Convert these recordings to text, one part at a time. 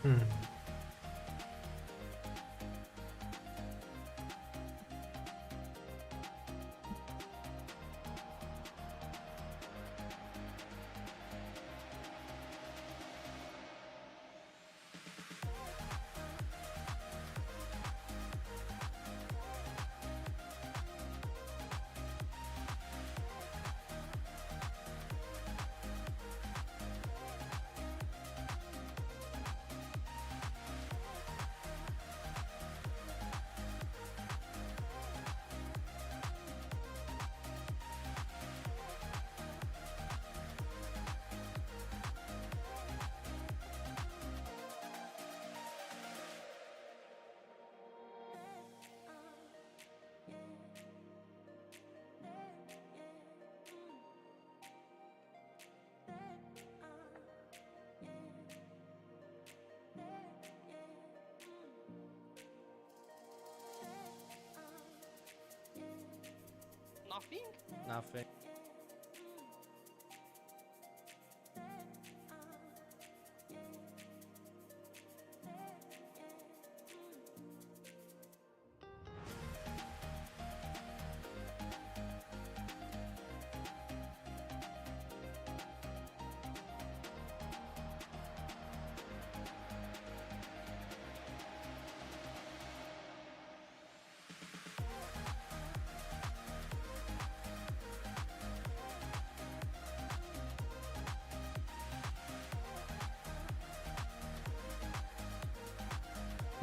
Hmm. Nothing? Nothing.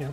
Yeah.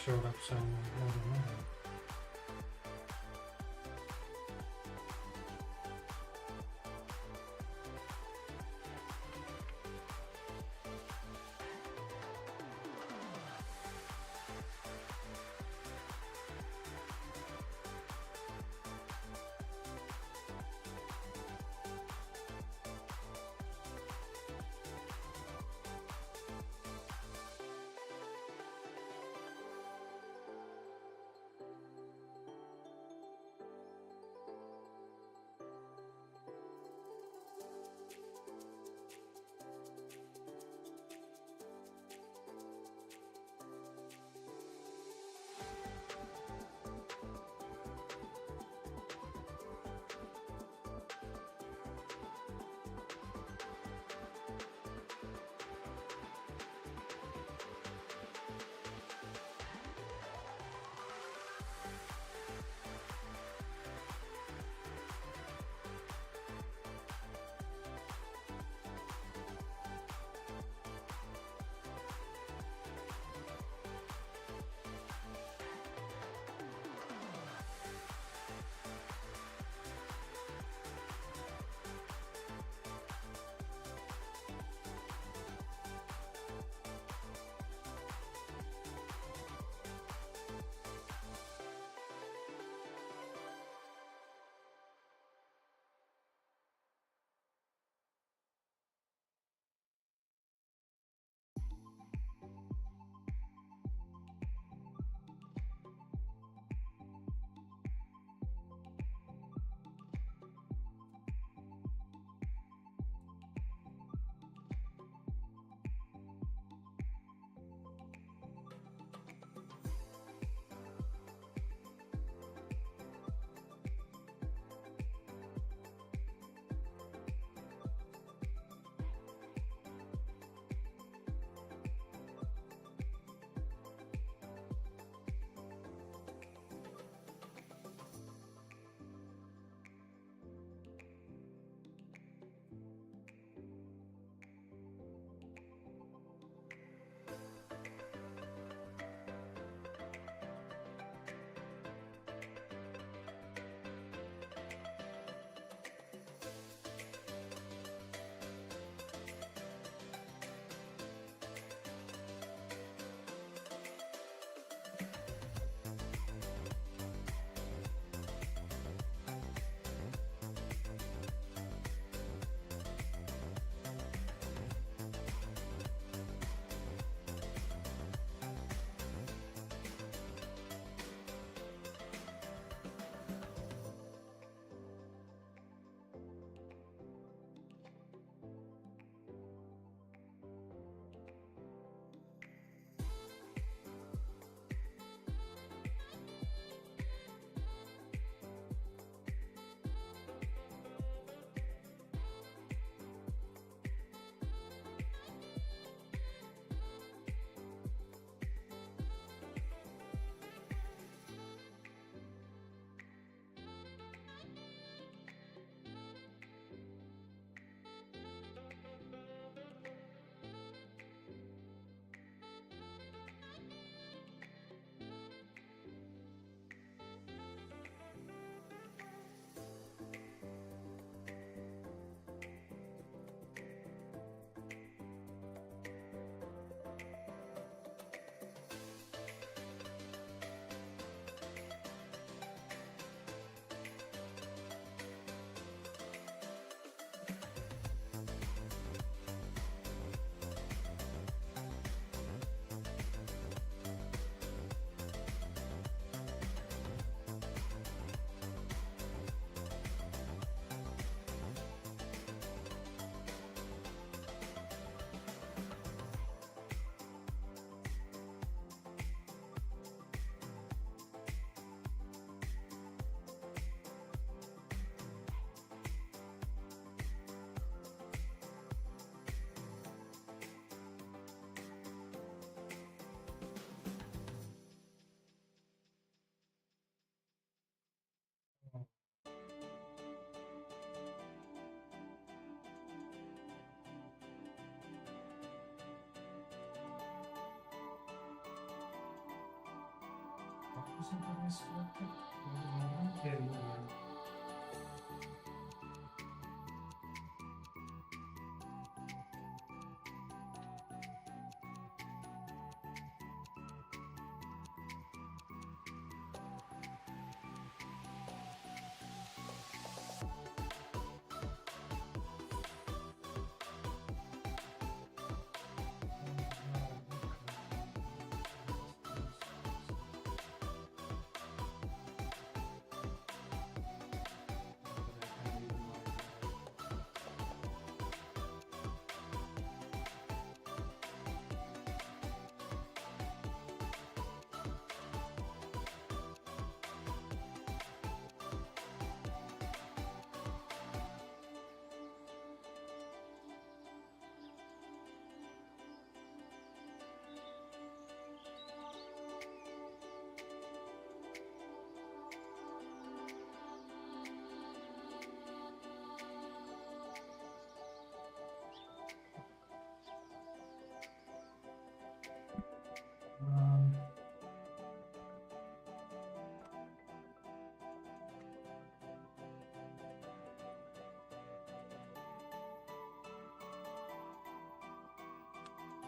showed up somewhere. I don't know.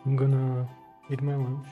I'm gonna eat my lunch.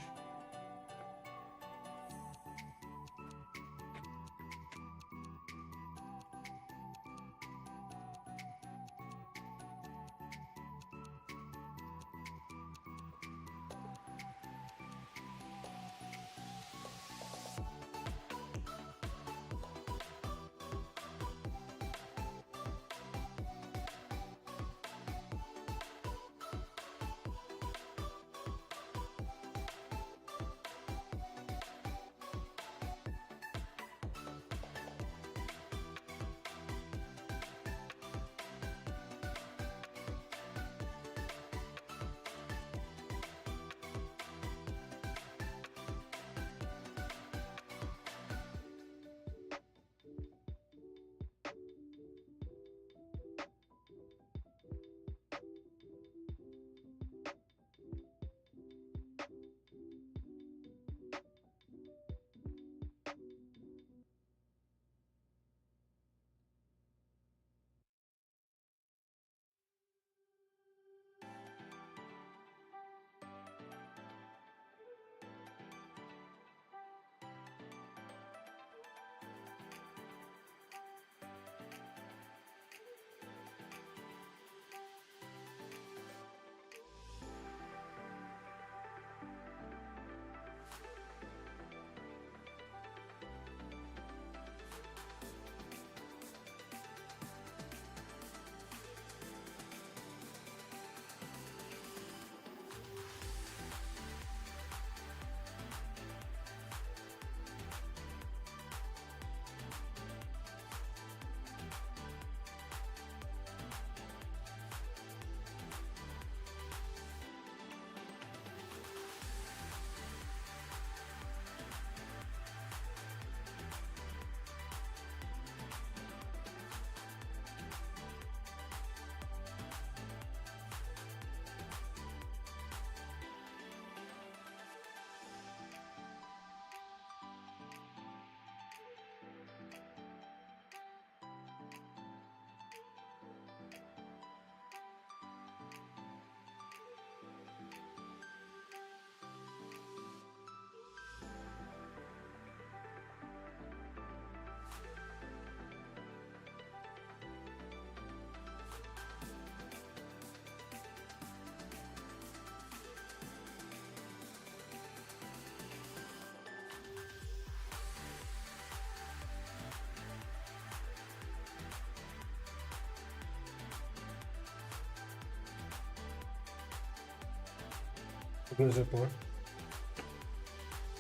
Good support.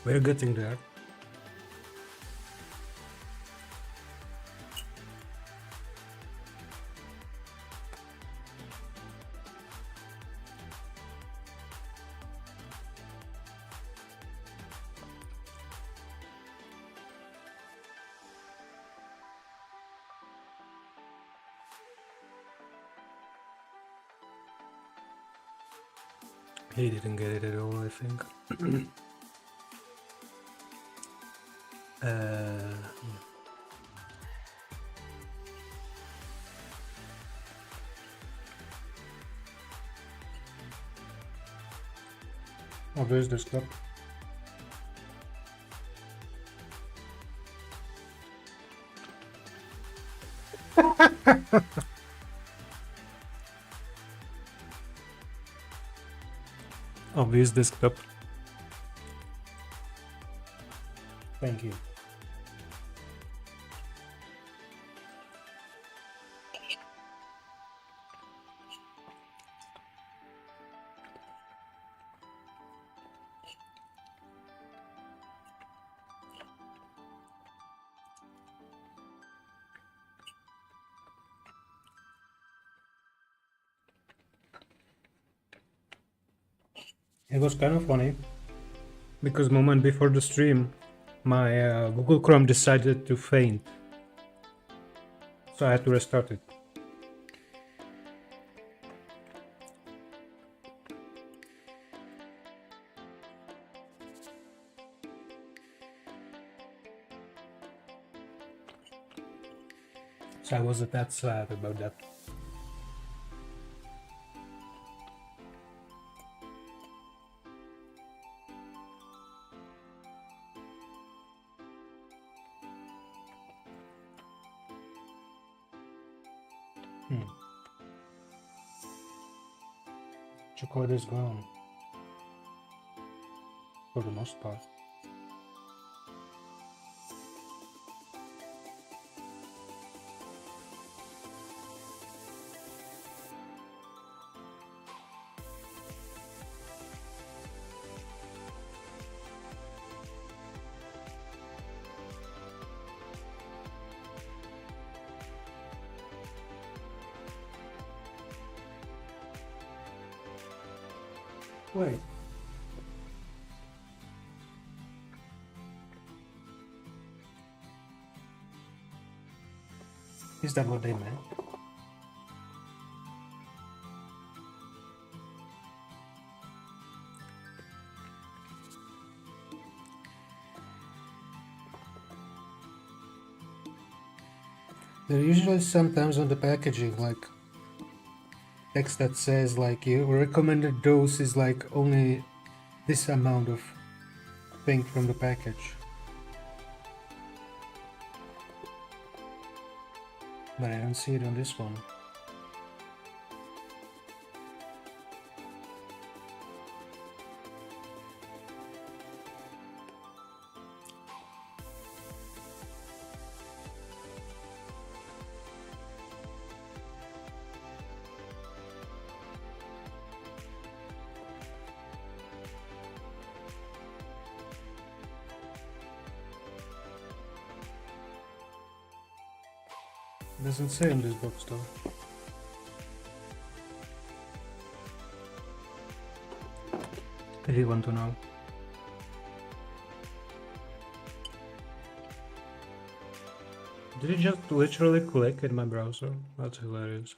We're getting there. He didn't get it at all, I think. Yeah. Oh, there's desktop. Obvious desktop. Thank you. It was kind of funny because moment before the stream, my Google Chrome decided to faint, so I had to restart it. So I wasn't that sad about that. Chocolate is gone. For the most part. Wait. Is that what they meant? There usually sometimes on the packaging like text that says like your recommended dose is like only this amount of thing from the package. But I don't see it on this one. It doesn't say on this box though. If you want to know. Did you just literally click in my browser? That's hilarious.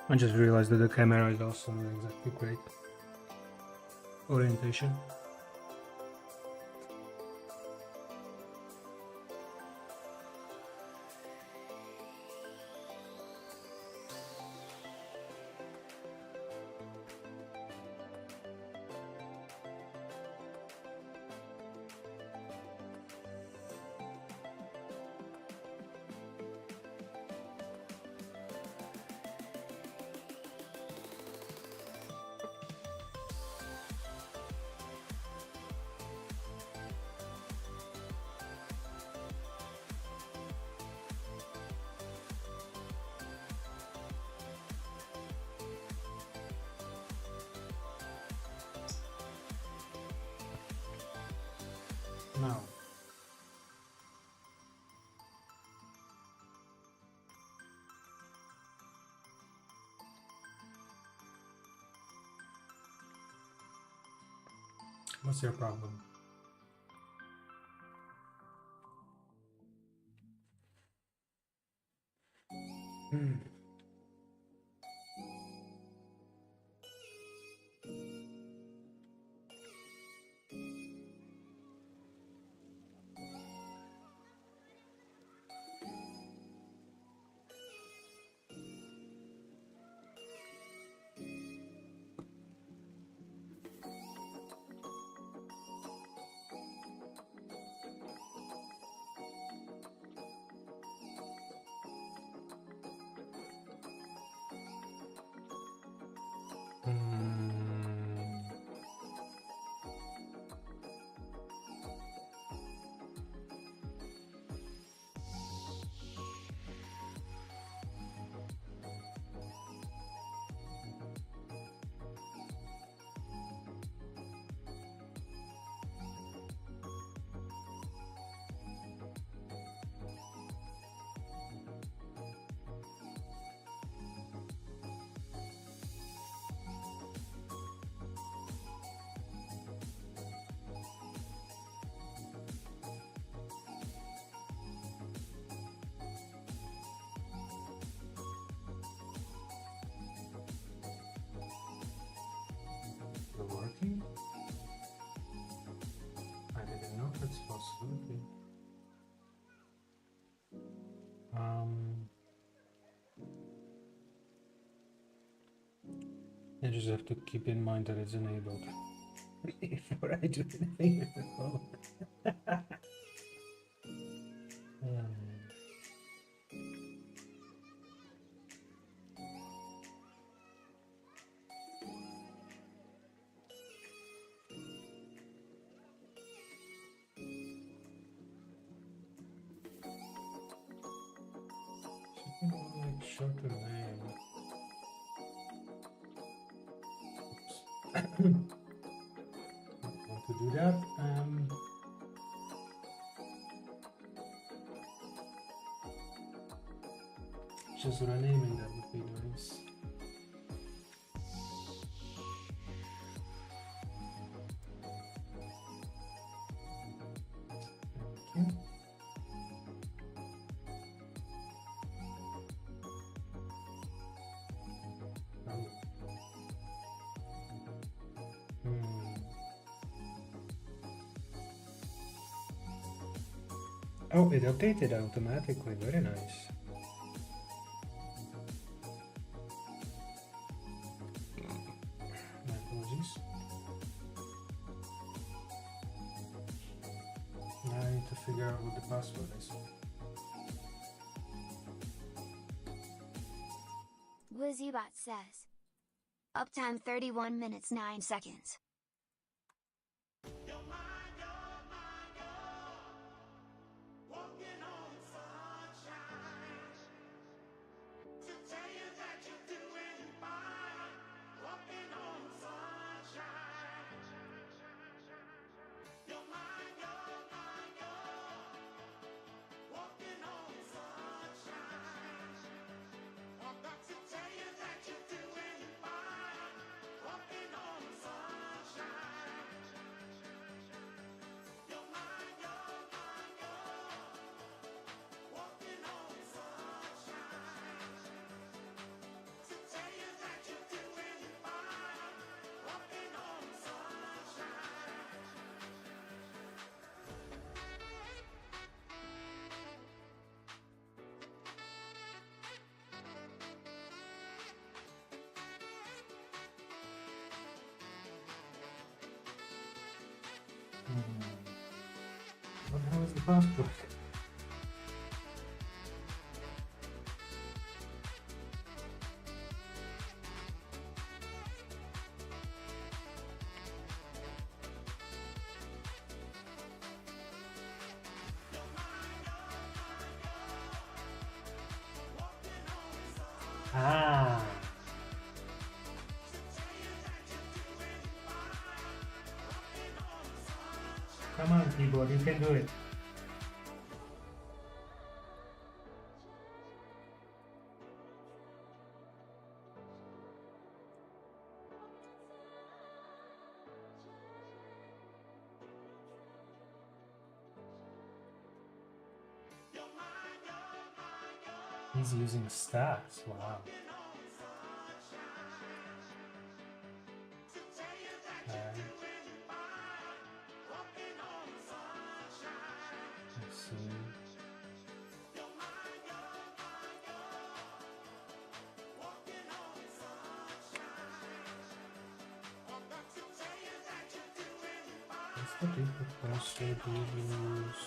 I just realized that the camera is also not exactly great orientation. Now, what's your problem? You're working? I didn't know that's a possibility. I just have to keep in mind that it's enabled before I do anything with the phone. Something like shorter name. Want to do that? Just renaming that would be nice. Thank you. Oh, it updated automatically. Very nice. My apologies. Now I need to figure out what the password is. WizzyBot says. Uptime 31 minutes 9 seconds. the password? Ah. Come on, keyboard, you can do it. He's using stats, wow. Let's see. What's the default password we use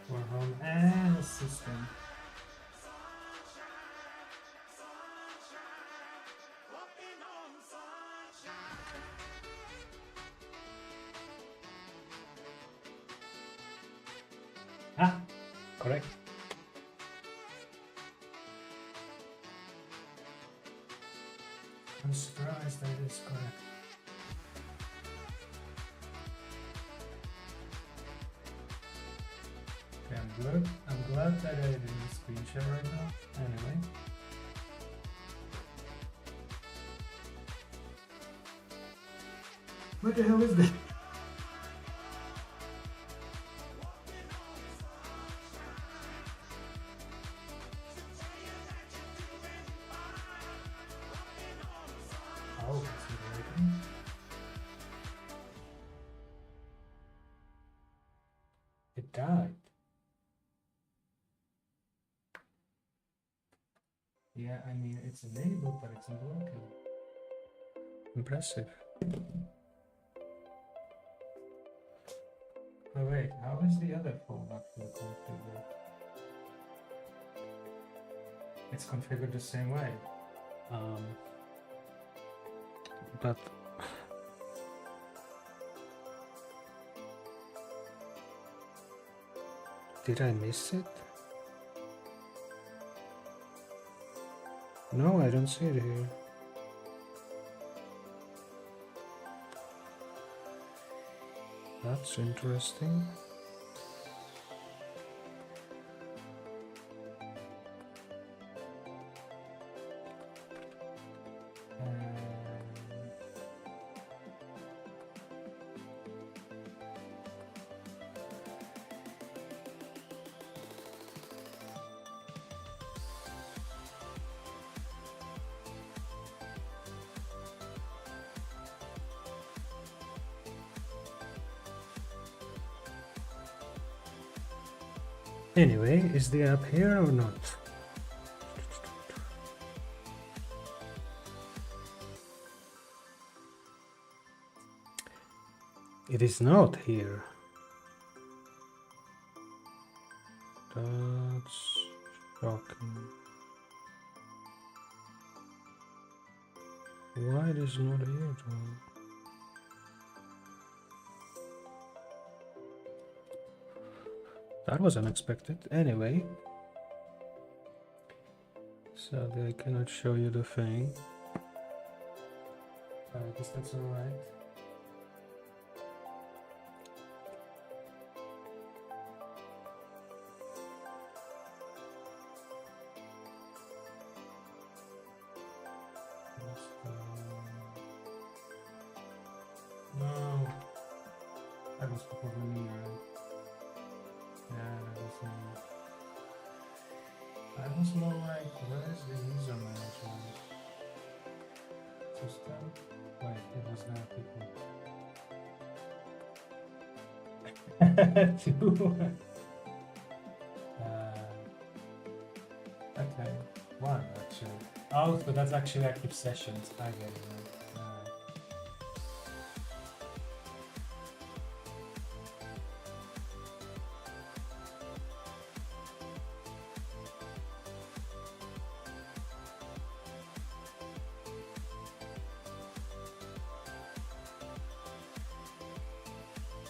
for home and assistant? Ah, correct. I'm surprised that is correct. Okay, I'm glad that I didn't screen share right now. Anyway. What the hell is that? Oh, is it working? It died. Yeah, I mean, it's enabled, but it's not working. Impressive. Oh wait, how is the other phone actually configured? It's configured the same way. But did I miss it? No, I don't see it here. That's interesting. Anyway, is the app here or not? It is not here. That's shocking. Why it is not here though? That was unexpected. Anyway, sadly I cannot show you the thing. I guess that's alright. No, that was probably me, right? Yeah, that was me. I was more like, where is the user management system? Wait, it was there people. Two. Okay, one actually. Oh, but that's actually active sessions. I get it now.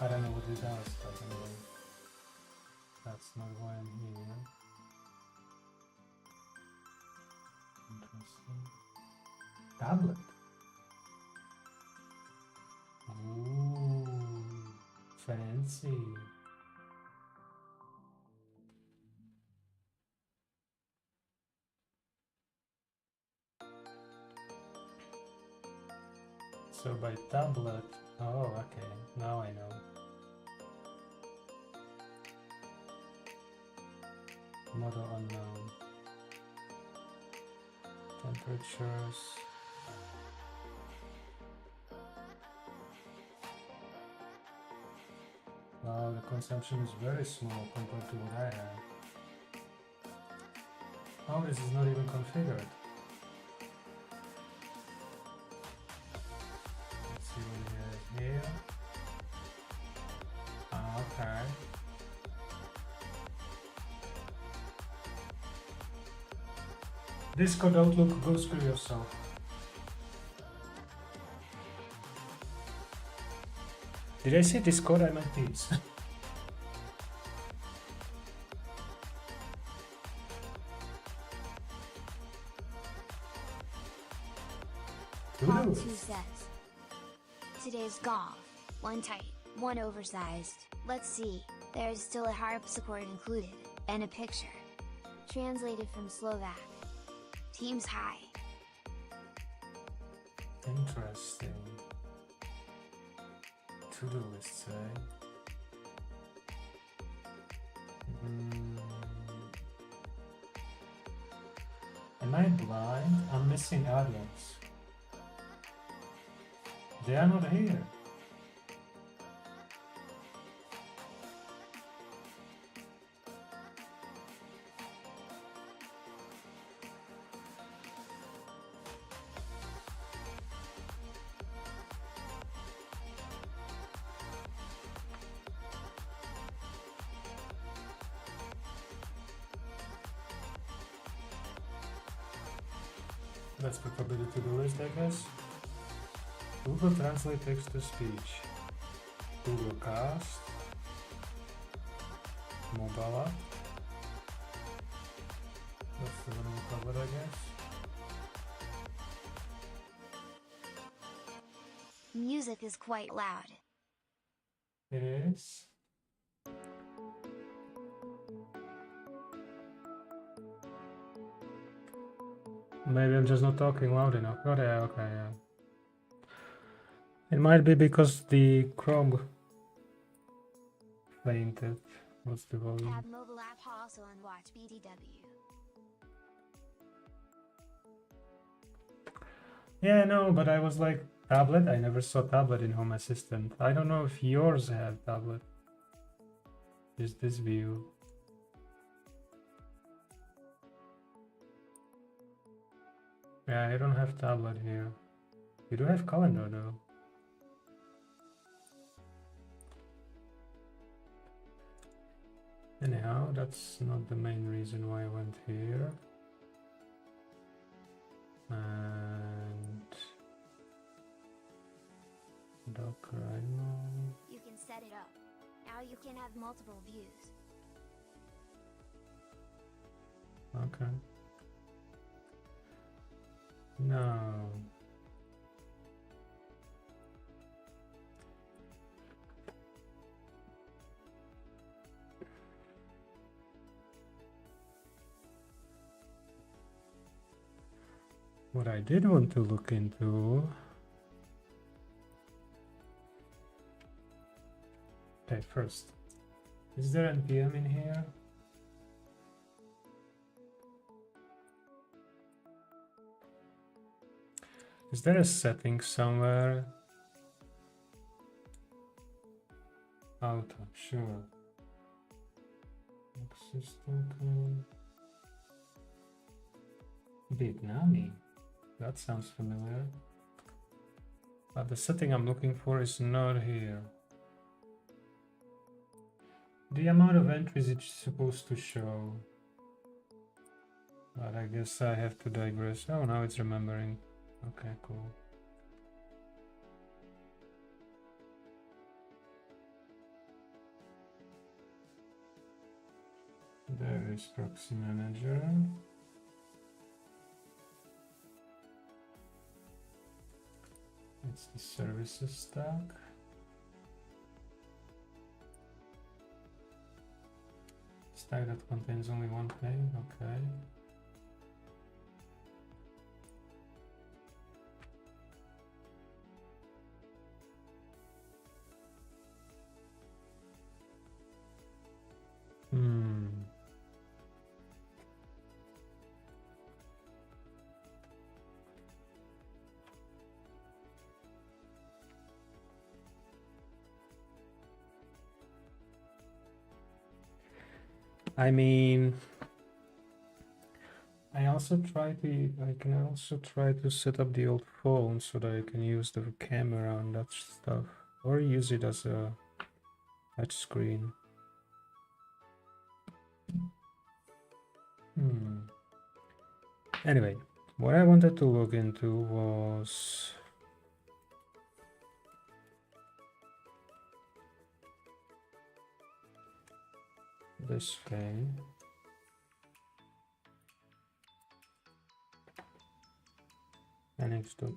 I don't know what it does, but anyway, that's not why I'm here. Interesting. Tablet. Ooh, fancy. So by tablet, oh, okay, now I know. Model unknown. Temperatures. Wow, the consumption is very small compared to what I have. Oh, this is not even configured. Let's see what it has here. Ah, okay. Discord Outlook, go screw yourself. Did I say Discord? I meant Teams. Part 2 says, today's golf. One tight, one oversized. Let's see, there's still a harpsichord included, and a picture. Translated from Slovak. Teams high. Interesting. To-do list, eh? Am I blind? I'm missing add-ons. They are not here. That's probably the to-do list, I guess. Google Translate text to speech. Google Cast. Mobile app. That's the one we covered, I guess. Music is quite loud. It is. Maybe I'm just not talking loud enough. Oh, yeah, okay, yeah. It might be because the Chrome fainted. What's the volume? Tab mobile app also and watch BTW. Yeah, no, but I was like, tablet? I never saw tablet in Home Assistant. I don't know if yours have tablet. Is this view? Yeah, I don't have tablet here. You do have calendar though. Anyhow, that's not the main reason why I went here. And Docker.imo. You can set it up. Now you can have multiple views. Okay. No. What I did want to look into. Okay, first, is there NPM in here? Is there a setting somewhere? Auto, sure. System code. Vietnamese. That sounds familiar. But the setting I'm looking for is not here. The amount of entries it's supposed to show. But I guess I have to digress. Oh, now it's remembering. Okay, cool. There is proxy manager. It's the services stack. Stack that contains only one thing, okay. I mean, I can also try to set up the old phone so that I can use the camera and that stuff, or use it as a touch screen. Anyway, what I wanted to look into was this thing. And it's to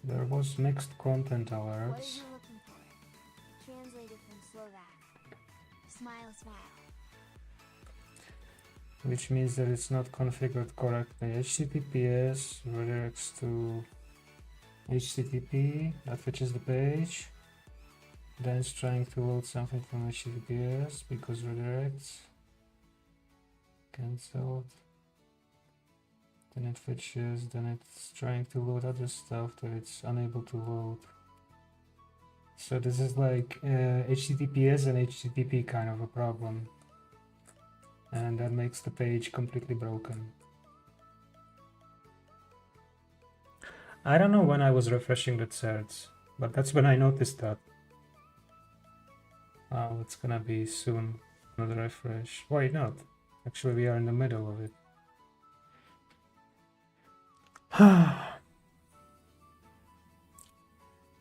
there was mixed content What are alerts. you looking for? Translated from Slovak. Smile, smile. Which means that it's not configured correctly. HTTPS redirects to HTTP, that fetches the page. Then it's trying to load something from HTTPS because redirects. Cancelled. Then it fetches, then it's trying to load other stuff that it's unable to load. So this is like HTTPS and HTTP kind of a problem. And that makes the page completely broken. I don't know when I was refreshing the certs, but that's when I noticed that. Oh, it's gonna be soon, another refresh. Why not? Actually, we are in the middle of it.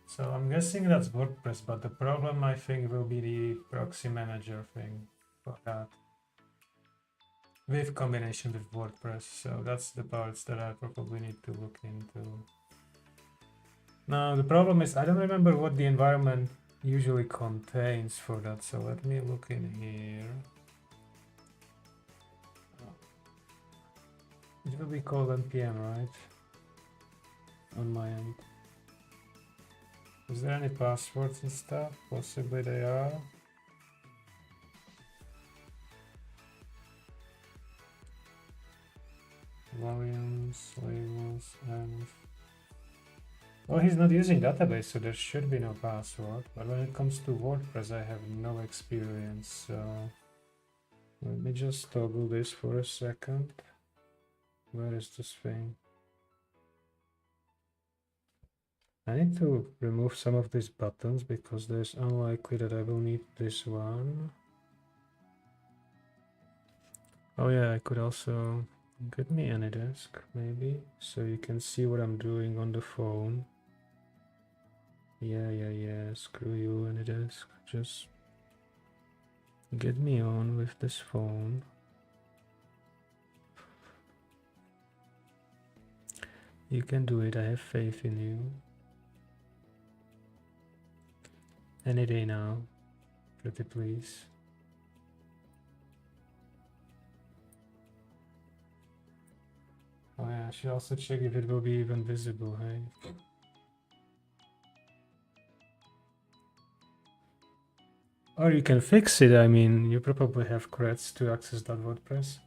So I'm guessing that's WordPress, but the problem I think will be the proxy manager thing for that. With combination with WordPress, so that's the parts that I probably need to look into. Now the problem is I don't remember what the environment usually contains for that, so let me look in here. It will be called npm, right? On my end. Is there any passwords and stuff? Possibly they are. Volumes, labels, and... Well, he's not using database, so there should be no password. But when it comes to WordPress, I have no experience, so... Let me just toggle this for a second. Where is this thing? I need to remove some of these buttons because there's unlikely that I will need this one. Oh yeah, I could also get me AnyDesk maybe, so you can see what I'm doing on the phone. Yeah, screw you AnyDesk, just get me on with this phone. You can do it, I have faith in you. Any day now, pretty please. Oh yeah, I should also check if it will be even visible, hey? Or you can fix it, I mean, you probably have creds to access that WordPress.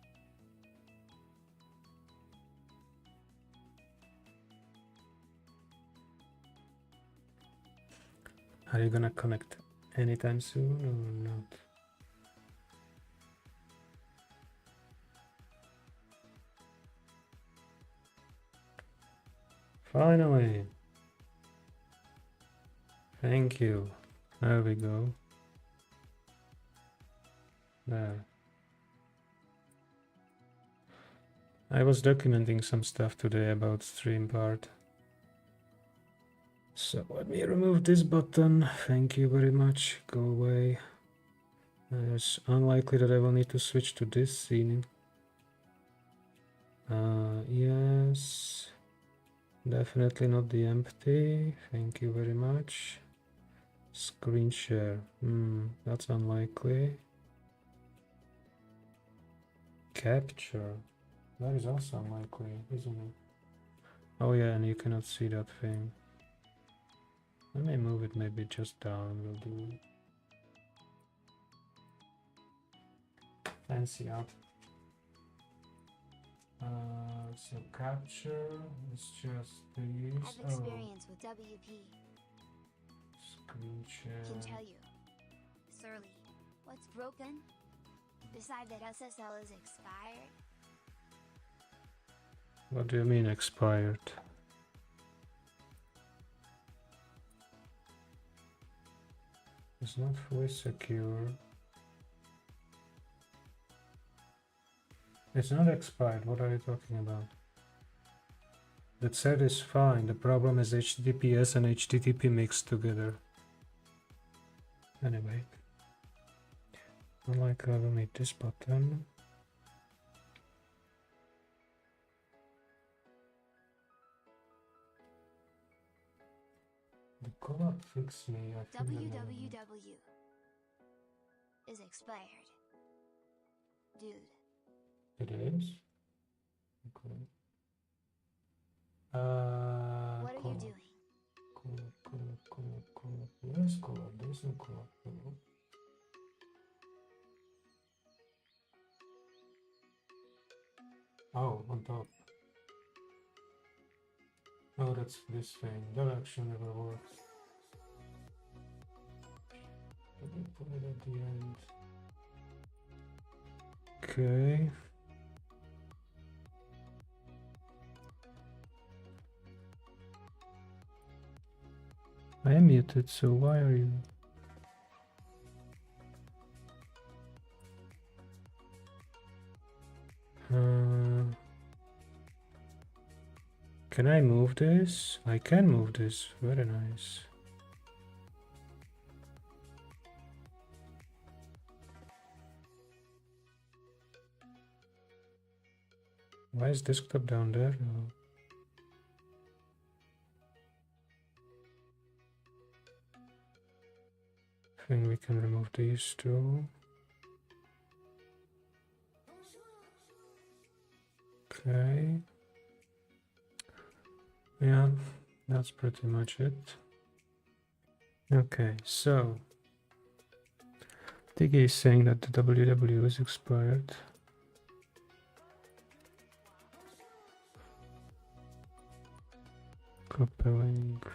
Are you gonna connect anytime soon or not? Finally! Thank you. There we go. There. I was documenting some stuff today about stream part. So let me remove this button. Thank you very much. Go away. It's unlikely that I will need to switch to this scene. Yes. Definitely not the empty. Thank you very much. Screen share. That's unlikely. Capture. That is also unlikely, isn't it? Oh yeah, and you cannot see that thing. Let me move it maybe just down, will do. Fancy up. So capture is just these. I've experience with WP. Screen share. Can tell you. Surly. What's broken? Beside that SSL is expired? What do you mean expired? It's not fully secure. It's not expired. What are you talking about? The thread is fine. The problem is HTTPS and HTTP mixed together. Anyway. Unlikely I will need this button. The color fix me. I think www is expired. Dude. It is? Okay. What are you doing? Color. Yes, color. There's no color. Oh, on top. Oh, that's this thing. That actually never works. Let me put it at the end. Okay. I am muted, so why are you? Can I move this? I can move this. Very nice. Why is desktop down there? No. I think we can remove these two. Okay. Yeah, that's pretty much it. Okay, so Diggy is saying that the WW is expired. Copy link.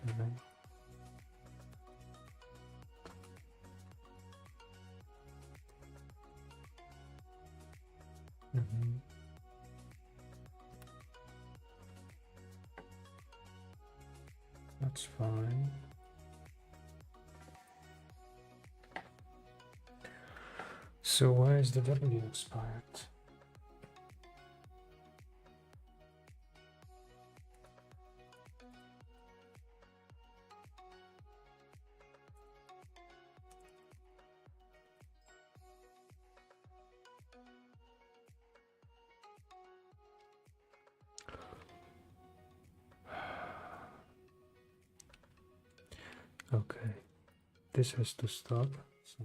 Okay. That's fine. So why is the W expired? Okay, this has to stop. So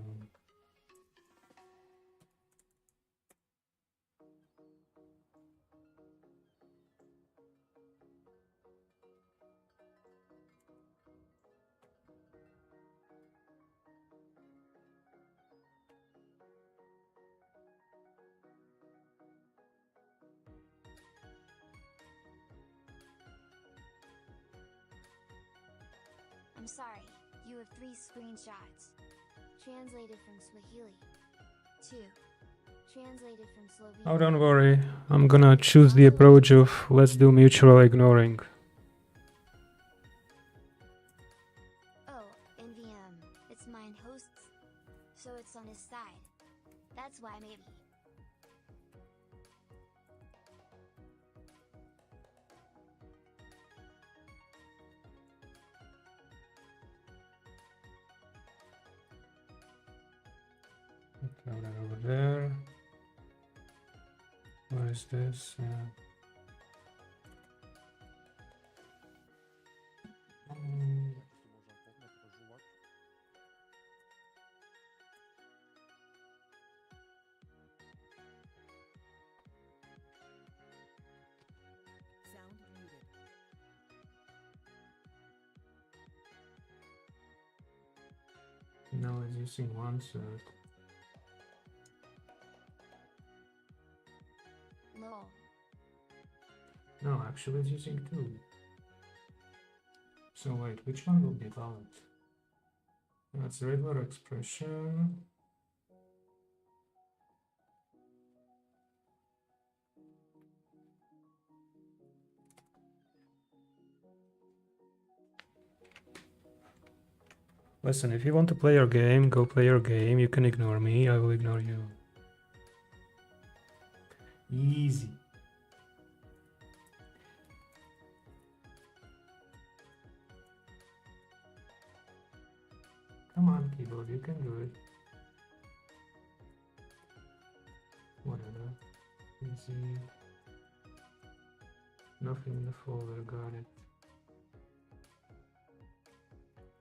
I'm sorry, you have 3 screenshots. Translated from Swahili. 2. Translated from Slovene. Oh, don't worry. I'm gonna choose the approach of let's do mutual ignoring. Oh, NVM. It's mine hosts. So it's on his side. That's why maybe. Throw that over there. What is this? Sound muted. No, it's using one third. Lol. No, actually it's using two. So wait, which one will be valid? That's regular expression. Listen, if you want to play your game, go play your game. You can ignore me, I will ignore you. Easy. Come on, keyboard, you can do it. Whatever. Easy. Nothing in the folder, got it.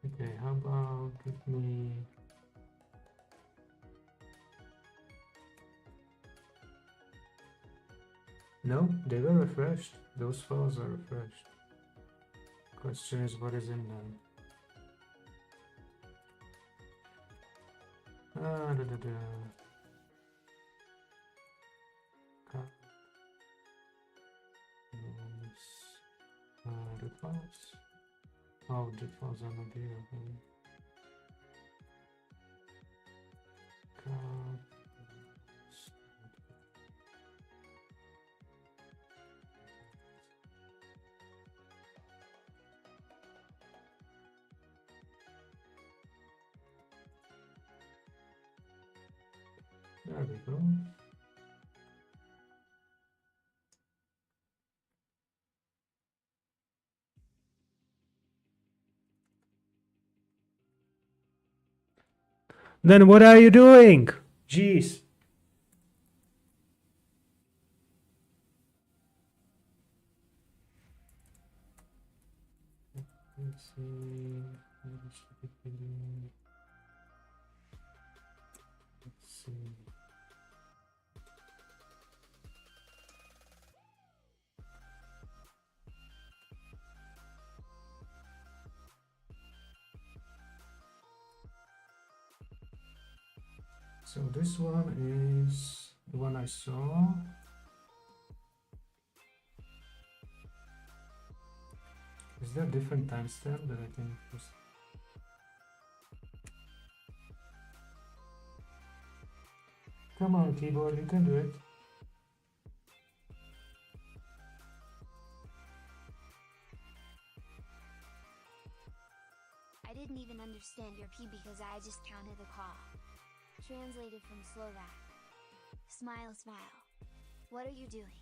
Okay, how about give me... No, they were refreshed. Those files are refreshed. Question is what is in them. Da, da, da. The files. Oh, the files are not here. There we go. Then what are you doing? Jeez. Let's see. Let's see. So this one is the one I saw. Is there a different timestamp that I can just... Come on, keyboard, you can do it. I didn't even understand your P because I just counted the call. Translated from Slovak. Smile, smile. What are you doing?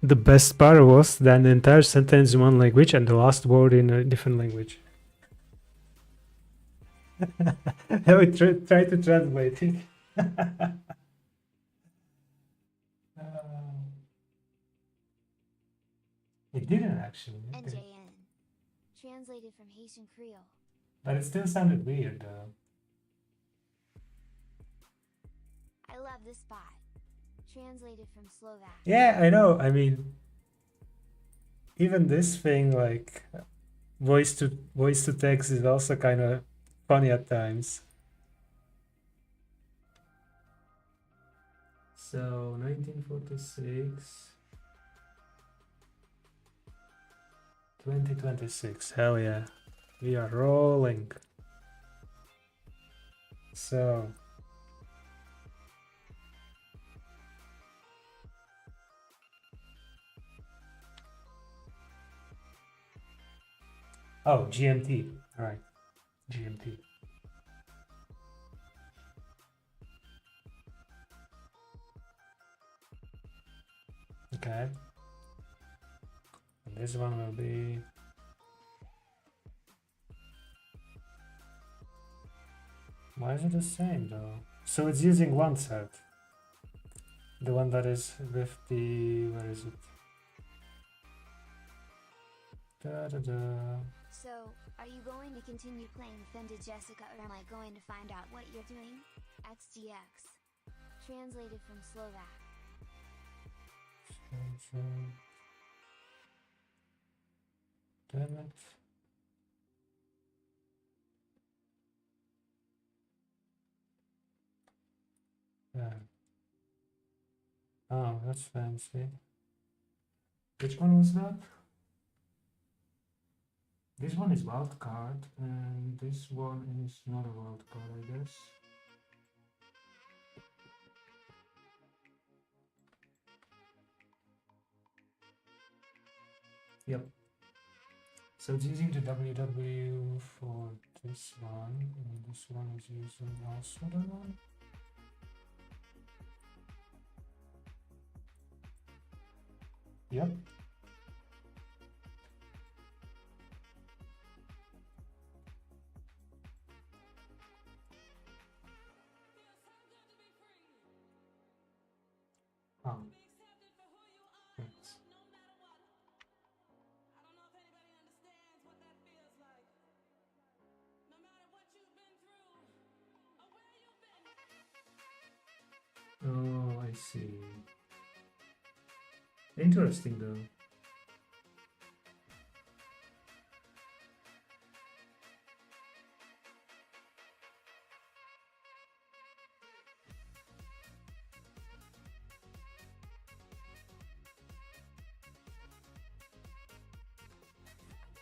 The best part was that the entire sentence in one language and the last word in a different language. I would try to translate it. It didn't actually. Okay. NJN. Translated from Haitian Creole. But it still sounded weird though. I love this spot. Translated from Slovak. Yeah, I know. I mean, even this thing like voice to text is also kind of funny at times. So 1946, 2026. Hell yeah, we are rolling. So Oh, GMT. All right, GMT. Okay. And this one will be. Why is it the same though? So it's using one set. The one that is with the, where is it? Da da da. So, are you going to continue playing Fenda Jessica or am I going to find out what you're doing? XDX. Translated from Slovak. Damn it. Yeah. Oh, that's fancy. Which one was that? This one is wildcard, and this one is not a wildcard, I guess. Yep. So it's using the WW for this one, and this one is using also the one. Yep. Oh. Thanks. Oh, I see. Interesting though.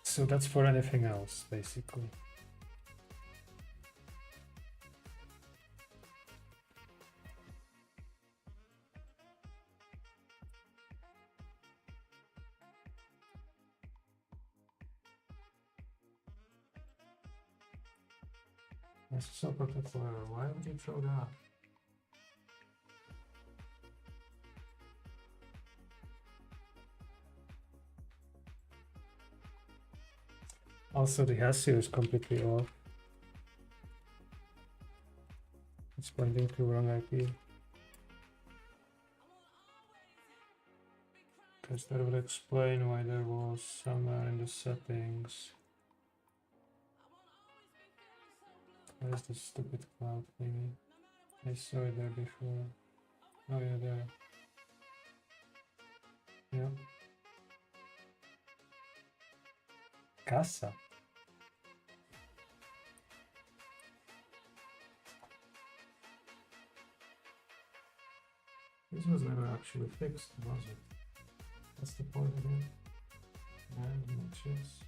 So that's for anything else, basically. That's so particular. Why would you throw that? Also, the Hasio is completely off. It's pointing to wrong IP. Because that would explain why there was somewhere in the settings. Where's the stupid cloud thingy? I saw it there before. Oh yeah, there. Yeah. Casa. This was never actually fixed, was it? That's the point again. And matches.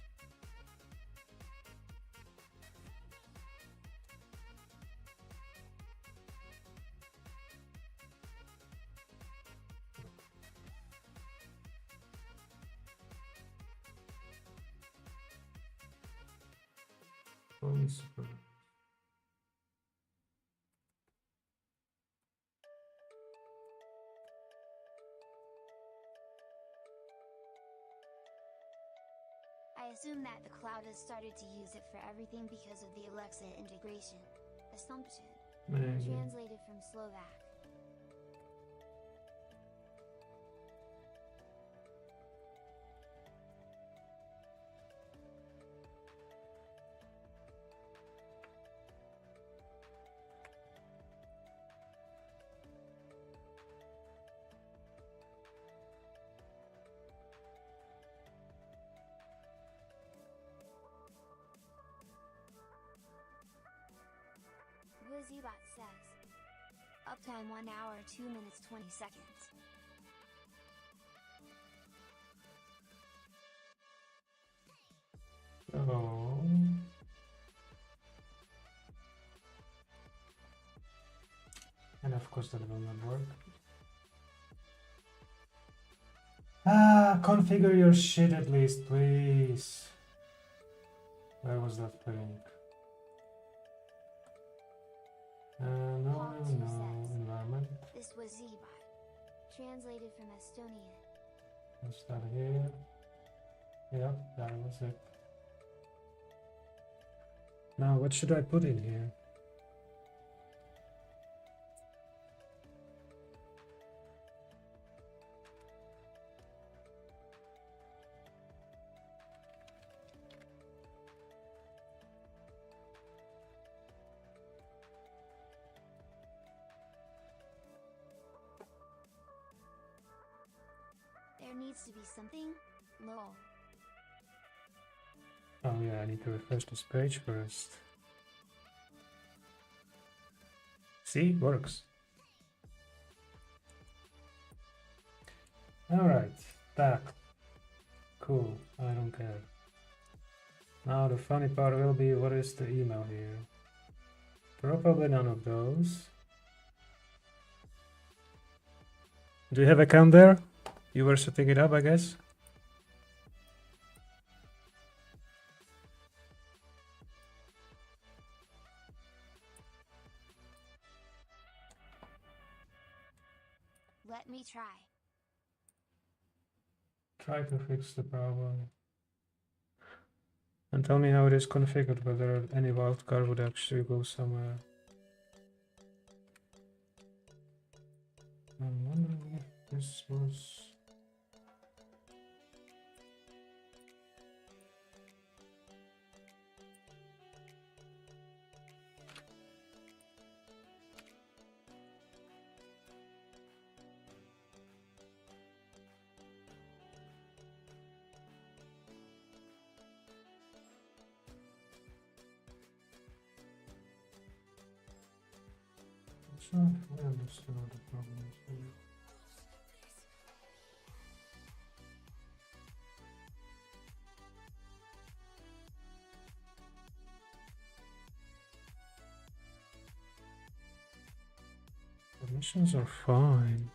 Only super. I assume that the cloud has started to use it for everything because of the Alexa integration. Assumption. Maybe. Translated from Slovak. Wizybot says. Uptime 1 hour 2 minutes 20 seconds. Oh. And of course that will not work. Ah, configure your shit at least, please. Where was that link? No, Part no, 2 no. says, Environment. this was Zebot, translated from Estonian. What's that here? Yep, that was it. Now, what should I put in here? There needs to be something. Lol. Oh yeah, I need to refresh this page first. See, works. Alright, that. Cool, I don't care. Now the funny part will be, what is the email here? Probably none of those. Do you have a account there? You were setting it up, I guess? Let me try. Try to fix the problem. And tell me how it is configured, whether any wildcard would actually go somewhere. I'm wondering if this was... It's not fully understood what the problem is here. Permissions are fine.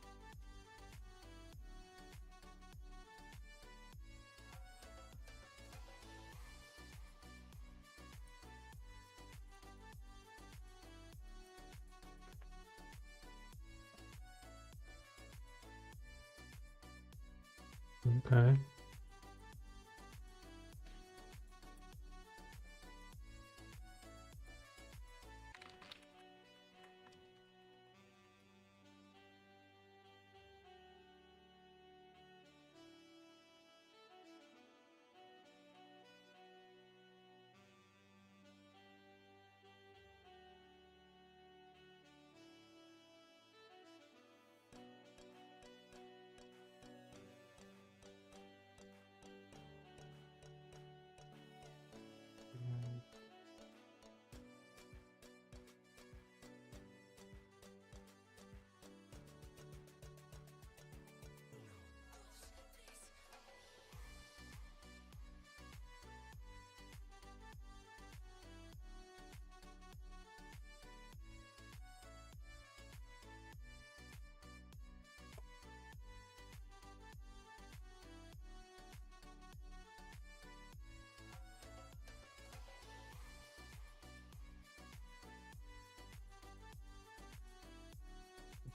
Okay.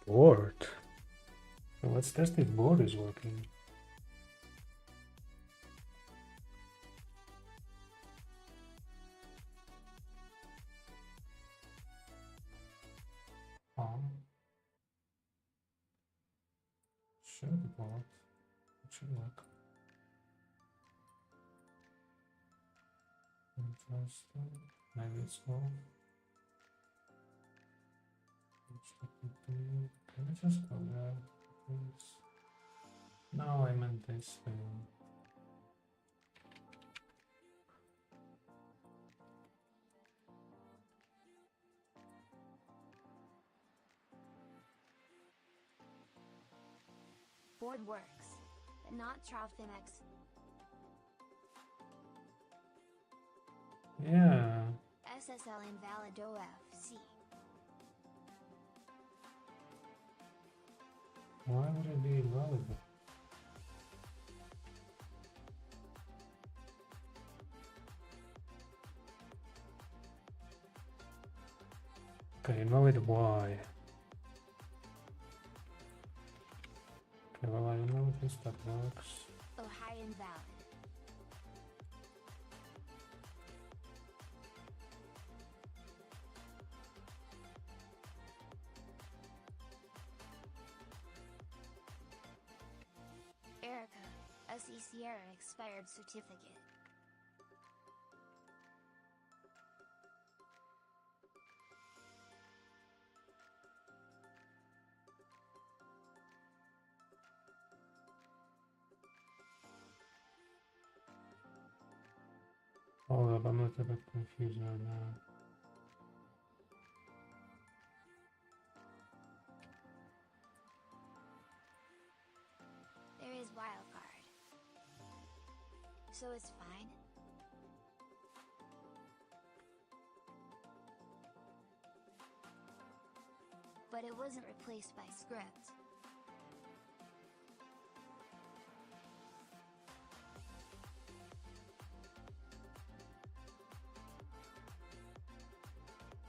Board. So let's test if board is working. Should be board. It should work. Interesting. Maybe it's not. Can I just go there, please? No, I meant this thing. Board works, but not Trophimex. Yeah. SSL invalid OFC. Why would it be invalid? Okay, invalid Y. Okay, well, I don't know if that works. Oh, high invalid. Erica, SE Sierra expired certificate. Hold up, I'm a bit confused right now. There is wildcard. So it's fine? But it wasn't replaced by script.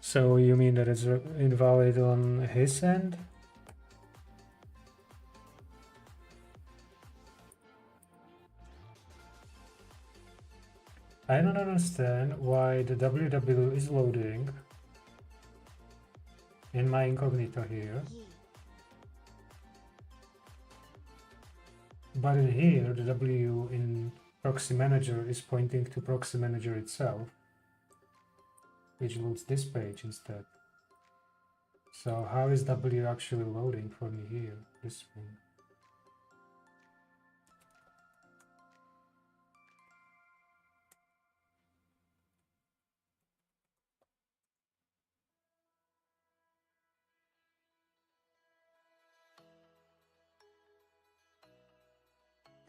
So you mean that it's invalid on his end? I don't understand why the www is loading in my incognito here, but in here the W in proxy manager is pointing to proxy manager itself, which loads this page instead. So how is W actually loading for me here, this one?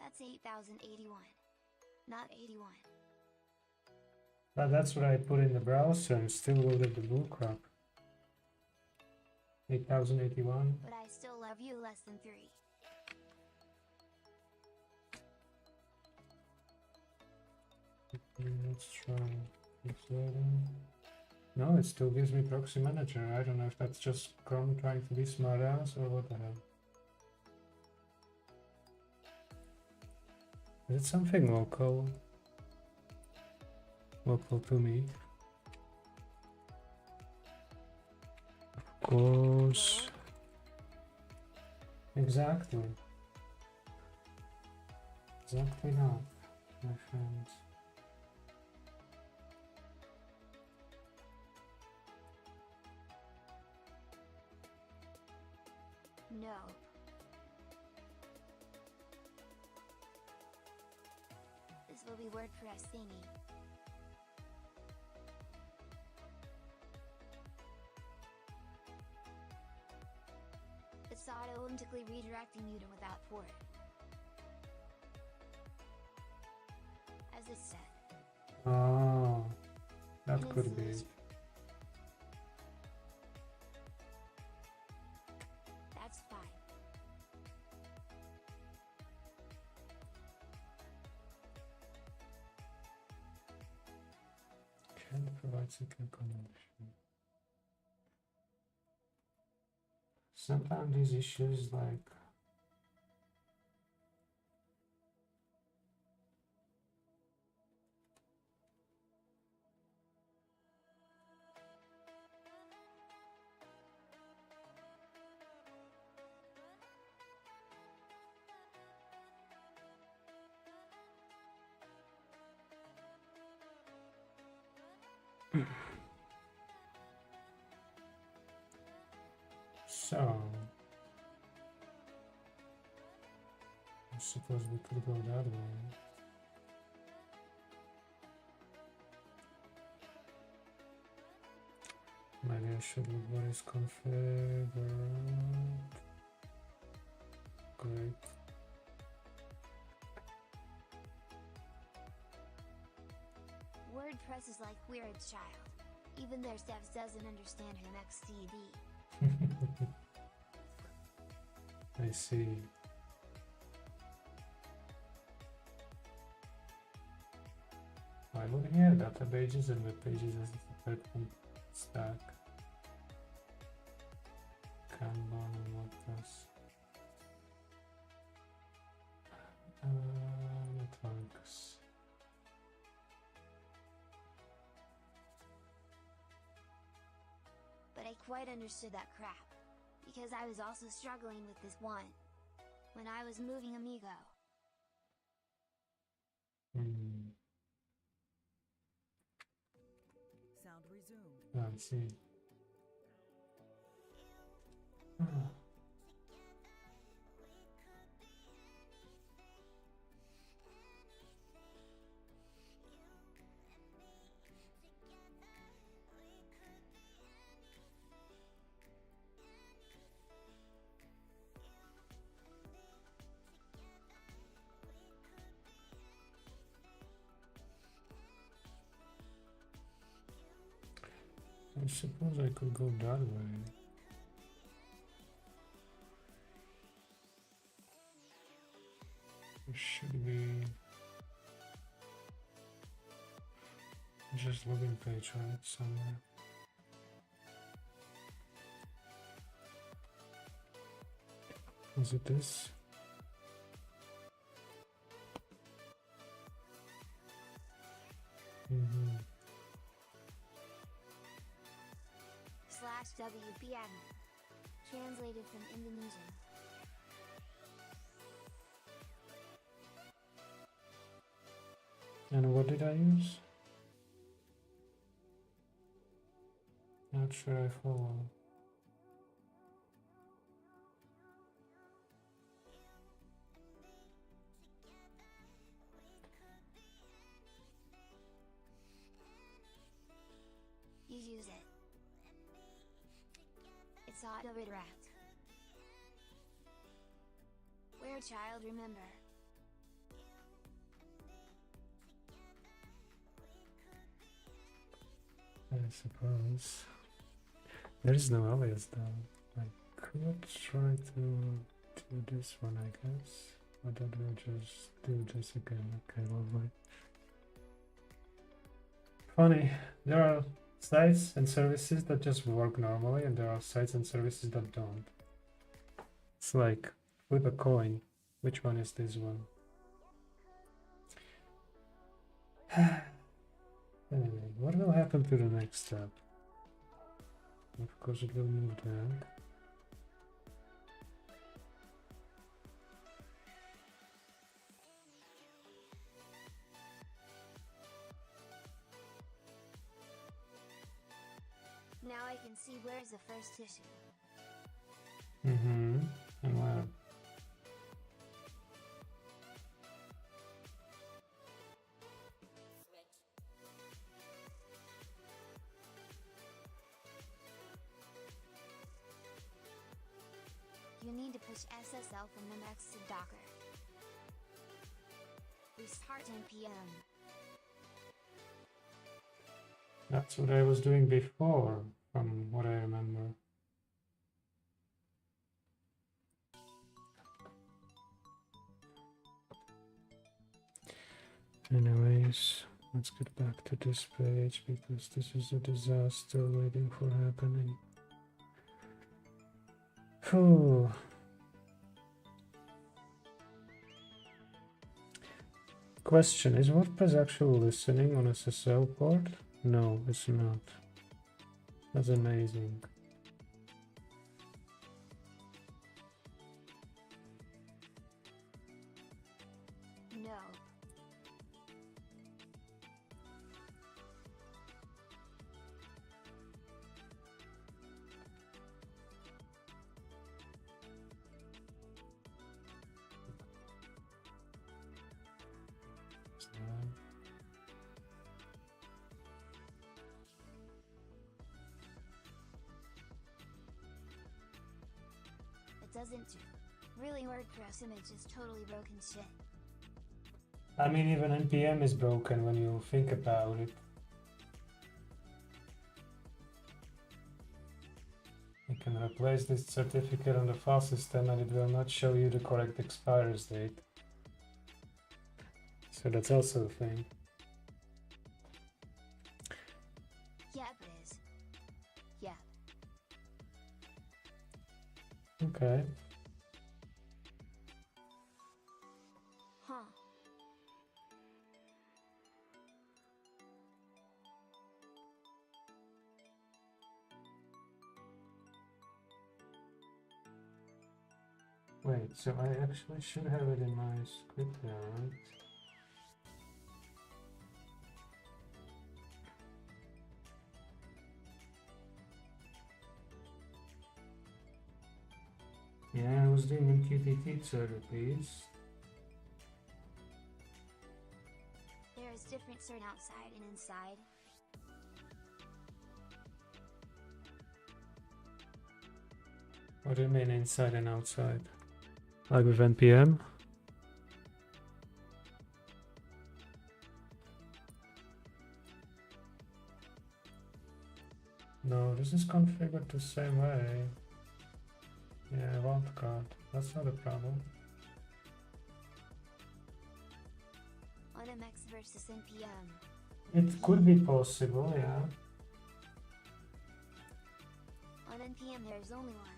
That's 8081, not 81. But that's what I put in the browser and still loaded the bullcrap. 8081. But I still love you less than 3. Let's try it's loading. No, it still gives me proxy manager. I don't know if that's just Chrome trying to be smart ass or what the hell. Is it something local? Local to me? Of course. Exactly. Exactly not, my friends. No. This will be WordPress thingy. It's automatically redirecting you to without port. As it said. Oh, that in could be. installation. That's fine. Can't provide second connection. Sometimes these issues like so I suppose we could go that way. Maybe I should look what is configured. Great. WordPress is like Weird's child. Even their devs doesn't understand him XDD. I see. I look here, databases and web pages as a separate stack. Kanban and what does networks. But I quite understood that crap, because I was also struggling with this one when I was moving Amigo. Sound resumed. I see. Ah. I suppose I could go that way. There should be just login page, right? Somewhere. Is it this? /WPM. Translated from Indonesian. And what did I use? Not sure I follow. You use it. It's auto redirect. Where child remember. I suppose. There is no alias though. I could try to do this one, I guess. Or that will just do this again. Okay, lovely. Funny, there are sites and services that just work normally, and there are sites and services that don't. It's like flip a coin. Which one is this one? Anyway, what will happen to the next step? Of course it will move that. Now I can see where's the first tissue. And where? You need to push SSL from the next to Docker. Restart npm. That's what I was doing before, from what I remember. Anyways, let's get back to this page because this is a disaster waiting for happening. Phew. Question, is WordPress actually listening on SSL port? No, it's not. That's amazing. No. It doesn't do. Really, WordPress image is totally broken shit. I mean, even npm is broken when you think about it. You can replace this certificate on the file system and it will not show you the correct expires date. So that's also a thing. Yep, it is. Yep. Okay. Huh. Wait, so I actually should have it in my script there, right? Yeah, I was doing MQTT therapies. There is different cert outside and inside. What do you mean inside and outside? Like with NPM? No, this is configured the same way. Yeah, wildcard. That's not a problem. On MX versus NPM. It could be possible, yeah. On NPM there is only one.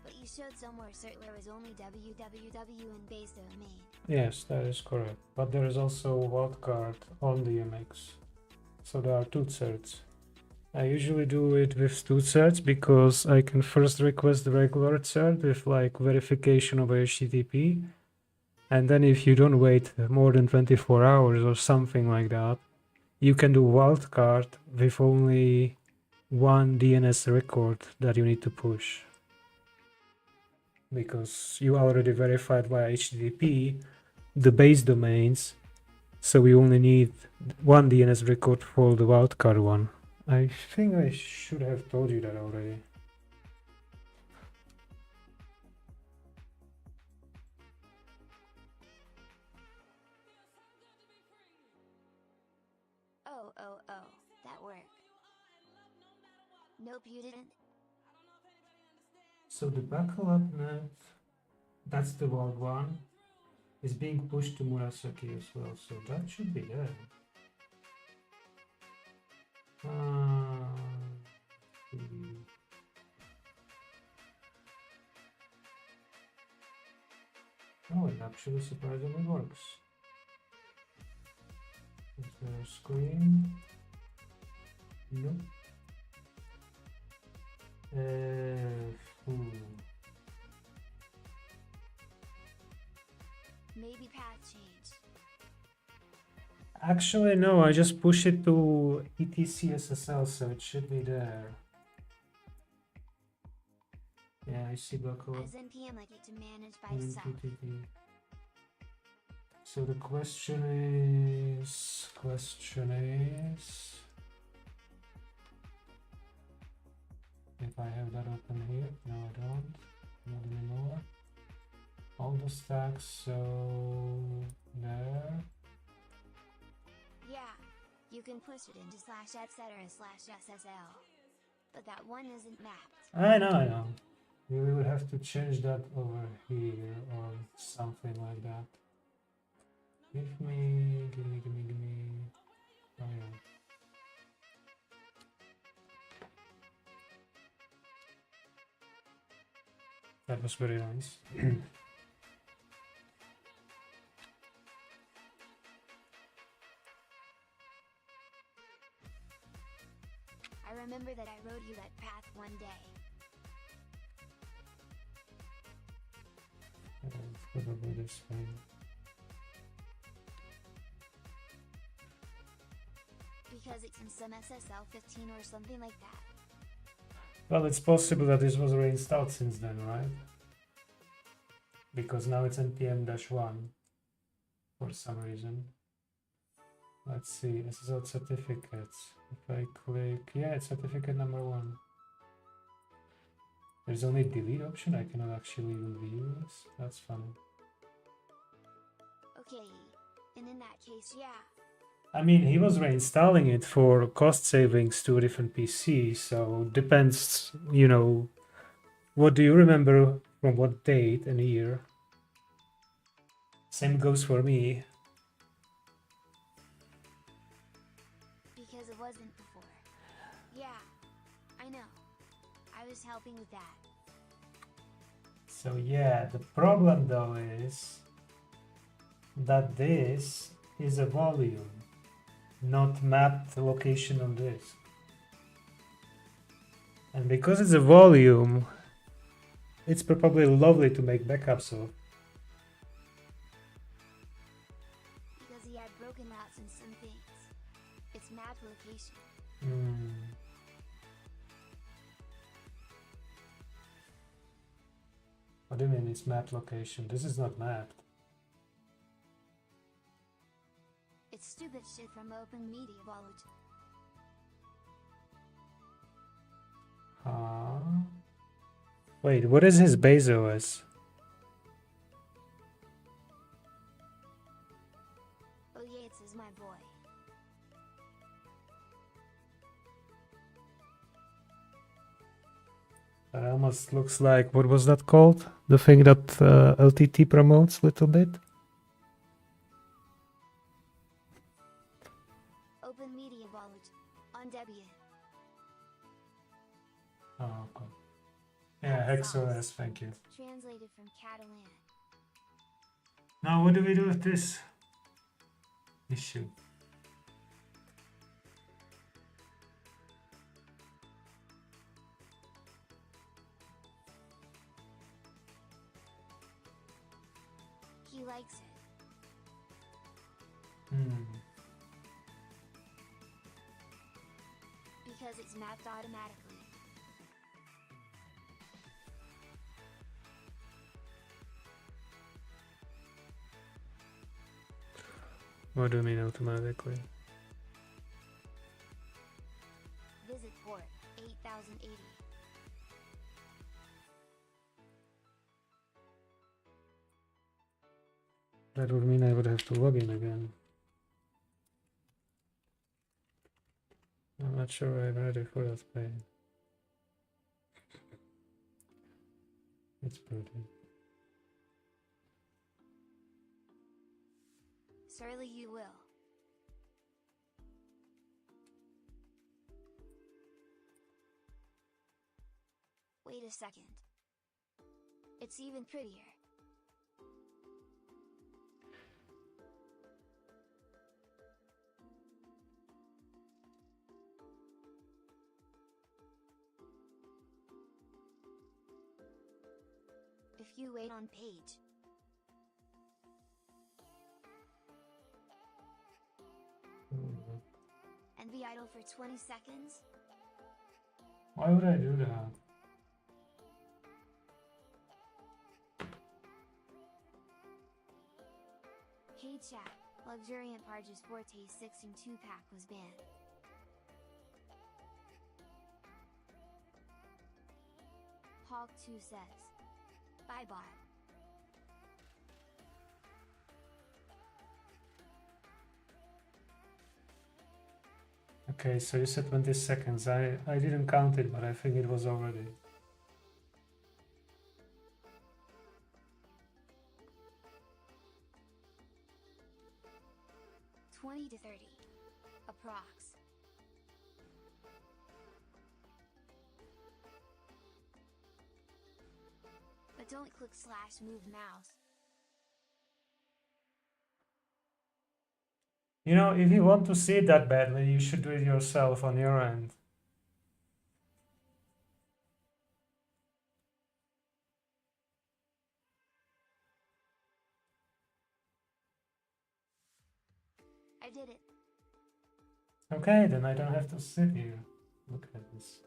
But you showed somewhere cert there was only www and base domain. Yes, that is correct. But there is also wildcard on the MX. So there are two certs. I usually do it with two certs because I can first request the regular cert with like verification of HTTP. And then if you don't wait more than 24 hours or something like that, you can do wildcard with only one DNS record that you need to push. Because you already verified via HTTP the base domains, so we only need one DNS record for the wildcard one. I think I should have told you that already. Oh, that worked. Nope, you didn't. So the backup net, that's the world one, is being pushed to Murasaki as well, so that should be there. Hmm. Oh, it actually surprisingly works. Is there a screen? Nope. Maybe path change. Actually, no, I just push it to etc SSL, so it should be there. Yeah, I see backup. As NPM like it to manage by itself. MQTT. So the question is, if I have that open here. No, I don't. Not anymore. All the stacks, so there. Yeah, you can push it into /etc/SSL. But that one isn't mapped. I know. We will have to change that over here or something like that. Give me. Oh yeah. That was very nice. I remember that I wrote you that path one day. Probably this way. Because it's in some SSL 15 or something like that. Well, it's possible that this was reinstalled since then, right? Because now it's npm-1 for some reason. Let's see, SSL certificates. If I click, yeah, it's certificate number 1. There's only delete option, I cannot actually even view this. That's funny. Okay, and in that case, yeah. I mean, he was reinstalling it for cost savings to a different PC, so depends, you know, what do you remember from what date and year? Same goes for me. Because it wasn't before. is helping with that? So yeah, the problem though is that this is a volume, not mapped location on disk. And because it's a volume, it's probably lovely to make backups of. Because he had broken maps in some things. It's map location. What do you mean it's mapped location? This is not mapped. It's stupid shit from Open Media Vault. Wait, what is his base OS? Oh Yates is my boy. That almost looks like, what was that called? The thing that LTT promotes a little bit? Open Media Vault. On Debian. Oh, okay. Yeah, HexOS, thank you. Translated from Catalan. Now what do we do with this issue? He likes it. Because it's mapped automatically. What do you mean automatically? Visit port 8080. That would mean I would have to log in again. I'm not sure I'm ready for that pain. It's pretty. Surely you will. Wait a second. It's even prettier. If you wait on page. And be idle for 20 seconds? Why would I do that? Hey chat, Luxuriant Parges Forte 6 and 2 pack was banned. Hawk2 says. Bye bye. Okay, so you said 20 seconds. I didn't count it, but I think it was already. $20 to $30. Approx. But don't click / move mouse. You know, if you want to see it that badly, you should do it yourself on your end. I did it. Okay, then I don't have to sit here. Look at this.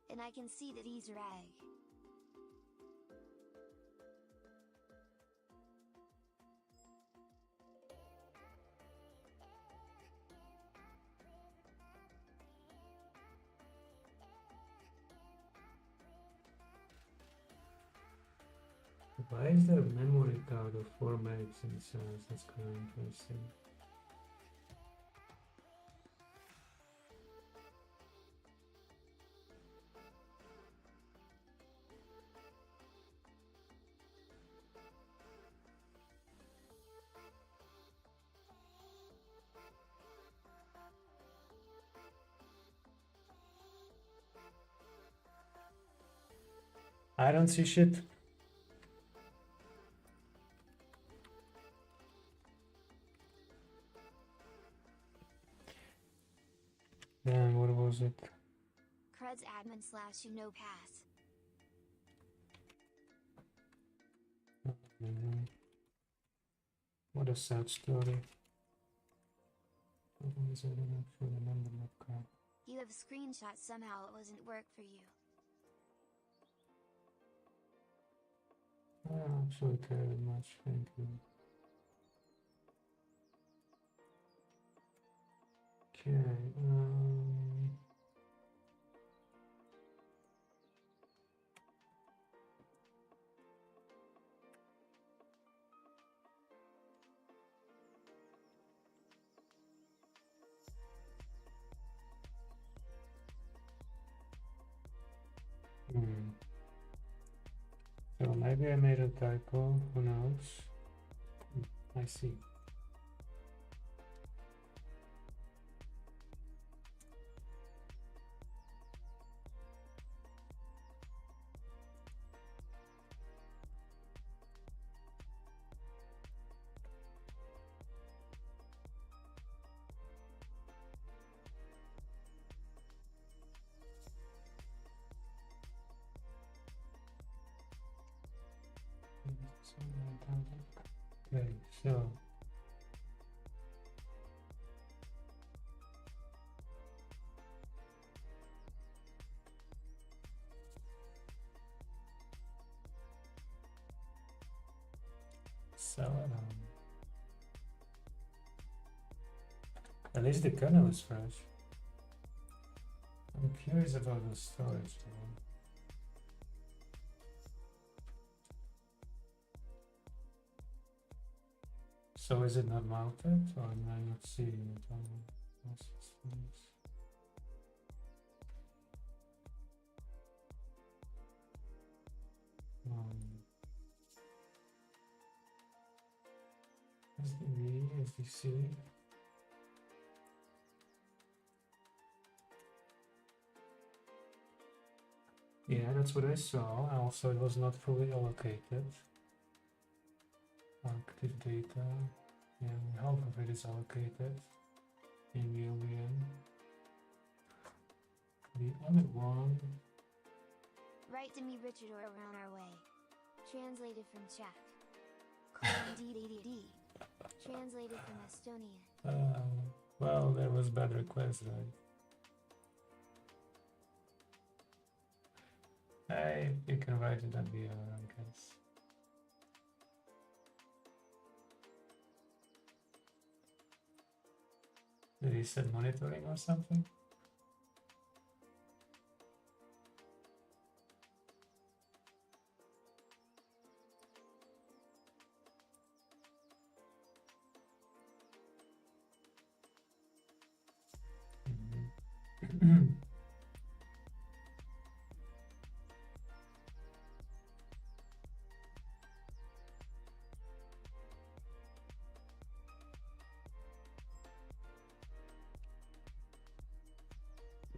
And I can see that Easter egg. Why is there a memory card of 4 megs in cells? That's kind of interesting. I don't see shit. Then what was it? Crud's admin slash you no pass. What a sad story. I don't actually remember that card. You have screenshot somehow it wasn't work for you. I don't actually care that much, thank you. Okay, So maybe I made a typo, who knows? I see. Okay, so at least the kernel is fresh. I'm curious about the storage though. So is it not mounted or am I not seeing it on my systems? SDB, SDC. Yeah, that's what I saw. Also, it was not fully allocated. Active data. Yeah, half of it is allocated in the OBM. The other one. Write to me, Richard, or we're on our way. Translated from Czech. DDD. Translated from Estonian. Well, there was bad request, right? Hey, you can write it at the other, I guess. Did he set monitoring or something?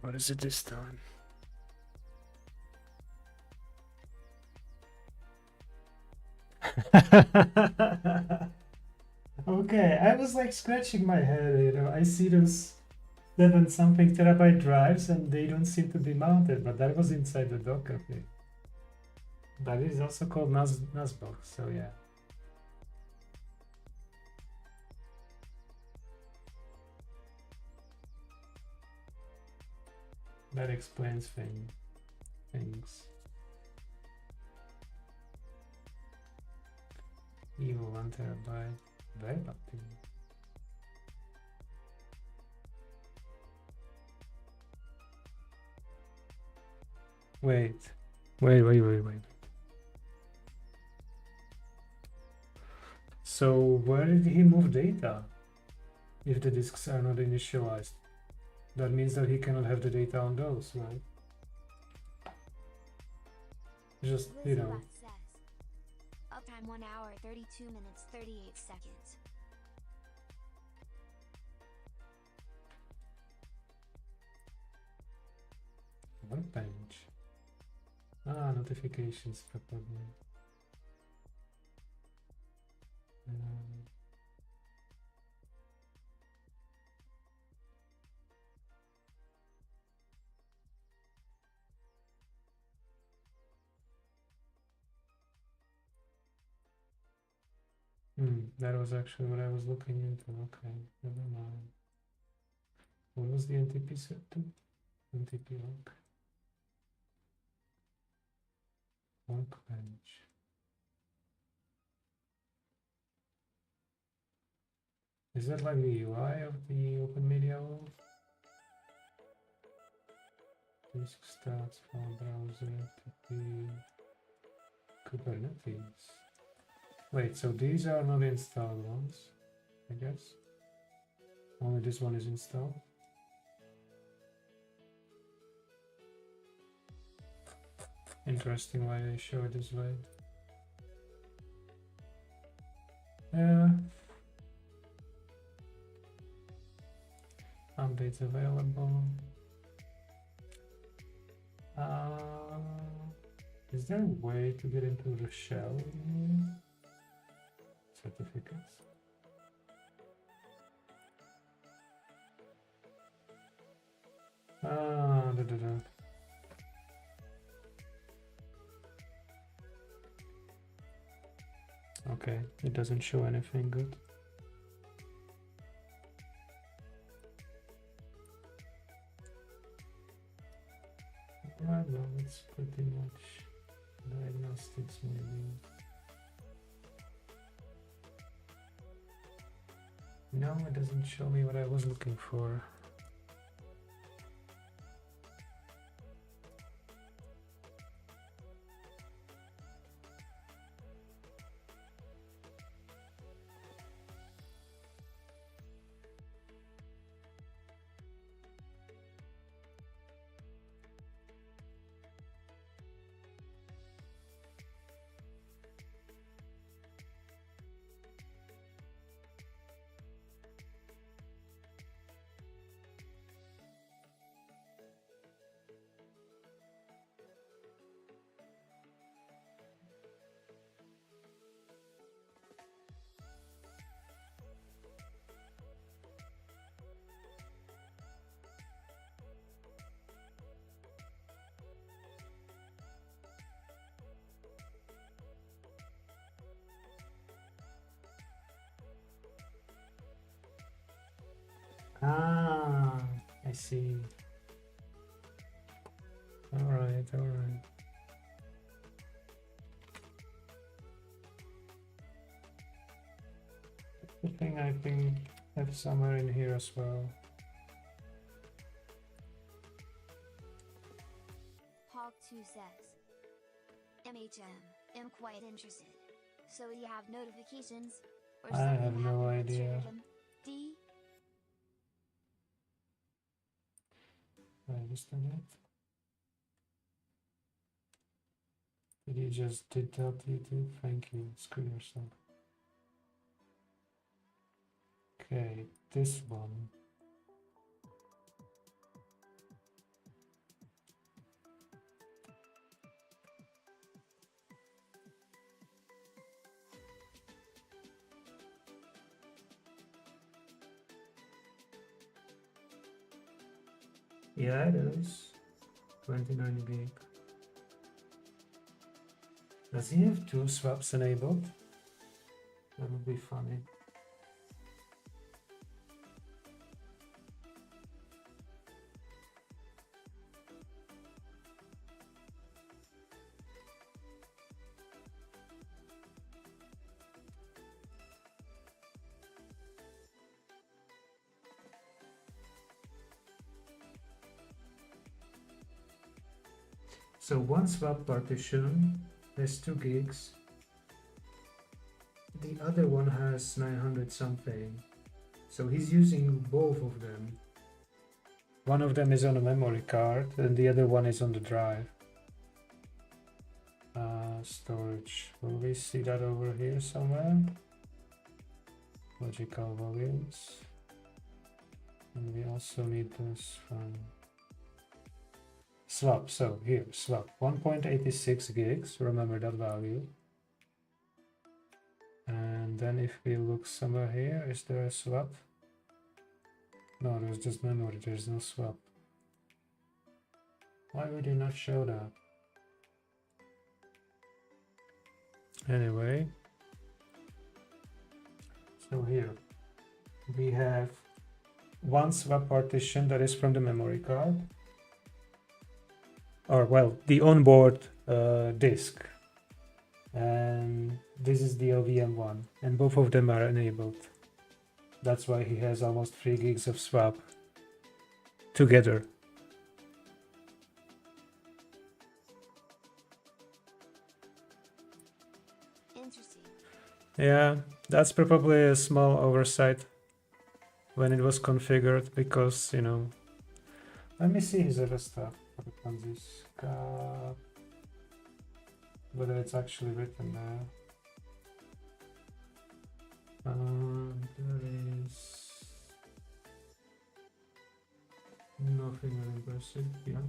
What is it this time? Okay, I was like scratching my head, you know, I see those 7 something terabyte drives and they don't seem to be mounted, but that was inside the Docker thing. That is also called NASbox, so yeah. That explains things. Evil 1 terabyte. Very lucky. Wait. So where did he move data? If the disks are not initialized, that means that he cannot have the data on those, right? Just, you know. Says, uptime 1 hour 32 minutes 38 seconds. Workbench. Ah, notifications probably. Um, that was actually what I was looking into. Okay, never mind. What was the NTP set to? NTP lock. Workbench. Is that like the UI of the Open Media World? Disk stats, file browser, NTP, Kubernetes. Wait, so these are not installed ones, I guess? Only this one is installed? Interesting why they show it this way. Yeah. Updates available. Is there a way to get into the shell certificates? Da. Okay, it doesn't show anything good. Right, well, it's pretty much diagnostics maybe. No, it doesn't show me what I was looking for. Ah, I see. All right, all right. The thing I think have somewhere in here as well. Hog2 says, MHM, am quite interested. So you have notifications? Or I something have no happened that idea. triggered them? D? I understand it. Did you just did that YouTube? Thank you. Screw yourself. Okay, this one. Yeah, it is. 29 gig. Does he have two swaps enabled? That would be funny. So one swap partition has 2 gigs. The other one has 900 something. So he's using both of them. One of them is on a memory card and the other one is on the drive. Storage. Will we see that over here somewhere? Logical volumes. And we also need this from swap. So here, swap 1.86 gigs. Remember that value. And then if we look somewhere here, is there a swap? No, there's just memory. There's no swap. Why would you not show that? Anyway, so here we have one swap partition that is from the memory card, or well, the onboard disk, and this is the LVM one, and both of them are enabled. That's why he has almost 3 gigs of swap together. Interesting. Yeah, that's probably a small oversight when it was configured, because, you know, let me see his other stuff. Whether it's actually written there. There is nothing very impressive. Yeah,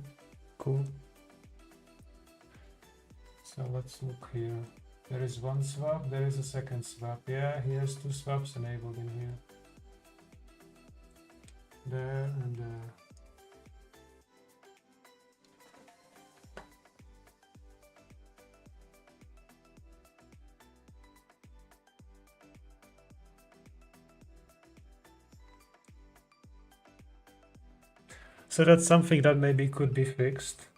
cool. So let's look here. There is one swap, there is a second swap. Yeah, he has 2 swaps enabled in here. There and there. So that's something that maybe could be fixed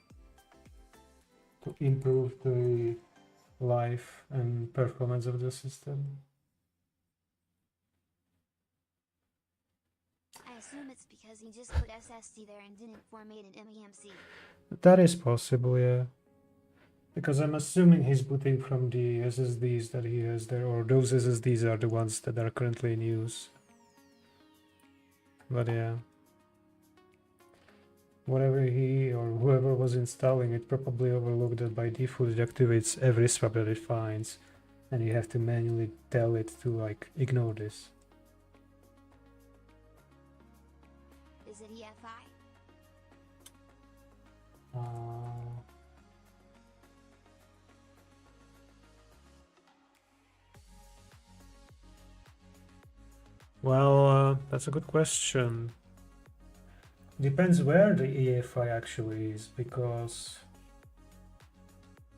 to improve the life and performance of the system. I assume it's because he just put SSD there and didn't format an MEMC. That is possible, yeah. Because I'm assuming he's booting from the SSDs that he has there, or those SSDs are the ones that are currently in use. But yeah. Whatever he or whoever was installing it probably overlooked that by default it activates every swap that it finds, and you have to manually tell it to like ignore this. Is it EFI? Well, that's a good question. Depends where the EFI actually is, because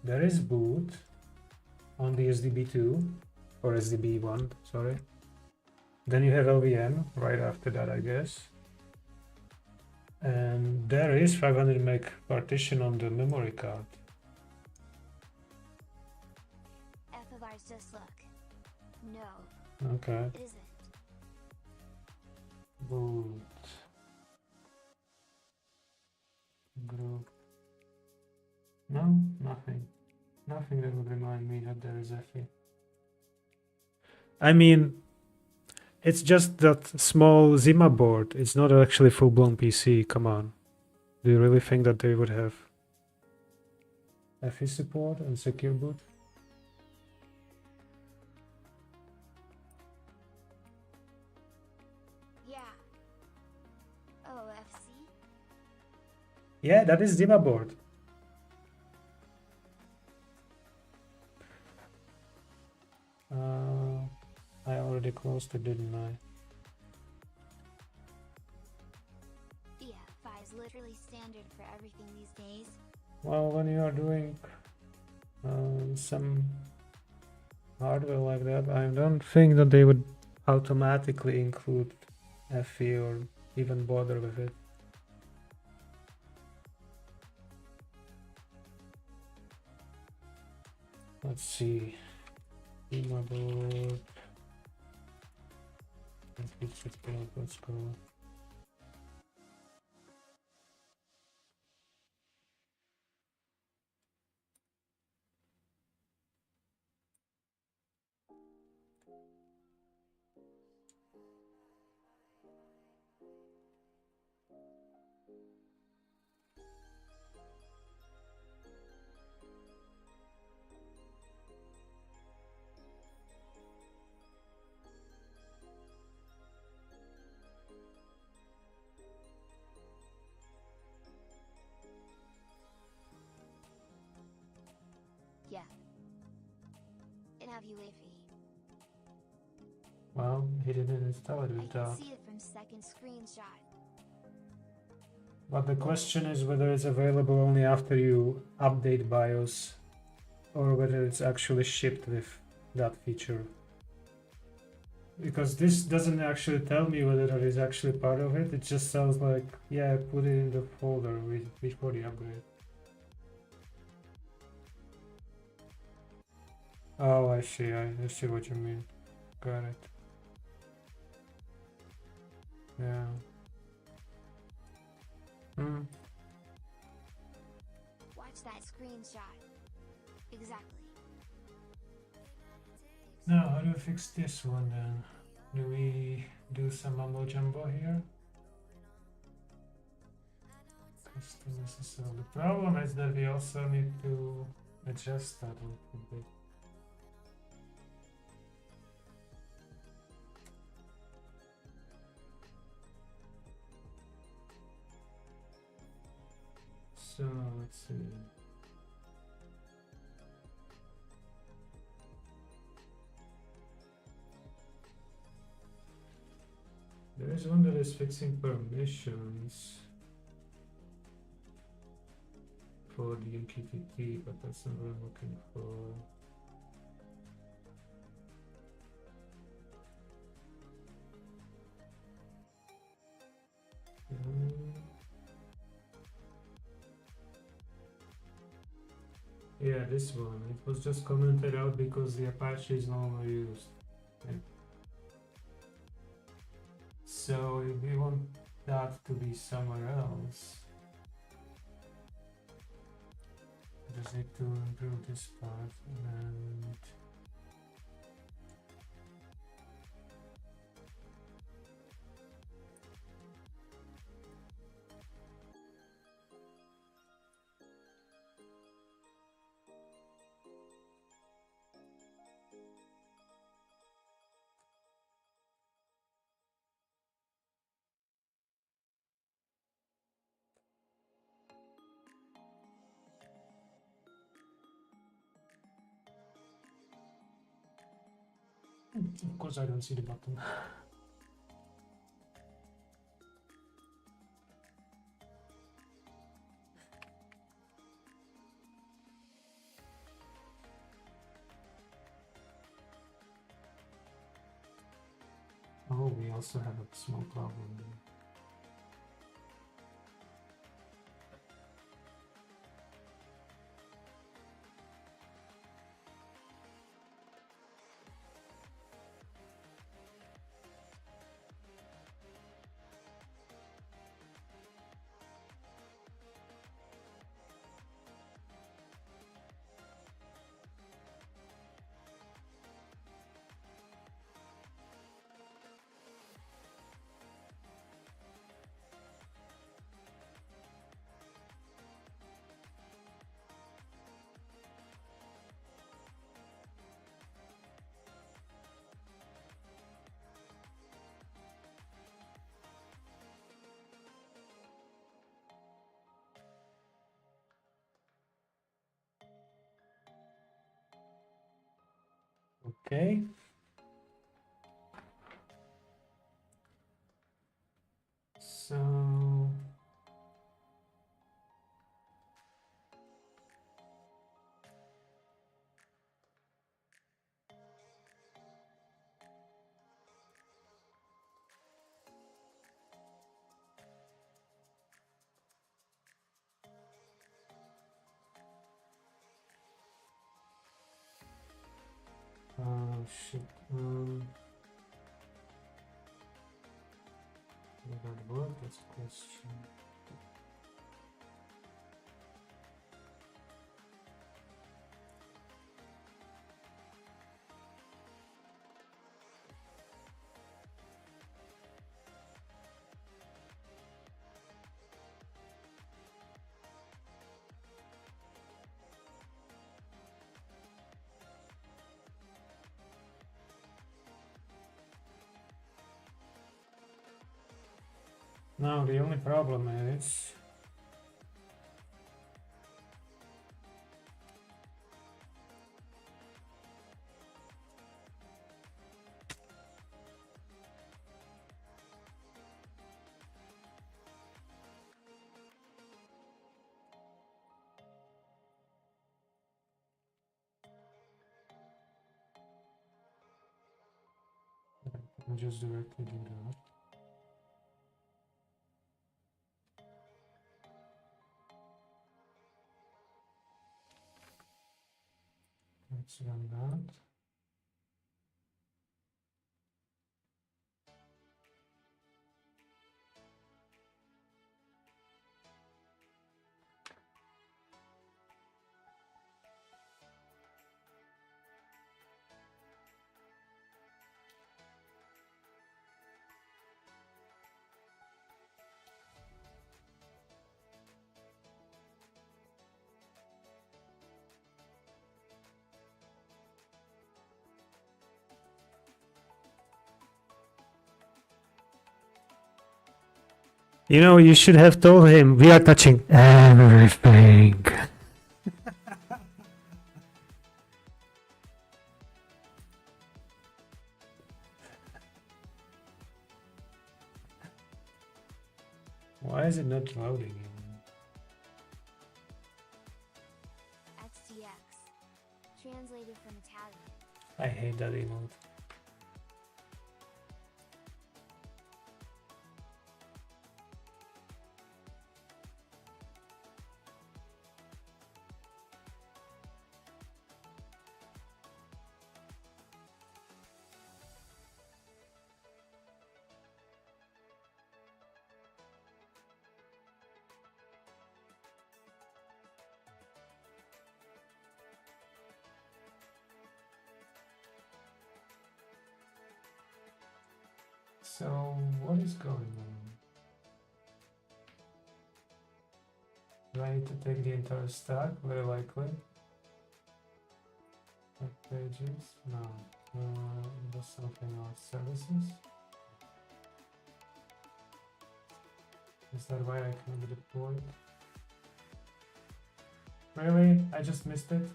there is boot on the SDB2 or SDB1, sorry. Then you have LVM right after that, I guess. And there is 500 meg partition on the memory card. F of R's just look. No, Okay. it isn't. Boot. Group. No, nothing. Nothing that would remind me that there is FE. I mean, it's just that small Zima board. It's not actually full-blown PC. Come on. Do you really think that they would have FE support and secure boot? Yeah. OFC? Yeah, that is Zima board. I already closed it, didn't I? EFI is literally standard for everything these days. Well, when you are doing some hardware like that, I don't think that they would automatically include FE or even bother with it. Let's see. Zima board. Let's go. UAV. Well, he didn't install it I with can that. see it from second screenshot. But the question is whether it's available only after you update BIOS or whether it's actually shipped with that feature. Because this doesn't actually tell me whether that is actually part of it. It just sounds like, yeah, put it in the folder before the upgrade. Oh, I see. I see what you mean. Got it. Yeah. Hmm. Watch that screenshot. Exactly. Now, how do we fix this one then? Do we do some mumbo jumbo here? Custom SSL. The problem is that we also need to adjust that a little bit. So let's see. There is one that is fixing permissions for the MQTT, but that's not what I'm looking for. Mm. Yeah, this one. It was just commented out because the Apache is no longer used. Yeah. So if we want that to be somewhere else, we just need to improve this part and of course I don't see the button. Oh, we also have a small problem there. Okay. So shit. Will that work? That's a question. Now the only problem is I'll just directly do that. Let's run that. You know, you should have told him we are touching everything. Why is it not loading? XDX. Translated from Italian. I hate that emote. So, what is going on? Do I need to take the entire stack? Very likely. Web pages? No. There's something else. Services? Is that why I can be deployed? Really? I just missed it?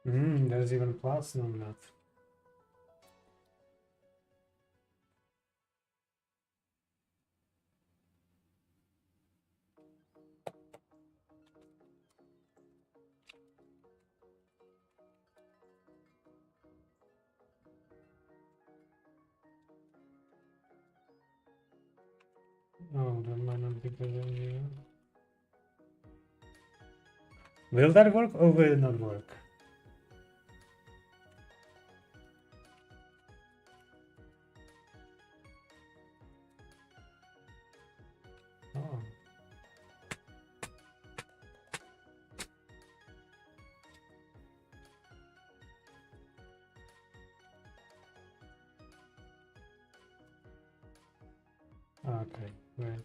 There's even platinum left. Oh, that might not be good idea. Will that work or will it not work? Oh. Okay, right.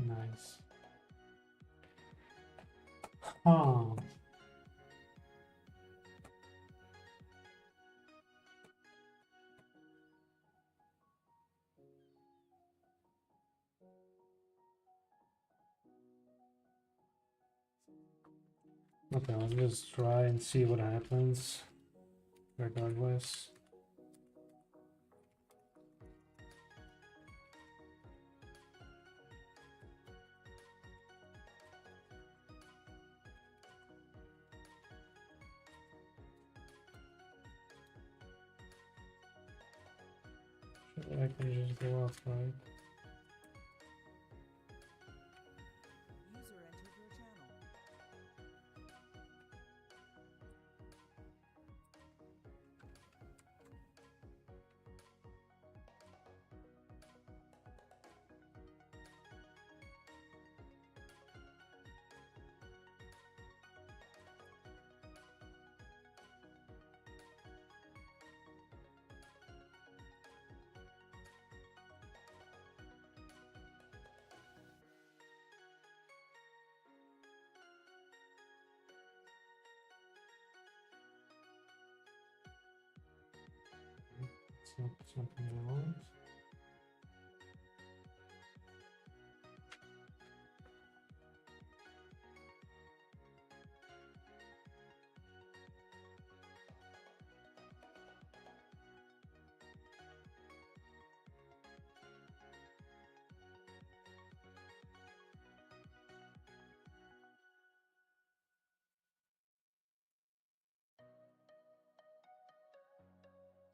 Nice. Oh. Okay, let's just try and see what happens. Regardless. I can just go up, right? User entered your channel. It's not something I want.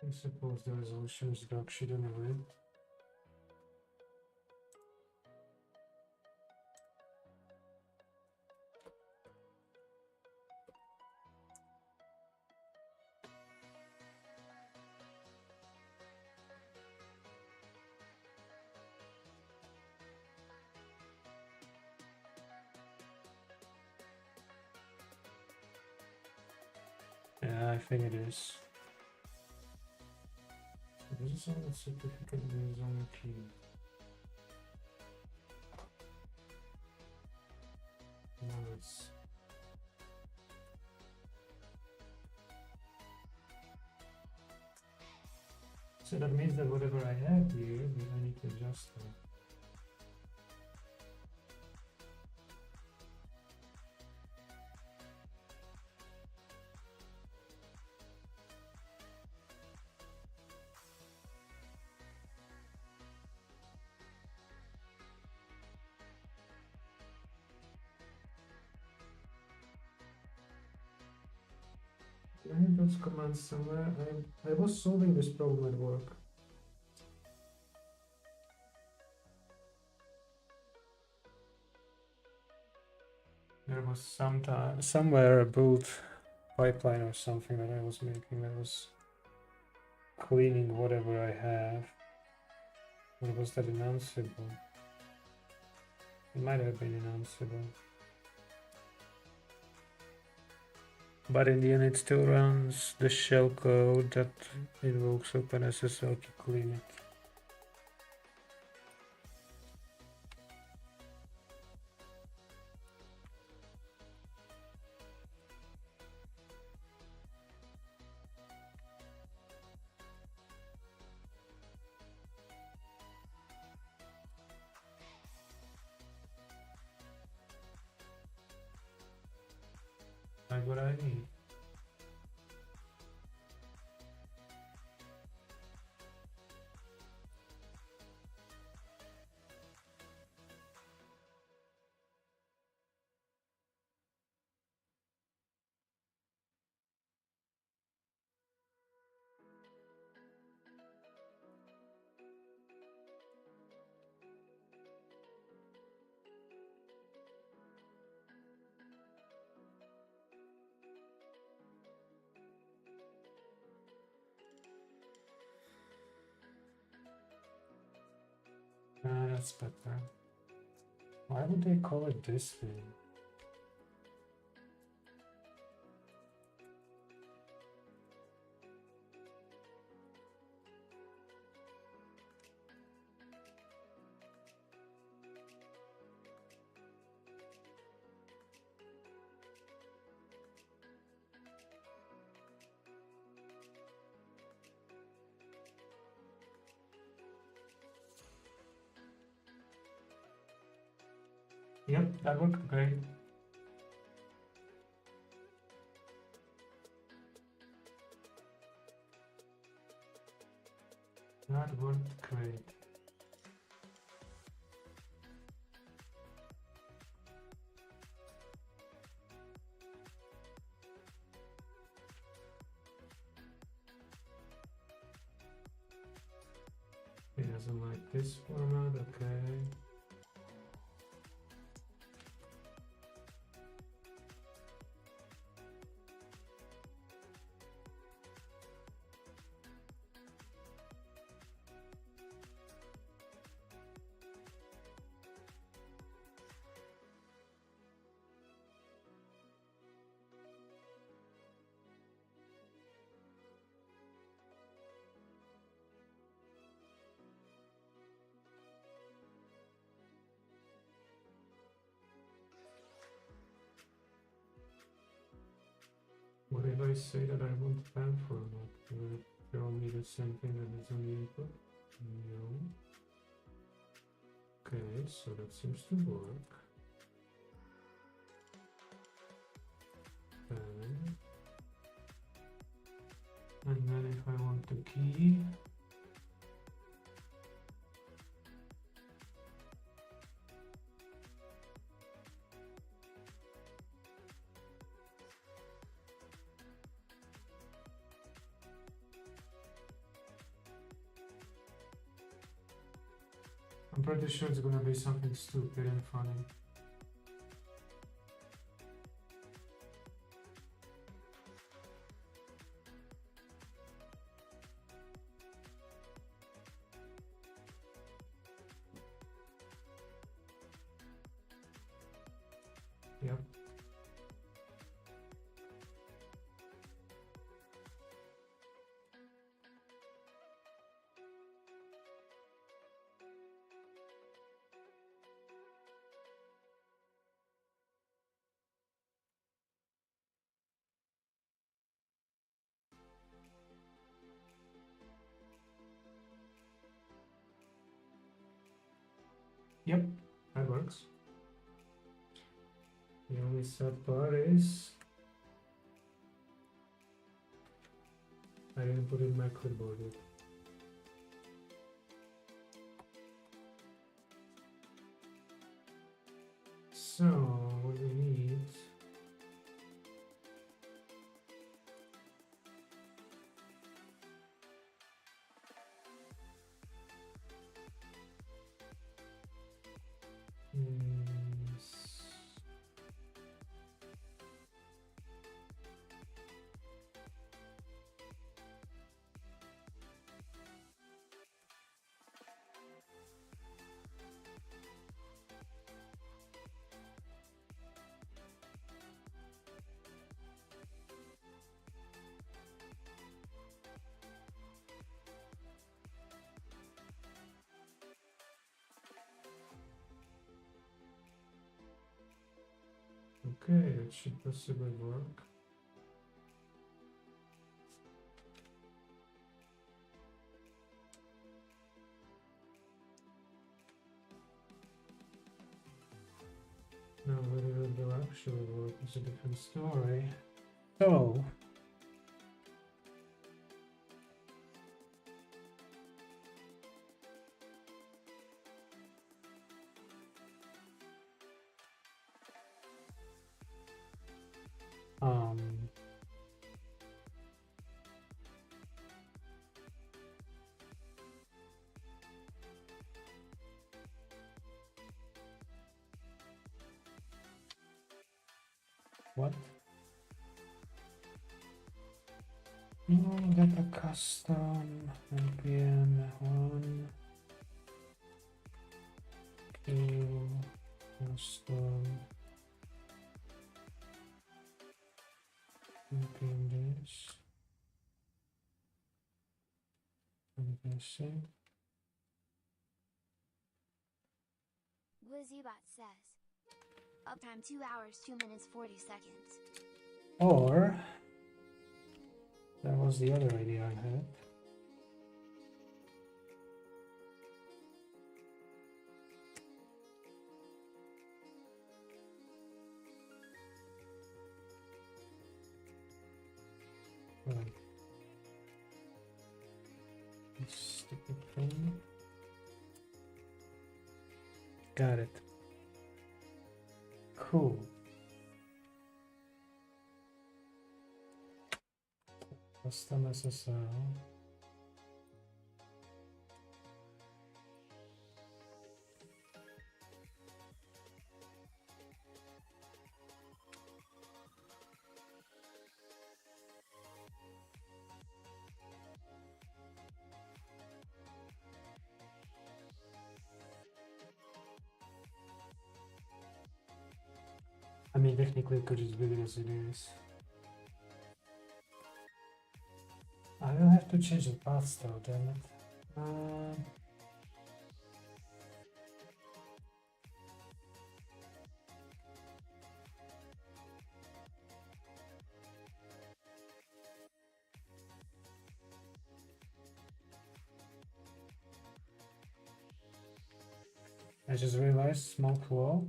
I suppose the resolution is dog shit anyway. Yeah, I think it is. So this is on the certificate, this is on the key. Nice. So that means that whatever I have here, I need to adjust it. I have those commands somewhere. I was solving this problem at work. There was somewhere a build pipeline or something that I was making that was cleaning whatever I have. Or was that announceable? It might have been announceable. But in the end it still runs the shell code that invokes OpenSSL to clean it. Like what I need. That's better. Why would they call it this thing? Yep, that worked great. That worked great. He doesn't like this format, okay. What if I say that I want pan format? Will it show me the same thing that is on the input? No. Okay, so that seems to work. Okay. And then if I want the key, I'm pretty sure it's gonna be something stupid and funny. Yep. Yep, that works. The only sad part is I didn't put in my clipboard yet. So what we need is okay, that should possibly work. Now whether it will actually work is a different story. So um what? No, data custom npm 1 q custom npm this npm sync. WizzyBot says. Uptime 2 hours 2 minutes 40 seconds. Or that was the other idea I had. Right. Stupid thing. Got it. Cool. Custom SSL. mean, technically it could just leave it as it is. I will have to change the paths though, damn it. I just realized small flaw.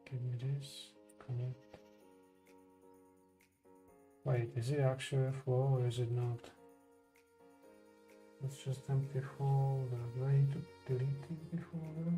Give me this. Connect. Wait, is it actually a flaw or is it not? It's just empty folder. Do I need to delete the empty folder?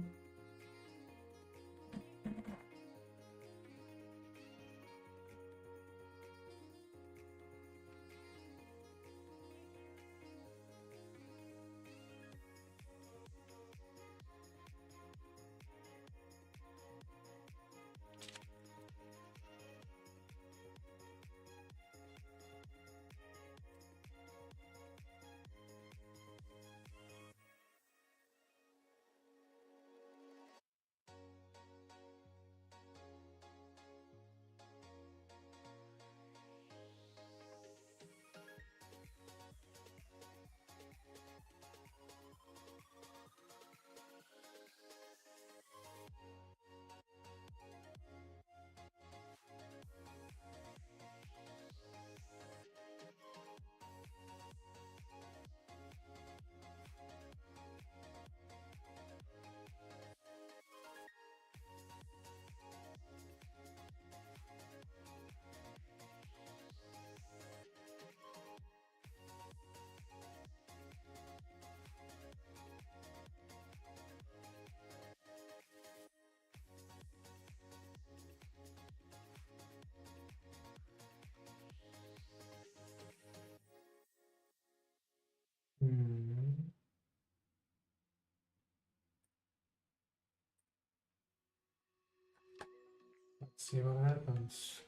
Hmm. Let's see what happens.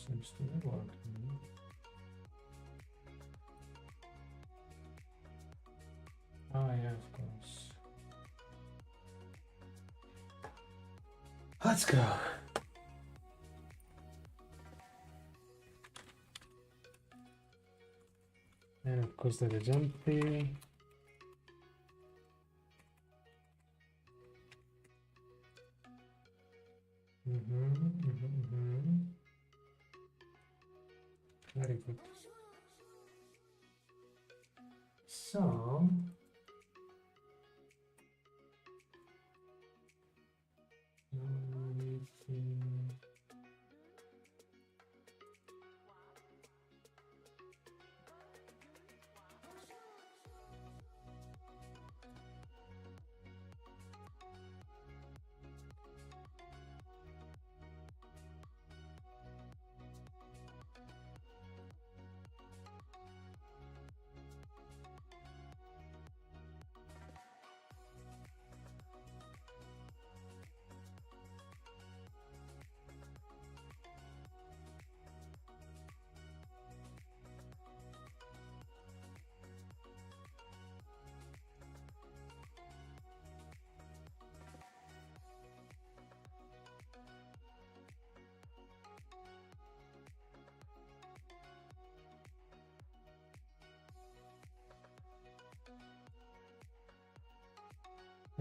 Seems to be working. Ah, yeah, of course. Let's go. And of course that is empty. Very good. So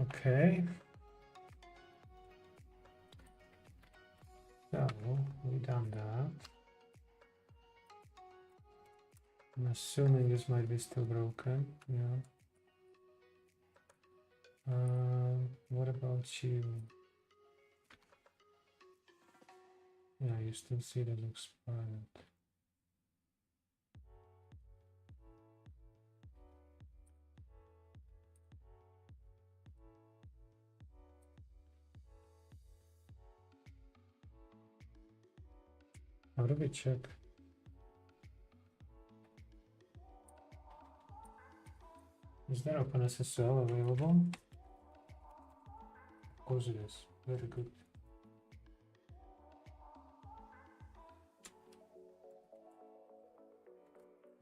okay. So we done that. I'm assuming this might be still broken. Yeah. What about you? Yeah, you still see that expired. How do we check? Is there OpenSSL available? Of course it is. Very good.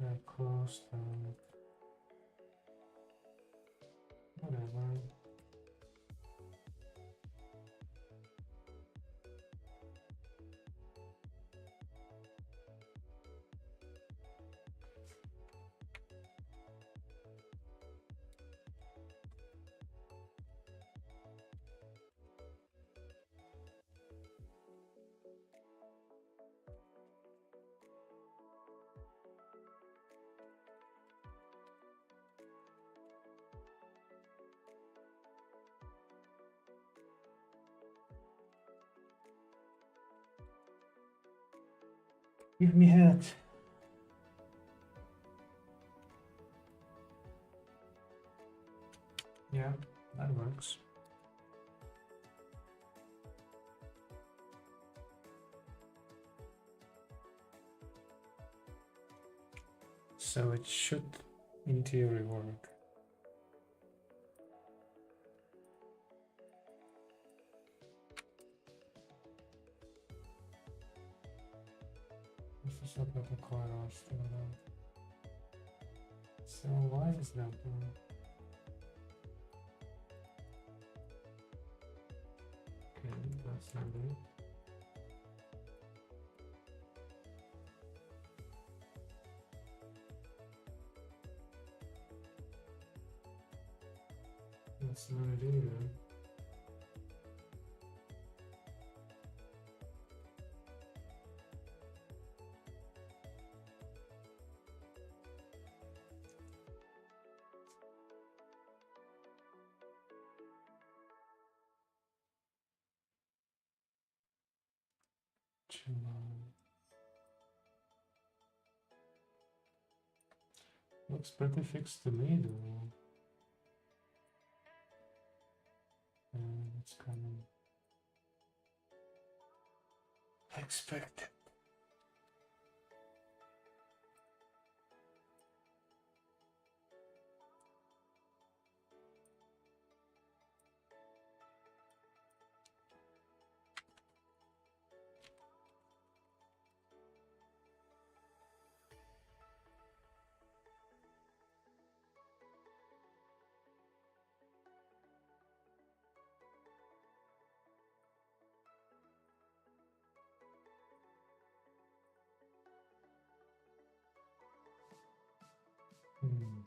I closed whatever. Give me hat. Yeah, that works. So it should, in theory, work. This is not required still. So why is that one? Okay, that's not it. That's not it either. Looks pretty fixed to me though. It's coming. Expected. Hmm.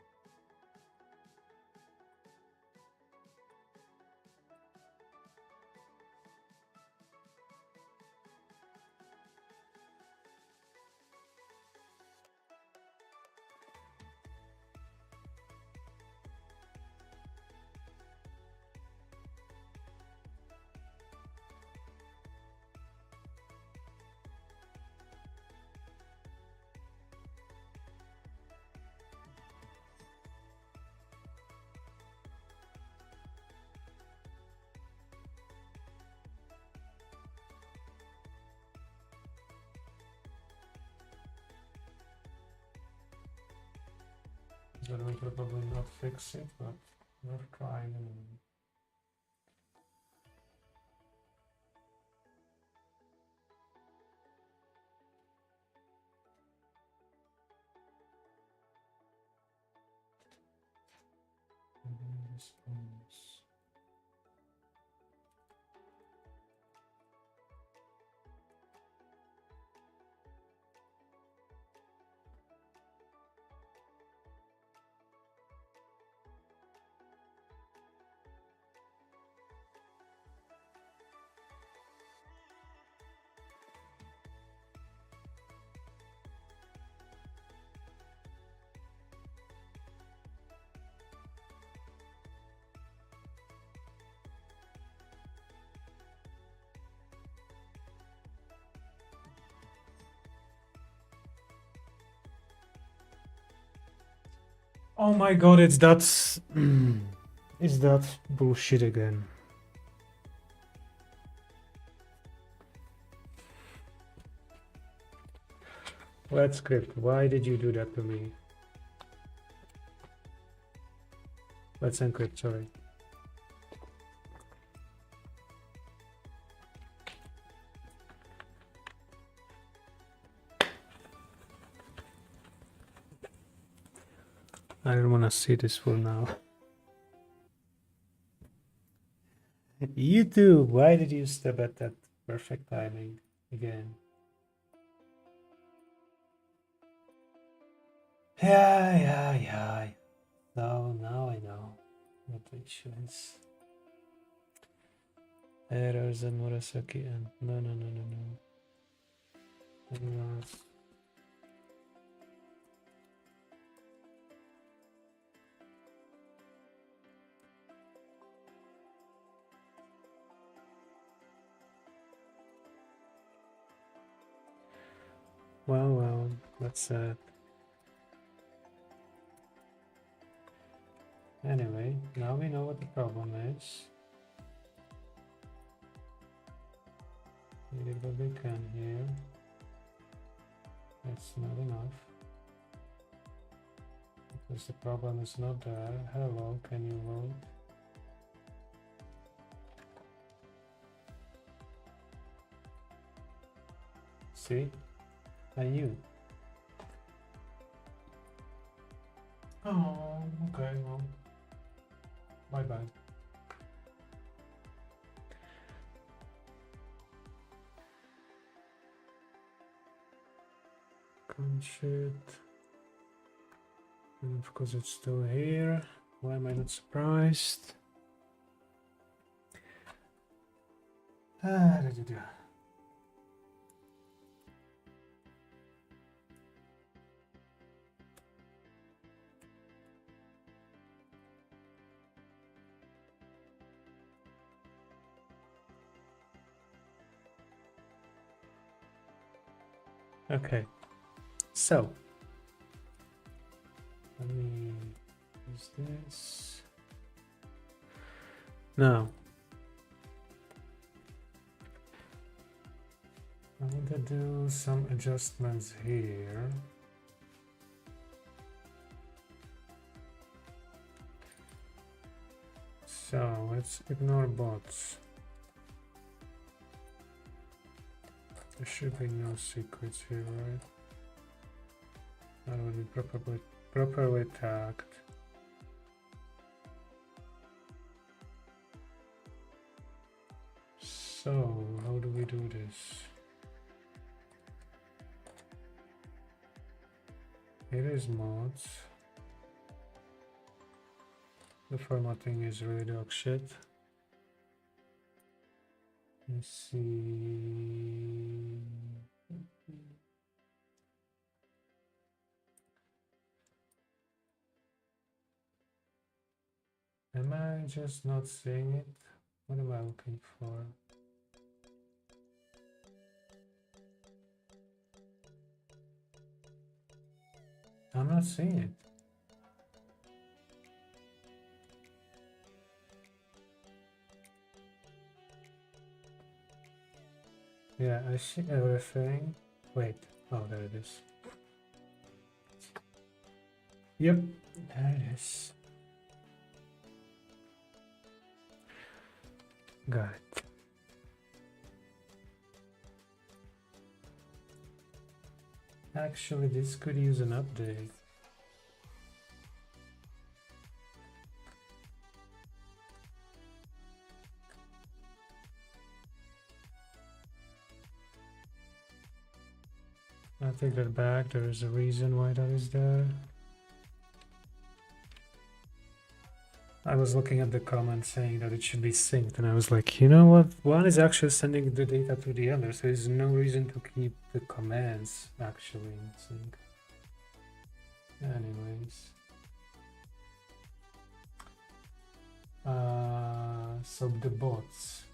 That will probably not fix it, but we're trying anyway. Response. Oh my god, it's that. Is that bullshit again? Let's script. Why did you do that to me? Let's encrypt, sorry. I don't want to see this for now. YouTube, why did you step at that perfect timing again? Yeah. So now I know what the issue is. Errors and Murasaki and no. Errors. Well, that's sad. Anyway, now we know what the problem is. We did what we can here. That's not enough. Because the problem is not there. Hello, can you load? See? I knew. Oh, okay, well. Bye. Shit. And of course it's still here. Why am I not surprised? Da. Okay, so let me use this. Now, I need to do some adjustments here. So let's ignore bots. There should be no secrets here, right? That would be properly tagged. So how do we do this? Here is mods. The formatting is really dog shit. Let's see. Am I just not seeing it? What am I looking for? I'm not seeing it. Yeah, I see everything. Wait, oh, there it is. Yep, there it is. Got it. Actually, this could use an update. I'll take that back. There is a reason why that is there. I was looking at the comment saying that it should be synced, and I was like, you know what? One is actually sending the data to the other, so there's no reason to keep the commands actually in sync. Anyways. So the bots.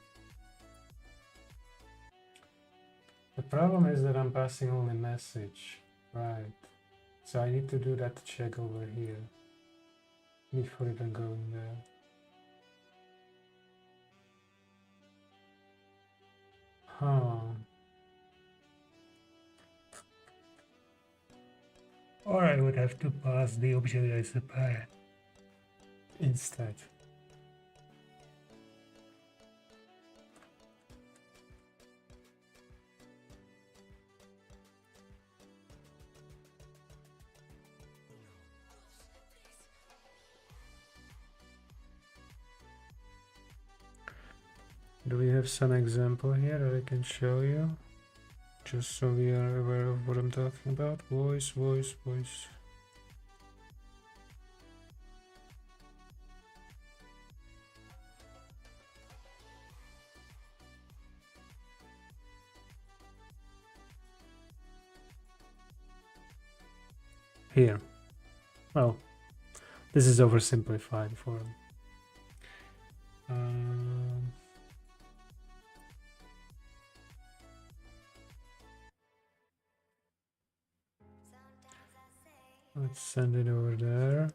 The problem is that I'm passing only message, right? So I need to do that check over here before even going there. Huh. Or I would have to pass the object as a pair instead. Do we have some example here that I can show you? Just so we are aware of what I'm talking about. Voice, voice, voice. Here. Well, this is oversimplified for let's send it over there.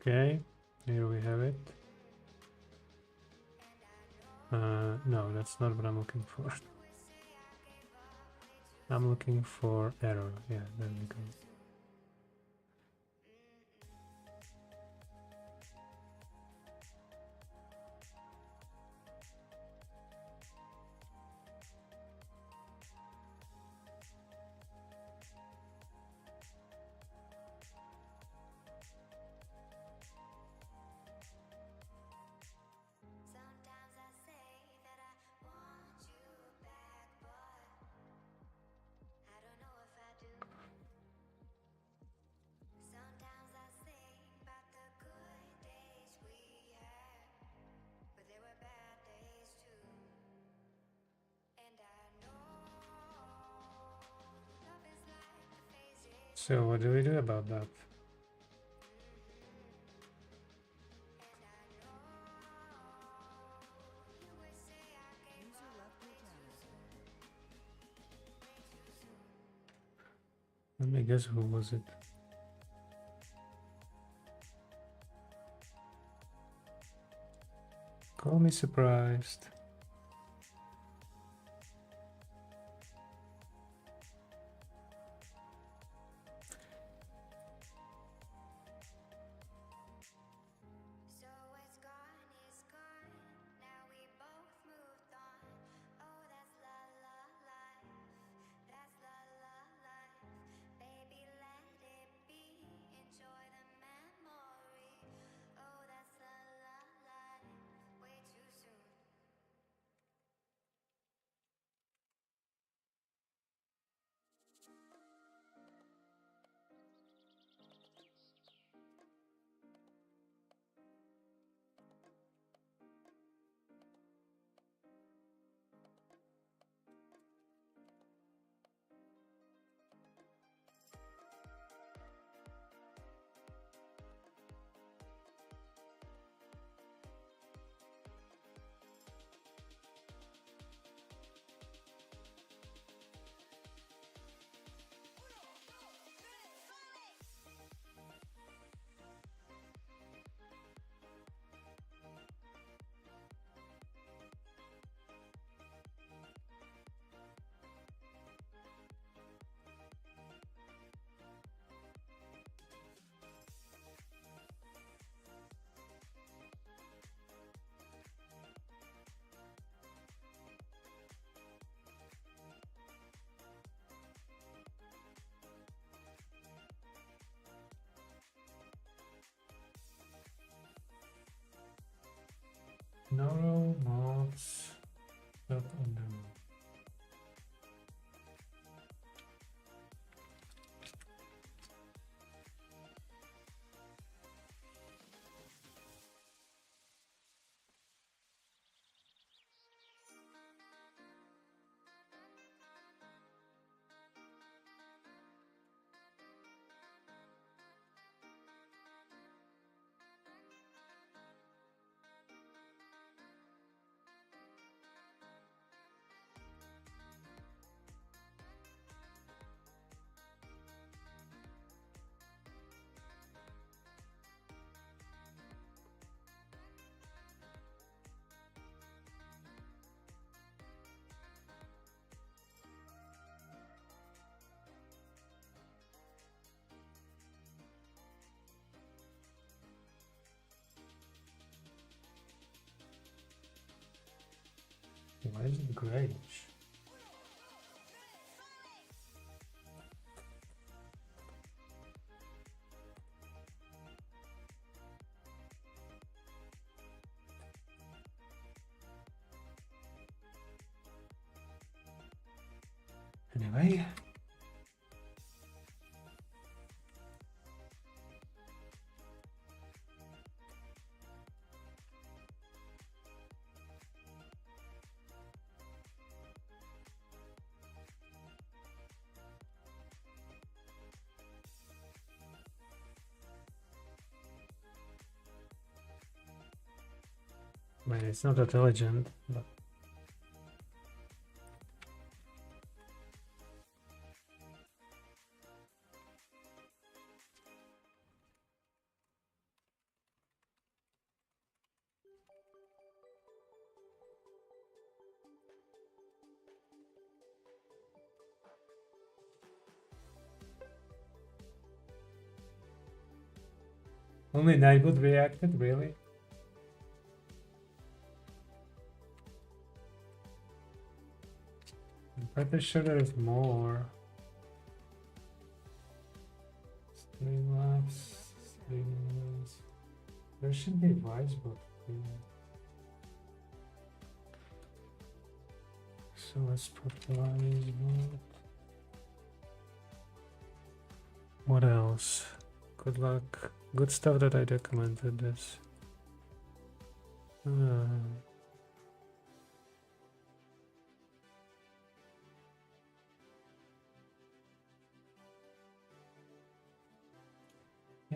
Okay, here we have it. No, that's not what I'm looking for. I'm looking for error. Yeah, there we go. So what do we do about that? User left your channel. Let me guess, who was it? Call me surprised. No mods up and down. Why is it grayish? Anyway. Well, it's not intelligent, but only Nightwood reacted, really? I'm pretty sure there's more. Streamlabs, Streamlabs. There should be Wisebot too. So let's put Wisebot. What else? Good luck. Good stuff that I documented this.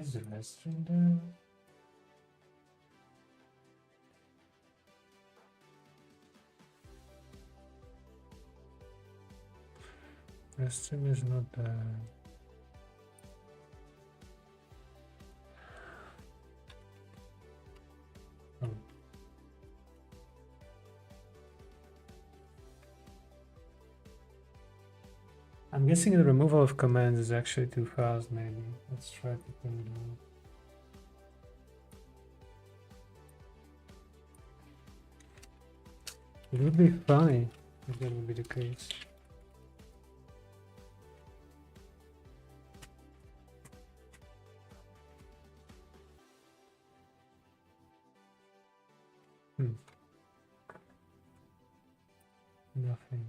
Is the restroom there? Restroom is not there. Oh. I'm guessing the removal of commands is actually too fast, maybe. Let's try to put it on. It would be funny if that would be the case. Nothing.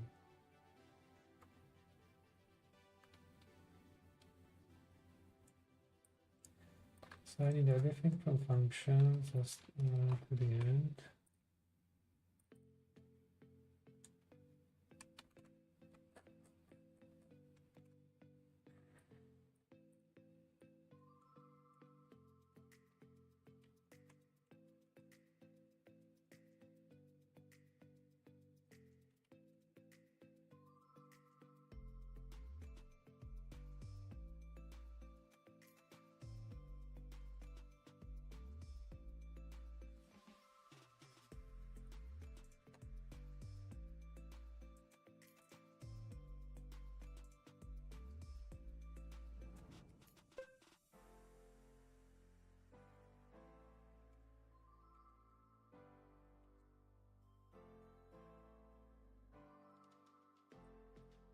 So I need everything from functions just to the end.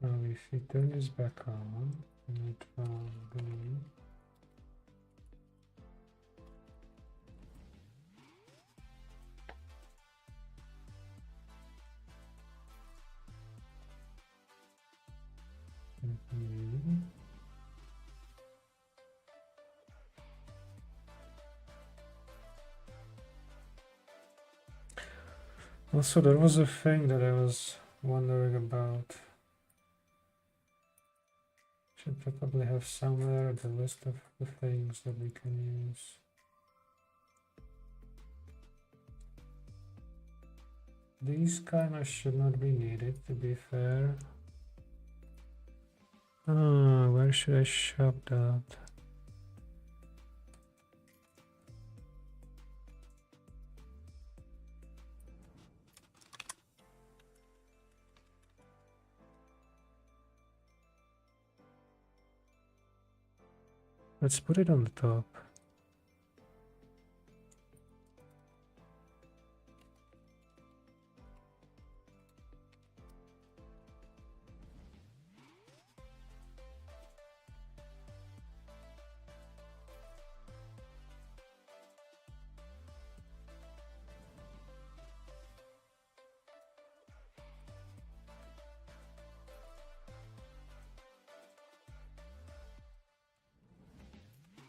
Now if we turn this back on, it will go. Also, there was a thing that I was wondering about. Should probably have somewhere the list of the things that we can use. These kind of should not be needed, to be fair. Where should I shove that? Let's put it on the top.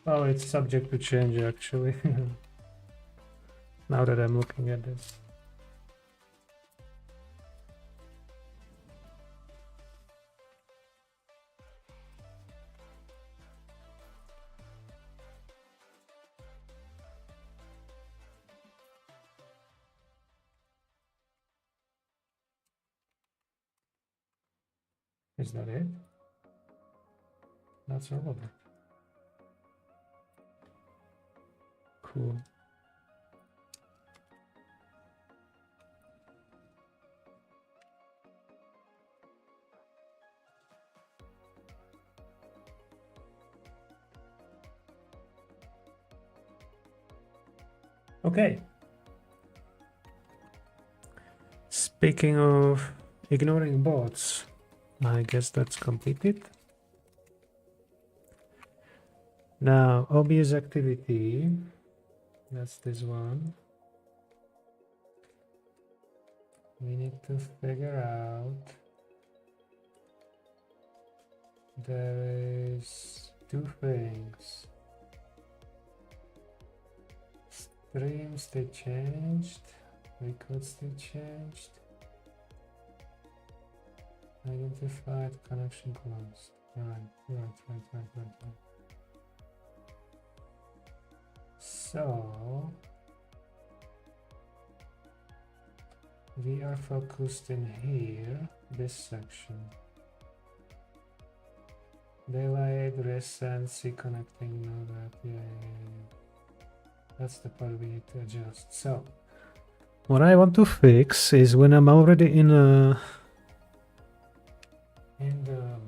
Oh, it's subject to change actually. Now that I'm looking at this. Is that it? That's all of it. Cool. Okay. Speaking of ignoring bots, I guess that's completed. Now, obvious activity, that's this one. We need to figure out there is two things. Streams they changed, records they changed. Identified connection closed. Right. So we are focused in here, this section. Delayed, recency, connecting, no that, yeah. That's the part we need to adjust. So what I want to fix is when I'm already in the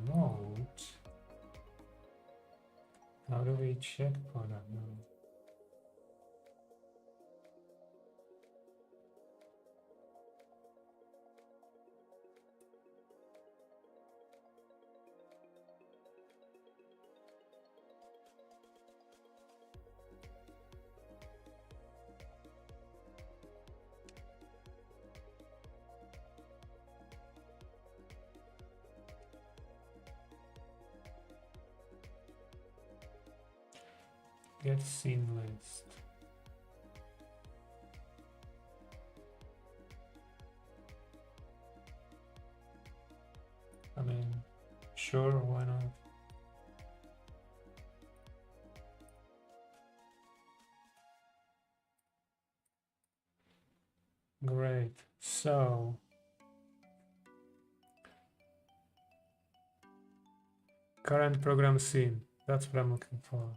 mode, how do we check for that now? Get scene list. I mean, sure, why not? Great. So current program scene. That's what I'm looking for.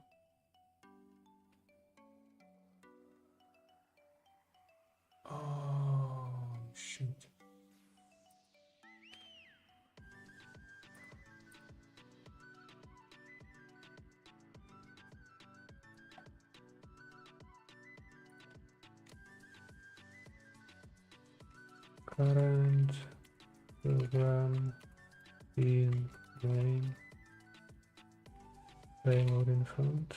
Oh, shoot. Current program in main mode in front.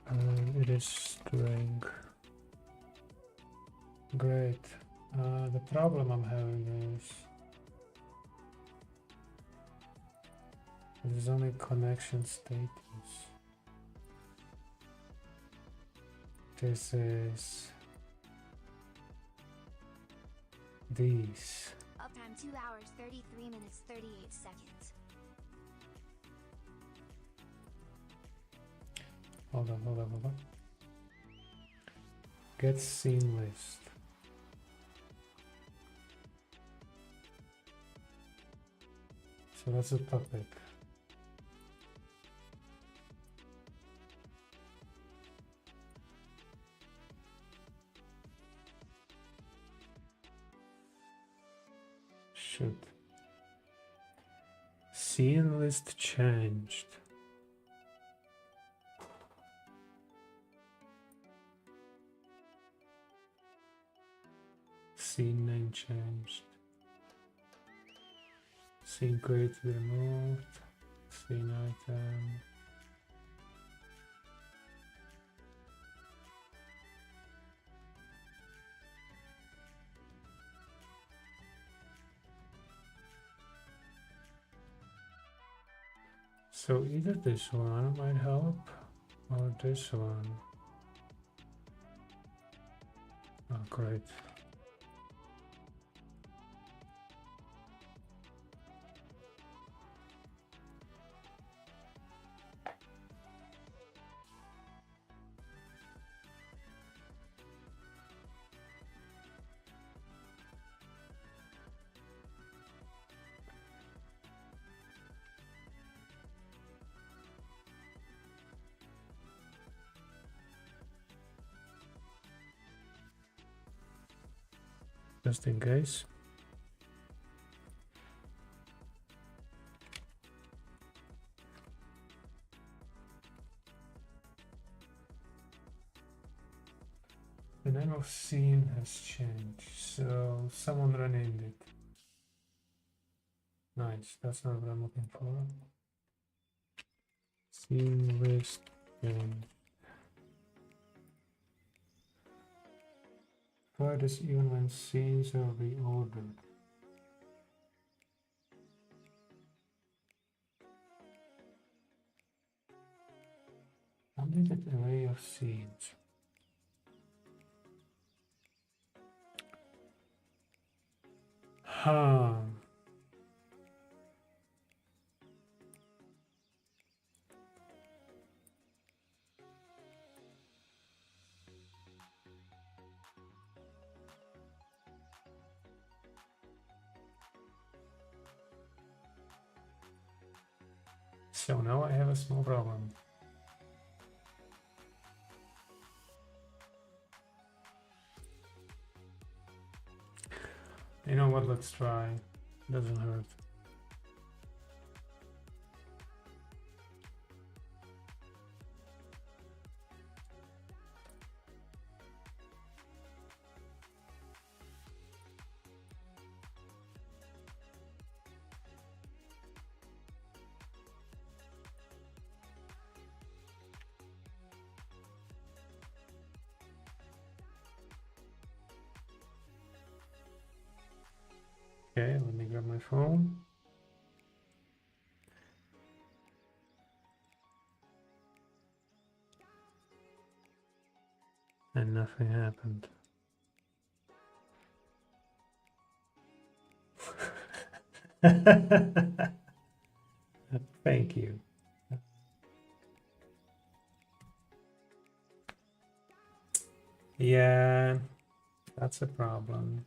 And it is string. Great. The problem I'm having is there's only connection status. This is these. Uptime 2 hours 33 minutes 38 seconds. Hold on. Get scene list. So that's a topic. Shoot. Scene list changed. Scene name changed. Scene created removed. Scene item. So either this one might help or this one. Oh, great. Just in case. The name of scene has changed, so someone renamed it. Nice, that's not what I'm looking for. Scene list change. Try this even when scenes are reordered. Unlimited array of scenes. Huh. So now I have a small problem. You know what, let's try. Doesn't hurt. Okay, let me grab my phone. And nothing happened. Thank you. Yeah, that's a problem.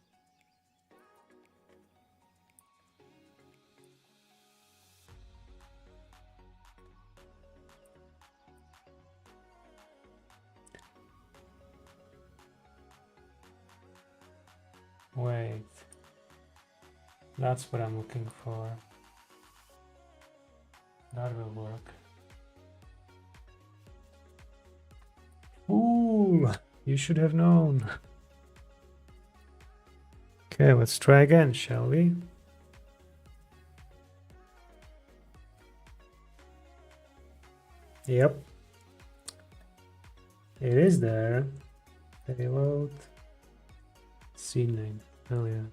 Wait, that's what I'm looking for. That will work. Ooh, you should have known. Okay, let's try again, shall we? Yep. It is there. Payload. Scene name. Oh yeah.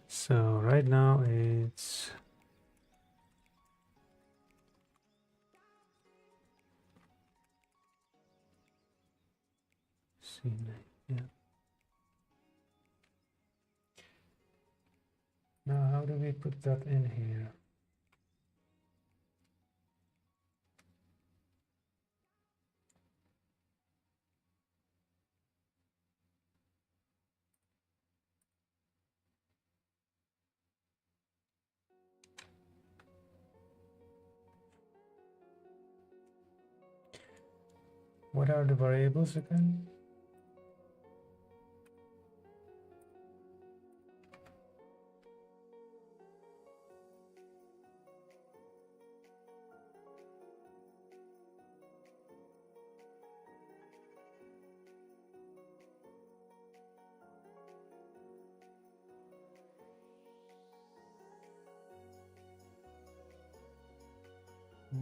So right now it's scene name. Yeah. Now how do we put that in here? What are the variables again?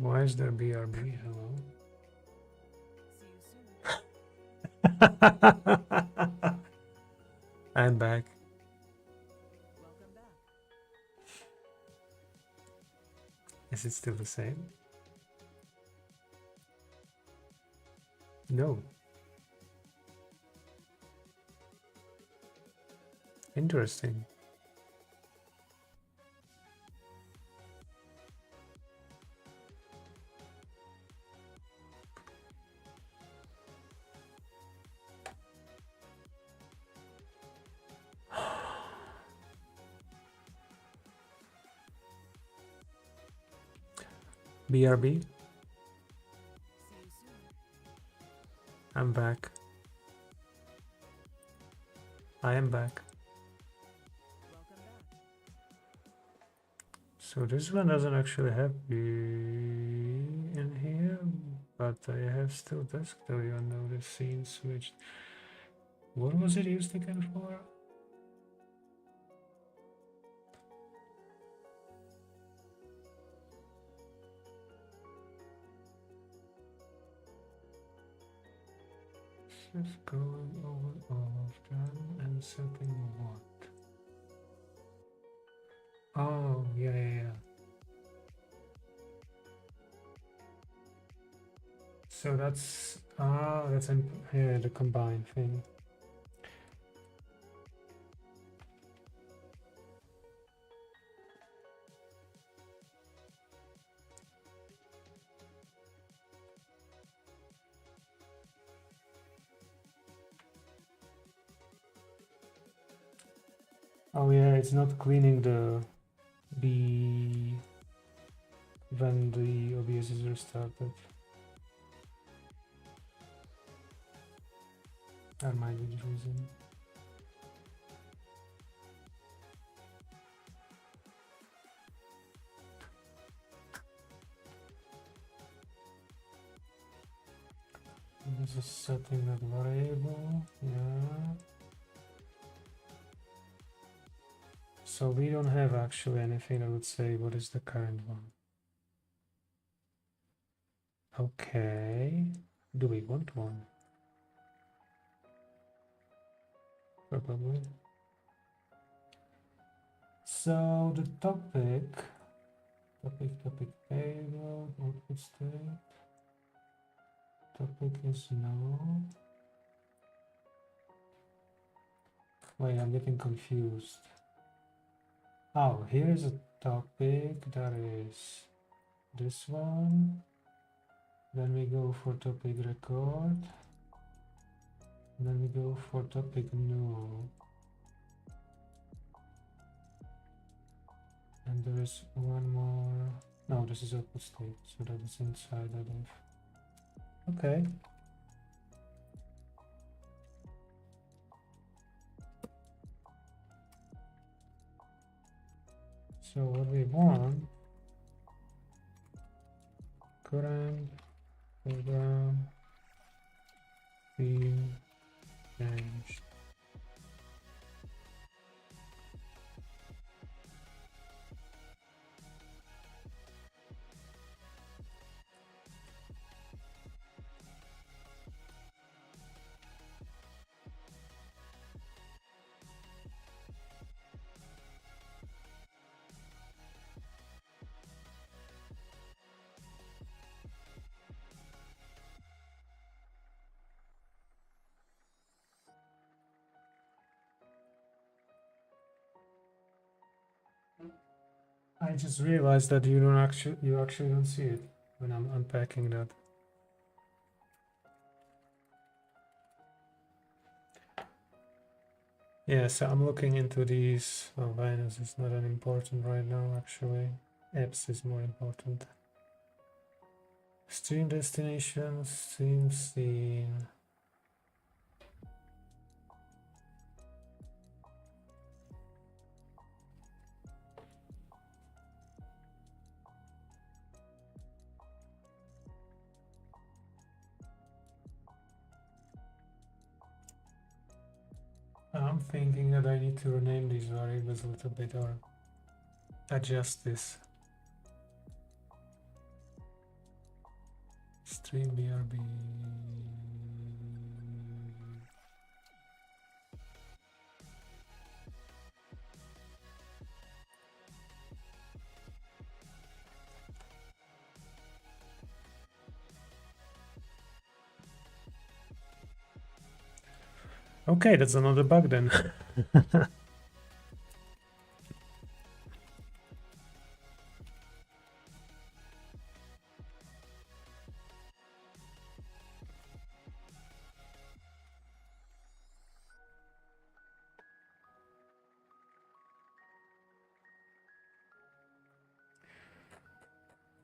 Why is there BRB? Hello. See you soon. I'm back. Welcome back. Is it still the same? No. Interesting. BRB, See you soon. I'm back. I am back. Welcome back. So this one doesn't actually have B in here, but I have still desk though, you know, the scene switched. What was it used again for? Just going over all of them and setting what? Oh, yeah. So that's that's in here the combine thing. Oh yeah, it's not cleaning the B when the OBS is restarted. That might be the reason. This is setting that variable, yeah. So we don't have actually anything that would say what is the current one. Okay, do we want one? Probably. So the topic payload, output state. Topic is no. Wait, I'm getting confused. Oh, here is a topic that is this one. Then we go for topic record. Then we go for topic no. And there is one more. No, this is output state, so that is inside that of. Okay. So what we want, current program being changed. I just realized that you actually don't see it when I'm unpacking that. Yeah, so I'm looking into these. Oh, Linus is not an important right now, actually. Apps is more important. Stream destination, stream scene. I'm thinking that I need to rename these variables a little bit or adjust this. Stream BRB. Okay, that's another bug then.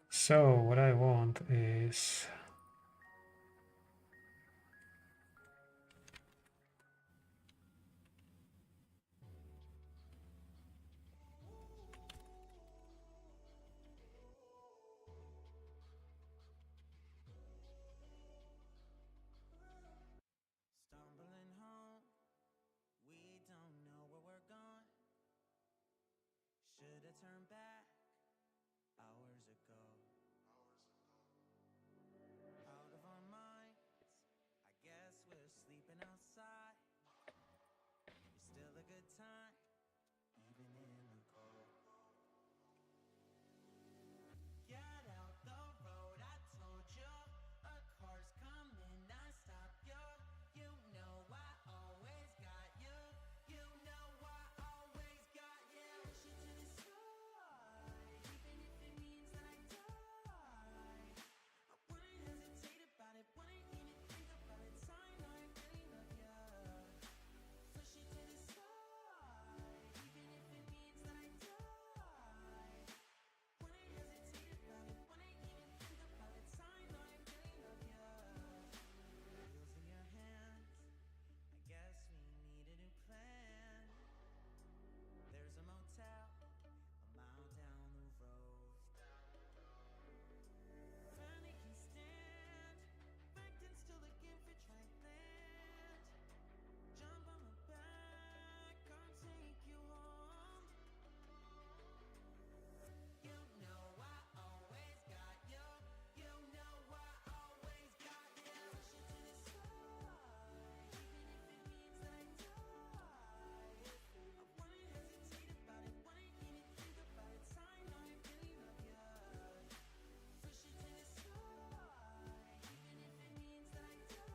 So what I want is Stumbling home, we don't know where we're going. Should have turned back hours ago. Out of our minds, I guess we're sleeping outside. It's still a good time, even in the cold. Get out the road, I told you. A car's coming, I stop you. You know I always got you. You know I always got you. Push it to the side, even if it means that I die. I wouldn't hesitate about it, wouldn't even think about it. Sign, I really love you. Push it to the side, even if it means that I die. Wouldn't hesitate about it, wouldn't even think about it. Sign, I really love you. Wheels in your hands, I guess we need a new plan. There's a motel a mile down the road. Finally can stand, backed and still looking for dry land. Jump on my back, I'll take you home. You know I always got you. You know I always got you. Push it to the side, even if it means that I die. I wouldn't hesitate about it, wouldn't even think about it. Sign, I really love you. Push it to the side, even if it means that I die.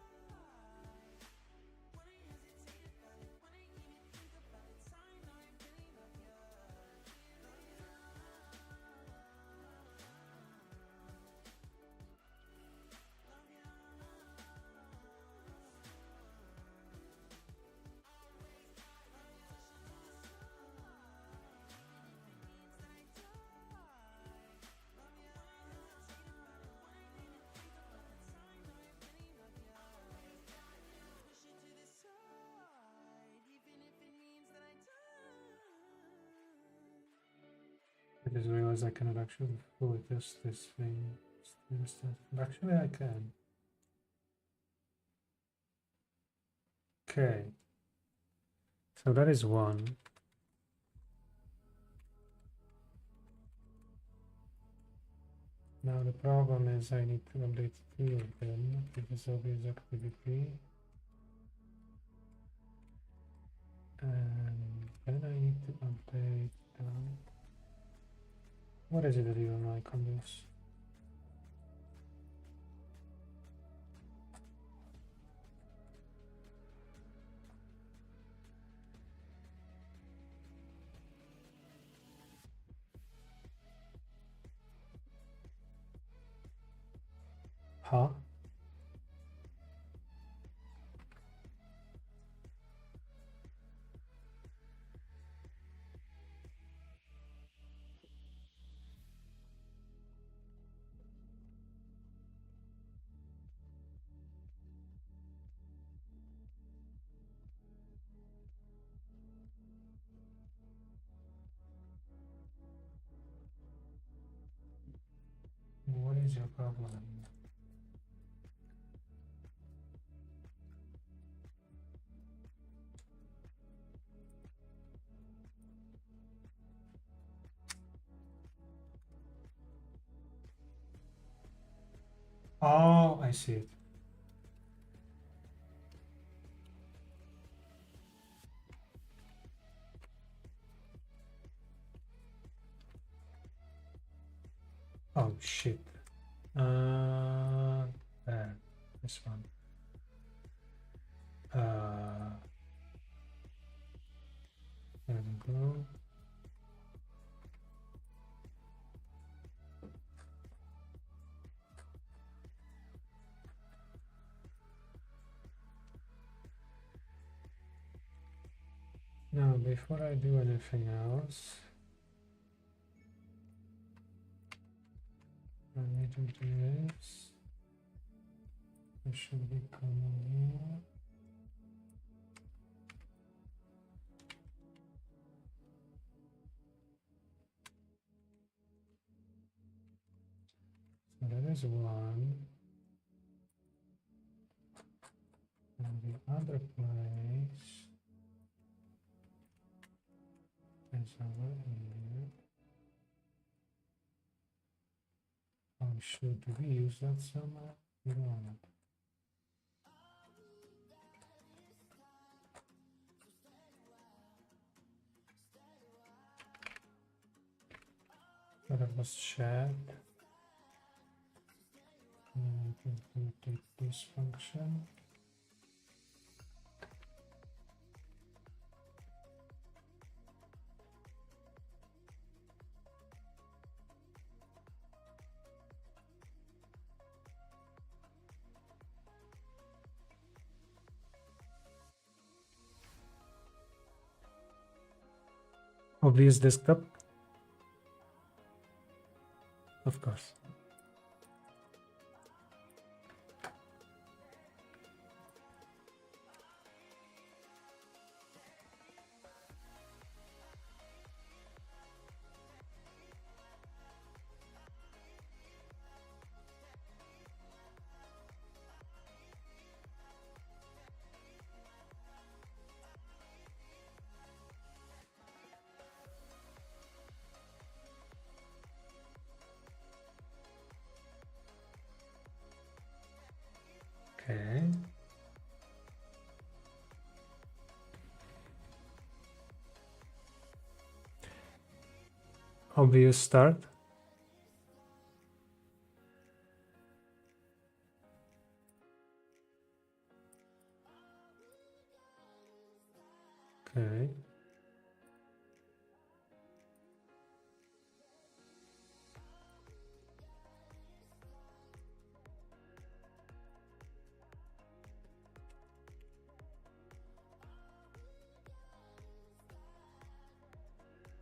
Wouldn't hesitate about it, wouldn't even think about it. Sign, I really love you. Love you. Love you. Always got you. Push it to the side, even if it means that I die. Love you. Hesitate about it, wouldn't even think about it. Sign, I really love you. Always got you. Push it to the side, even if it means that I die. I just realized I cannot actually fully test this thing. But actually I can. Okay. So that is one. Now the problem is I need to update two of them because of his activity. And then I need to update what is it that you don't like on this? Huh? What is your problem? Oh, I see it. Oh shit. There, this one. There we go. Now, before I do anything else, I need to do this. It should be coming here. So that is one. And the other place is over here. Oh, should we use that somewhere? We don't. But it was shared. And we can take this function. Obvious desktop, of course. Okay. Obvious start. Okay.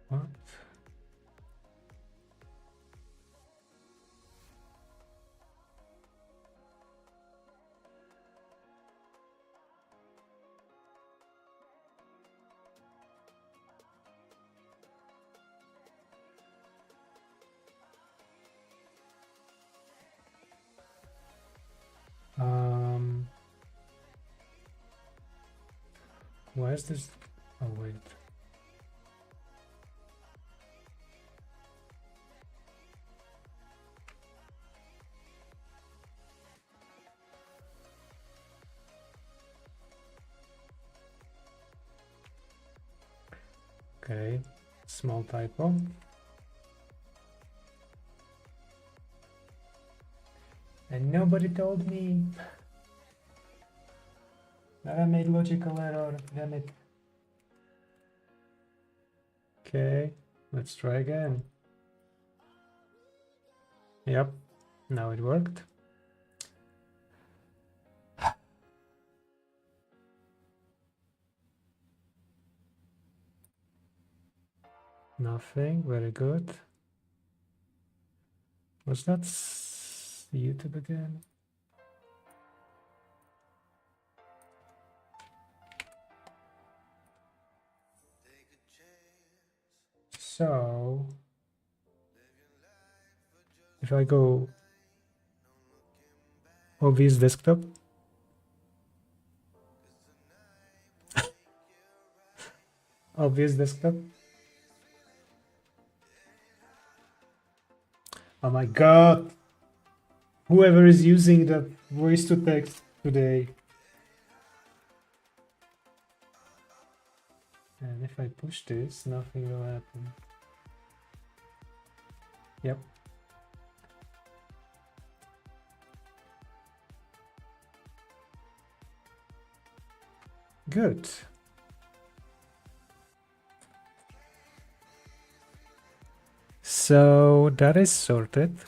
What? Why is this? Oh, wait. Okay, small typo. And nobody told me that I made logical error, damn it. Okay, let's try again. Yep, now it worked. Nothing, very good. Was that YouTube again? So, if I go obvious desktop, obvious desktop. Oh my god! Whoever is using the voice to text today. And if I push this, nothing will happen. Yep. Good. So that is sorted.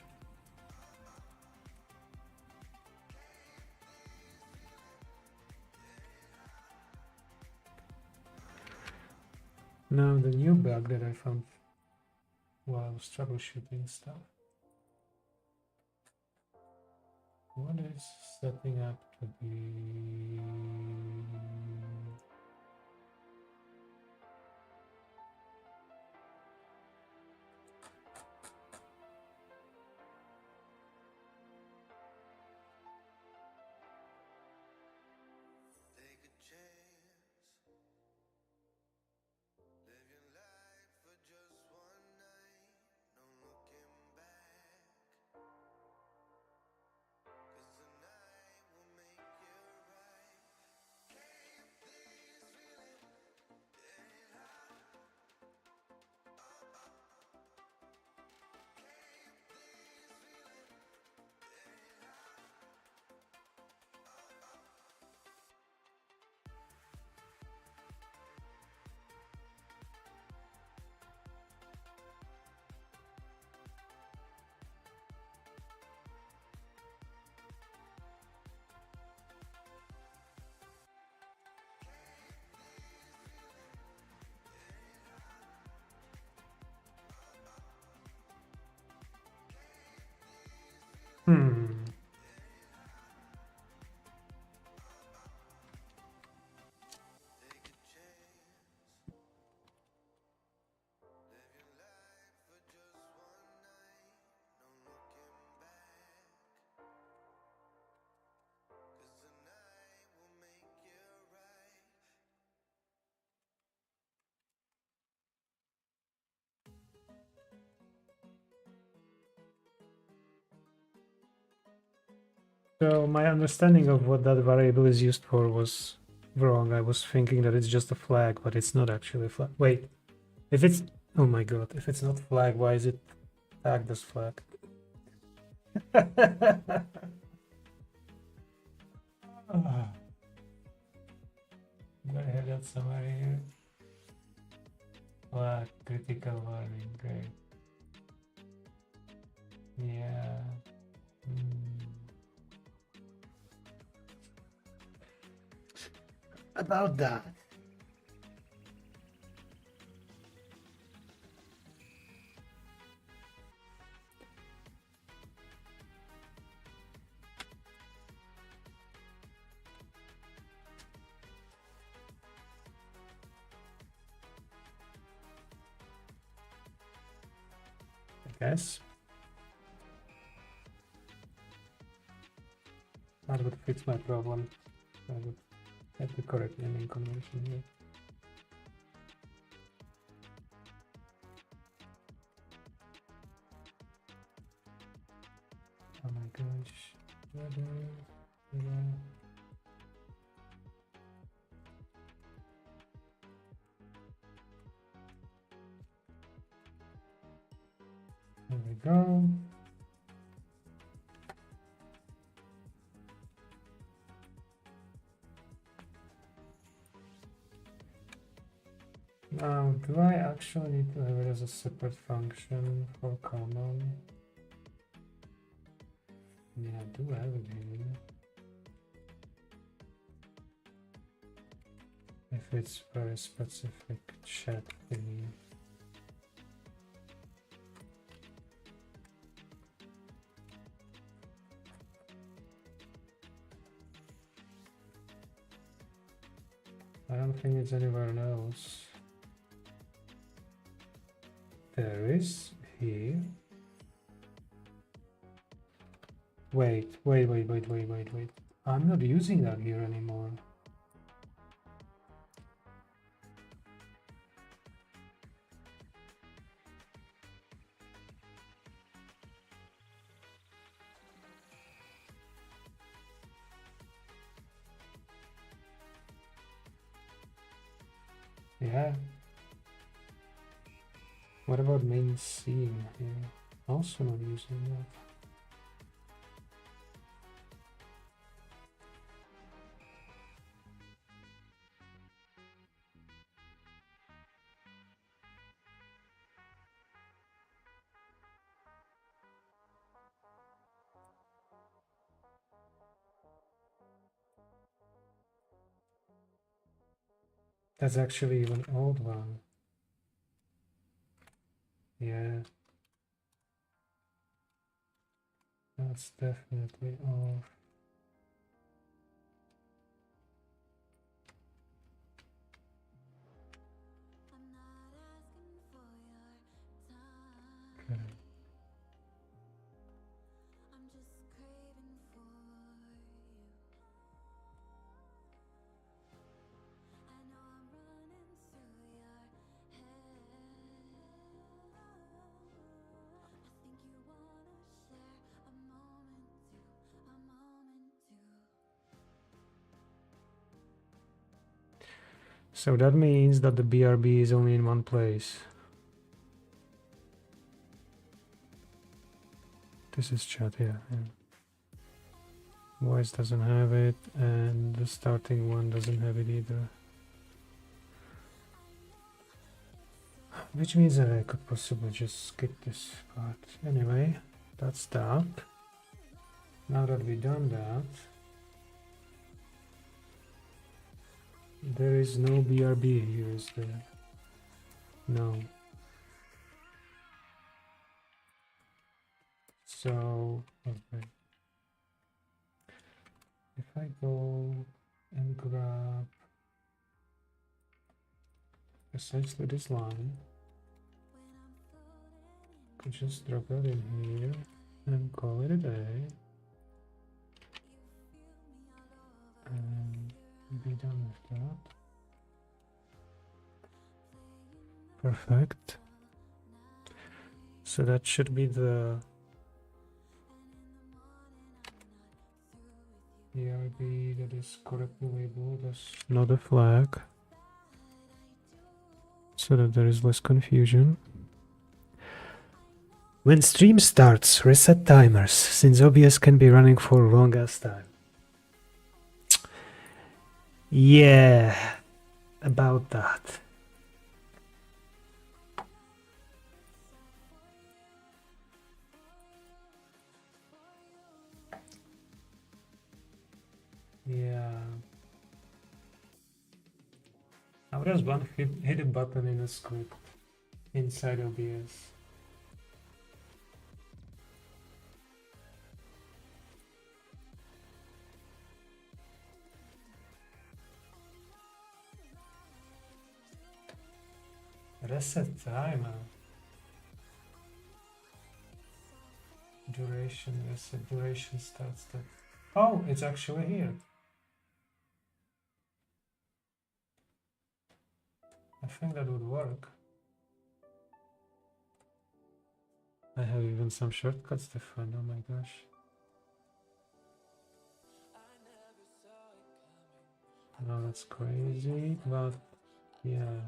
Now the new bug that I found while I was troubleshooting stuff. What is setting up to be? Take a chance, live your life for just one night, no looking back. 'Cause tonight will make you right. Can't this feeling get out? Can't this feeling get out? Hmm. Take a chance, live your life for just one night, no looking back. 'Cause tonight will make you right. So my understanding of what that variable is used for was wrong. I was thinking that it's just a flag, but it's not actually a flag. Wait, if it's, oh my god, if it's not flag, why is it tagged as flag? Do I have that somewhere here? Flag, critical warning, great. Yeah. About that. I guess that would fix my problem. I would have the correct naming convention here. Oh my gosh. There we go. Now, do I actually need to have it as a separate function for common? Yeah, I do have it here. If it's very specific chat thingy. I don't think it's anywhere else. There is here. Wait. I'm not using that here anymore. Yeah. What about main scene here? Also not using that. That's actually an old one. Yeah. That's definitely off. Okay. So that means that the BRB is only in one place. This is chat, yeah. Voice doesn't have it, and the starting one doesn't have it either. Which means that I could possibly just skip this part. Anyway, that's that. Now that we've done that, there is no BRB here, is there? No. So, okay. If I go and grab essentially this line, I could just drop that in here and call it a day. And be done with that. Perfect. So that should be the BRB that is correctly labeled as not a flag, so that there is less confusion. When stream starts, reset timers, since OBS can be running for a long ass time. Yeah, about that. Yeah. How does one hit a button in a script inside OBS? Reset timer. Duration, reset duration starts that. Oh, it's actually here. I think that would work. I have even some shortcuts to find, oh my gosh. No, that's crazy, but yeah.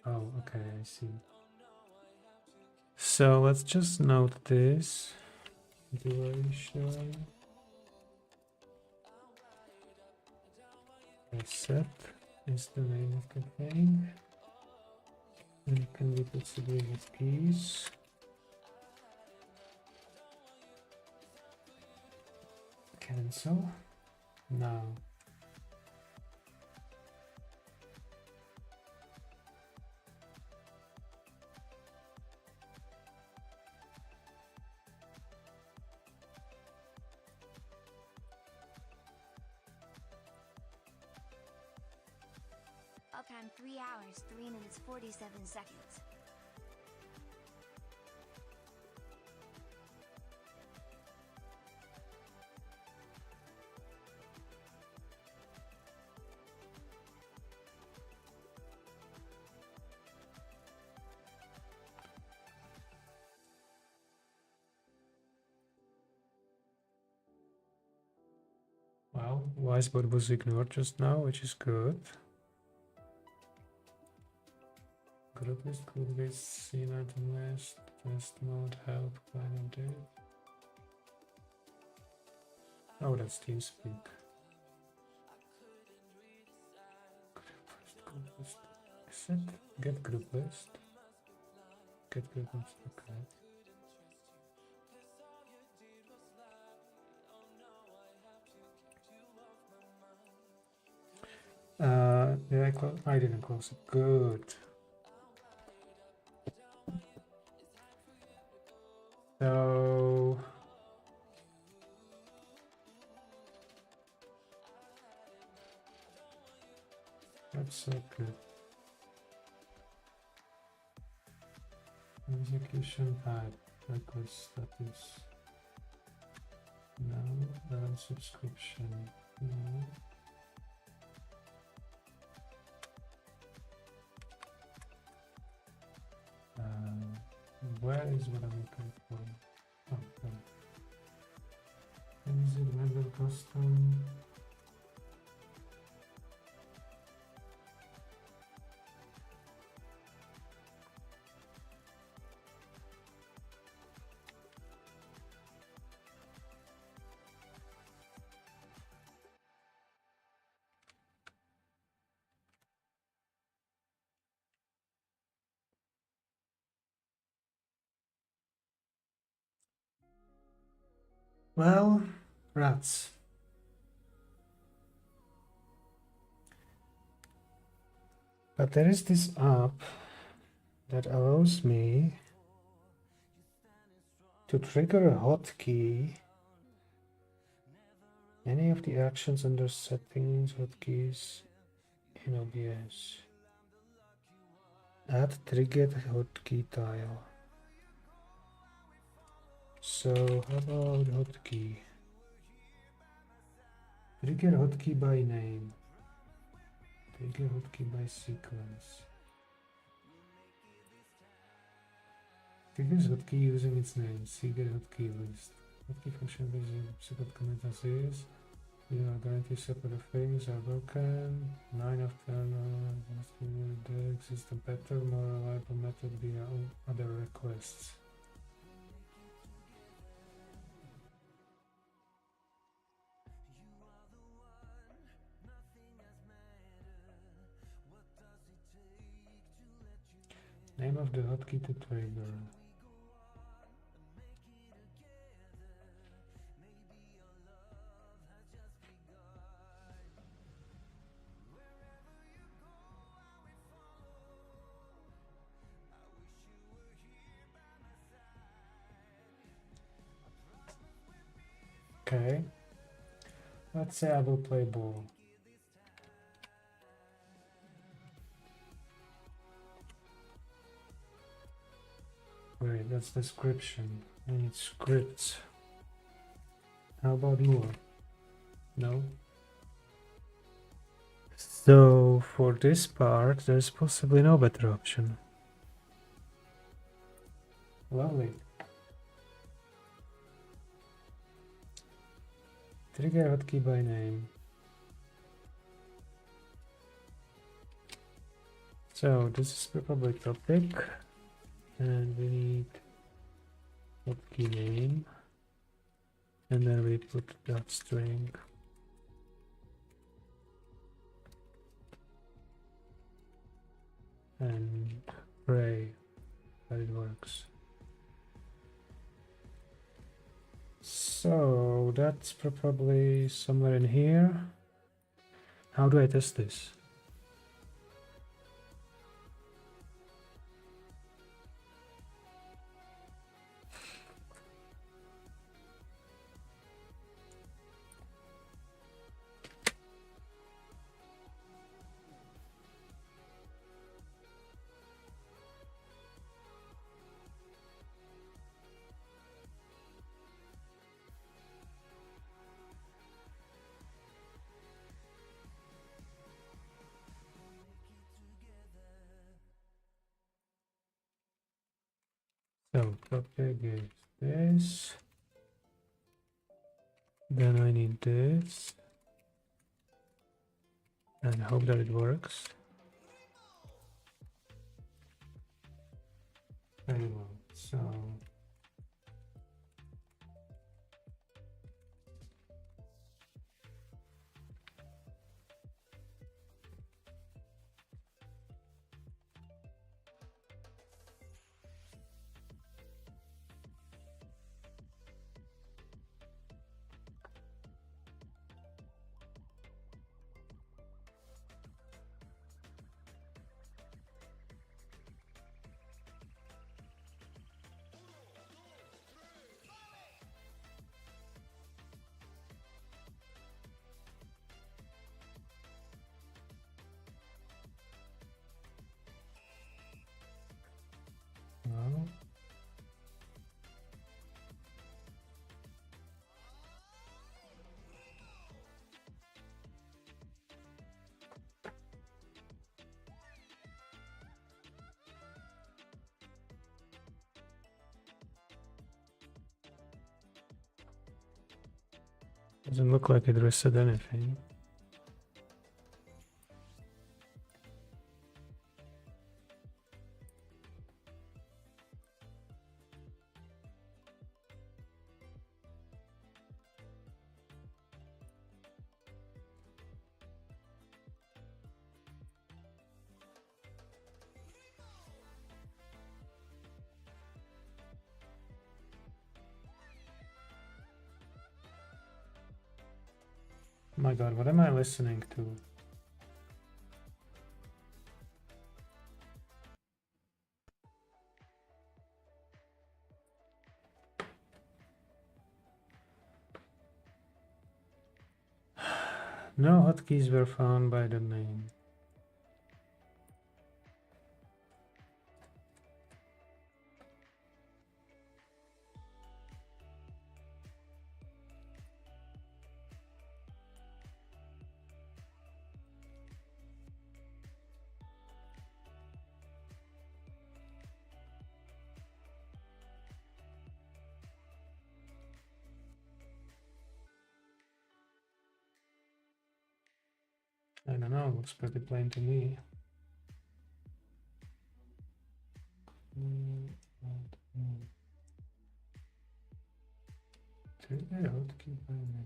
Oh, okay, I see. So let's just note this. Duration. Reset is the name of the thing. And can we possibly hit keys? Cancel. Now. Uptime 3 hours 3 minutes 47 seconds. Well, Wisebot was ignored just now, which is good. Group list, group list, scene item list, test mode, help, client update. Oh, that's TeamSpeak. Group list, exit, get group list. Get group list, okay. I didn't close it. Good. So that's so good. Execution type request status. No, subscription. No. Where is what I'm looking for? Okay. Is it vendor custom? Well, rats. But there is this app that allows me to trigger a hotkey. Any of the actions under settings, hotkeys in OBS. Add triggered hotkey tile. So how about hotkey? Trigger hotkey by name. Trigger hotkey by sequence. Triggers hotkey using its name. Trigger hotkey list. Hotkey function based secret command is. You are guaranteed separate things are broken. 9 of 10. There exists a better, more reliable method via other requests. Name of the hotkey to trigger. Okay. Let's say I will play ball. Wait, that's description. I need scripts. How about more? No? So for this part, there's possibly no better option. Lovely. Trigger hotkey by name. So this is probably topic, and we need hotkey name, and then we put that string. And pray that it works. So that's probably somewhere in here. How do I test this? So topic is this. Then I need this. And hope that it works. Very well. So Doesn't look like it reset anything. My god, what am I listening to? No hotkeys were found by the name. I don't know, looks pretty plain to me. Trigger hotkey by name.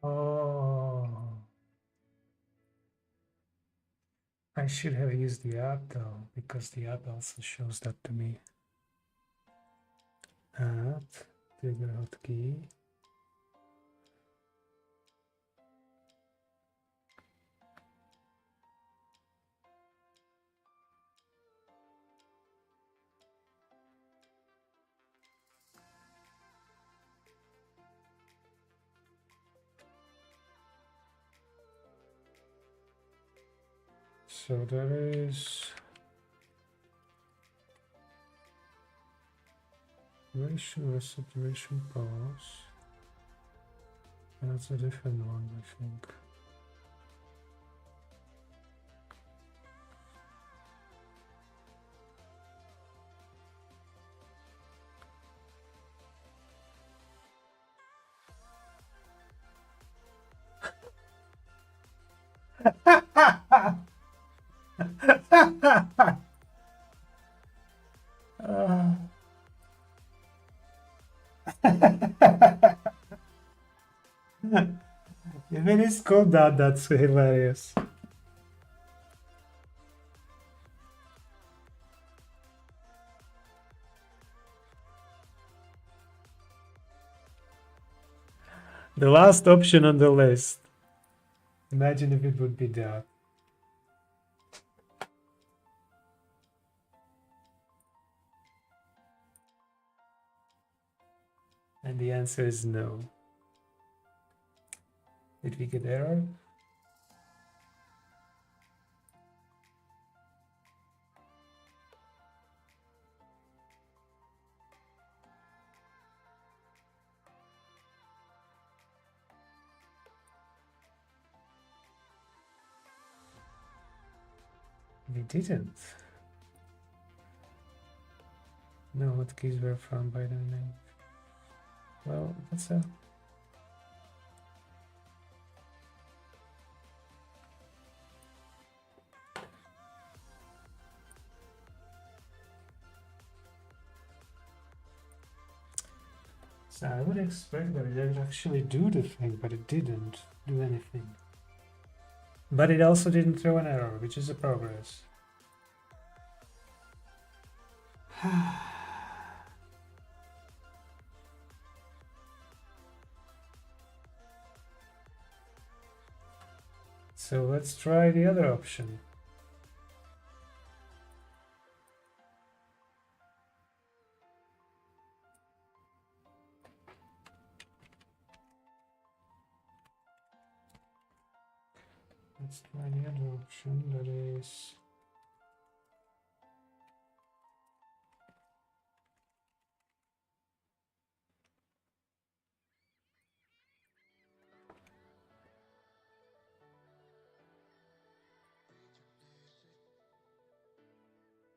Oh, I should have used the app though, because the app also shows that to me. App, trigger hotkey. So there is duration, reset, duration, pause. That's a different one, I think. If it is called that, that's hilarious. The last option on the list. Imagine if it would be that. And the answer is no. Did we get error? We didn't. No hotkeys were found by the name. Well, that's a... So I would expect that it would actually do the thing, but it didn't do anything. But it also didn't throw an error, which is a progress. So let's try the other option. Let's try the other option, that is...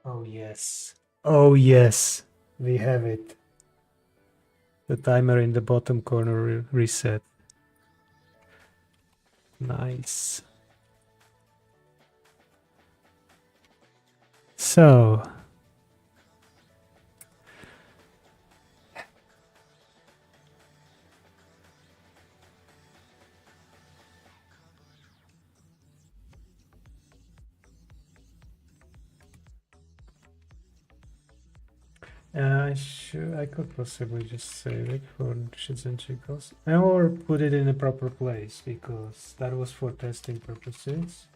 Oh yes. Oh yes. We have it. The timer in the bottom corner reset. Nice. So... I could possibly just save it for shits and giggles, or put it in a proper place, because that was for testing purposes.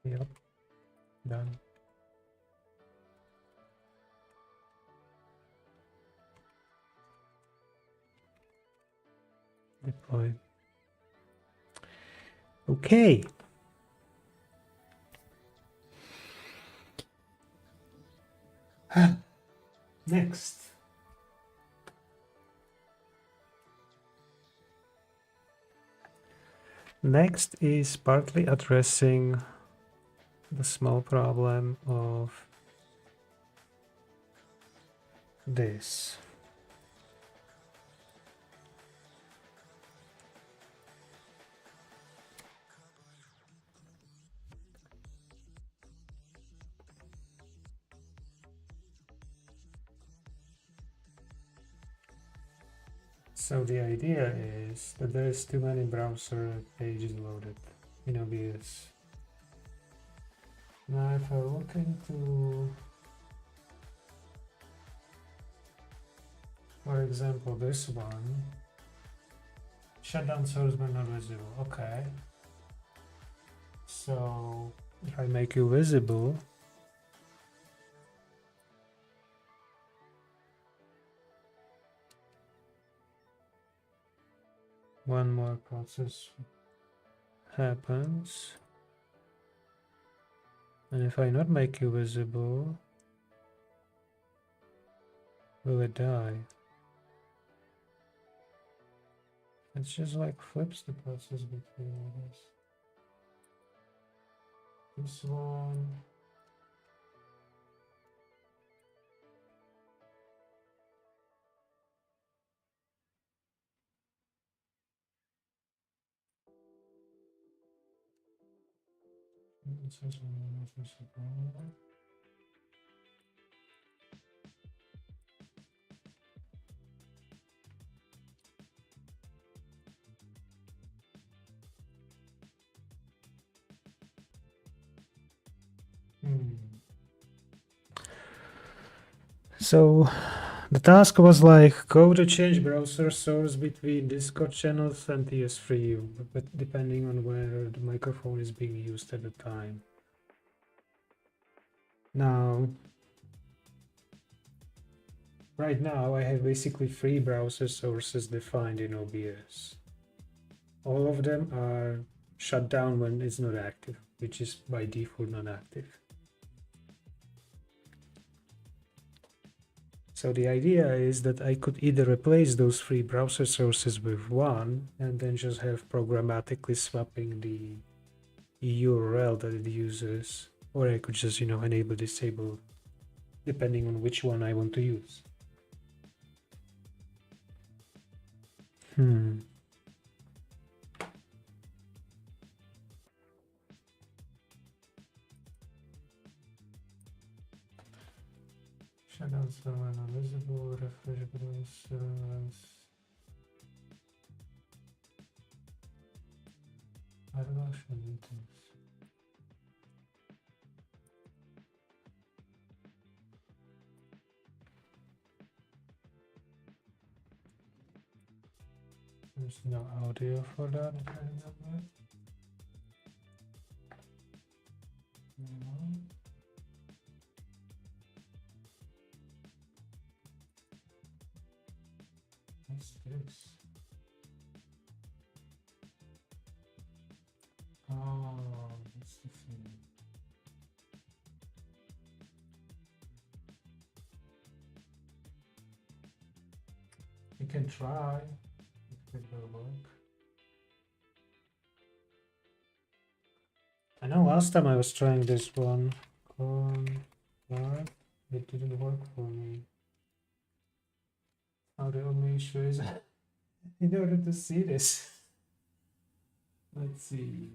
Yep, done. Deploy. Okay. Next. Next is partly addressing the small problem of this. So the idea is that there is too many browser pages loaded in OBS. Now if I look into, for example, this one, shutdown source but not visible. Okay. So if I make you visible, one more process happens. And if I not make you visible, will it die? It just like flips the process between all this. This one. It says not visible. So the task was like go to change browser source between Discord channels and TS3U, but depending on where the microphone is being used at the time. Now, right now I have basically 3 browser sources defined in OBS. All of them are shut down when it's not active, which is by default not active. So the idea is that I could either replace those 3 browser sources with one and then just have programmatically swapping the URL that it uses, or I could just, enable, disable, depending on which one I want to use. Shutdown server not visible, refresh browsers. Partial meetings. There's no audio for that, if I remember. No. What's this? Oh, that's the thing. You can try if it will work. I know last time I was trying this one, but it didn't work for me. Now the only issue is in order to see this. Let's see.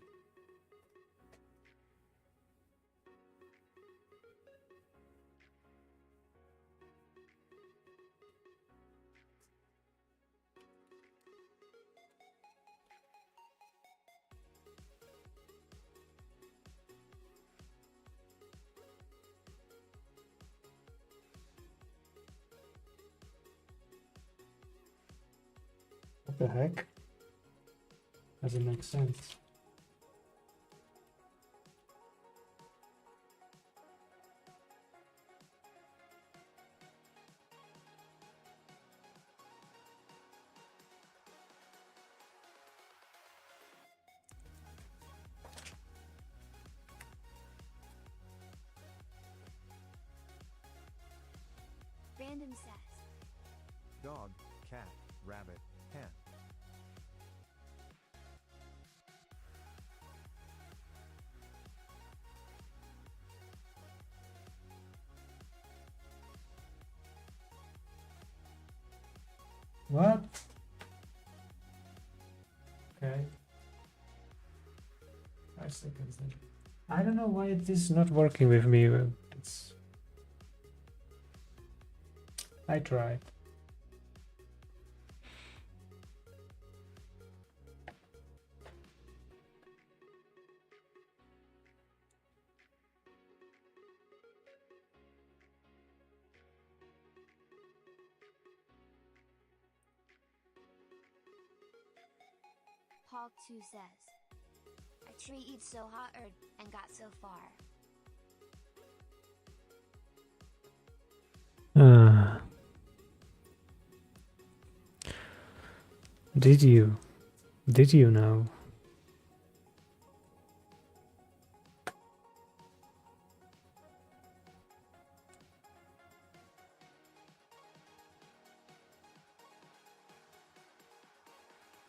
What the heck? Doesn't make sense. Random says. Dog, cat, rabbit, hen. What? Okay. 5 seconds then. I don't know why it is not working with me. It's... I tried. Paul 2 says. I treated so hard and got so far. Did you? Did you know?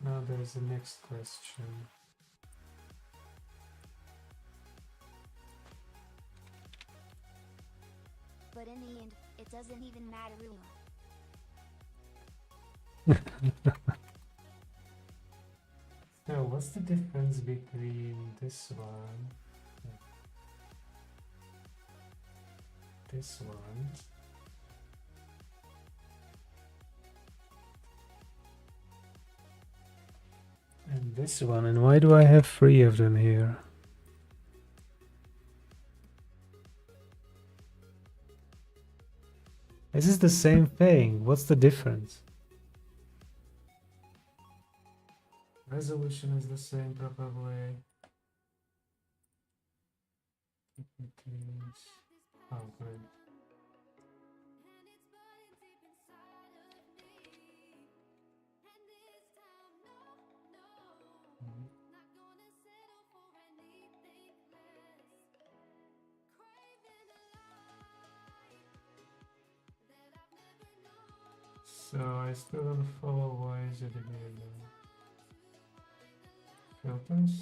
Now there's the next question. But in the end, it doesn't even matter. So what's the difference between this one, this one, and this one, and why do I have 3 of them here? This is the same thing. What's the difference? Resolution is the same, probably. Oh, great. So I still don't follow. Why is it here though? Filters.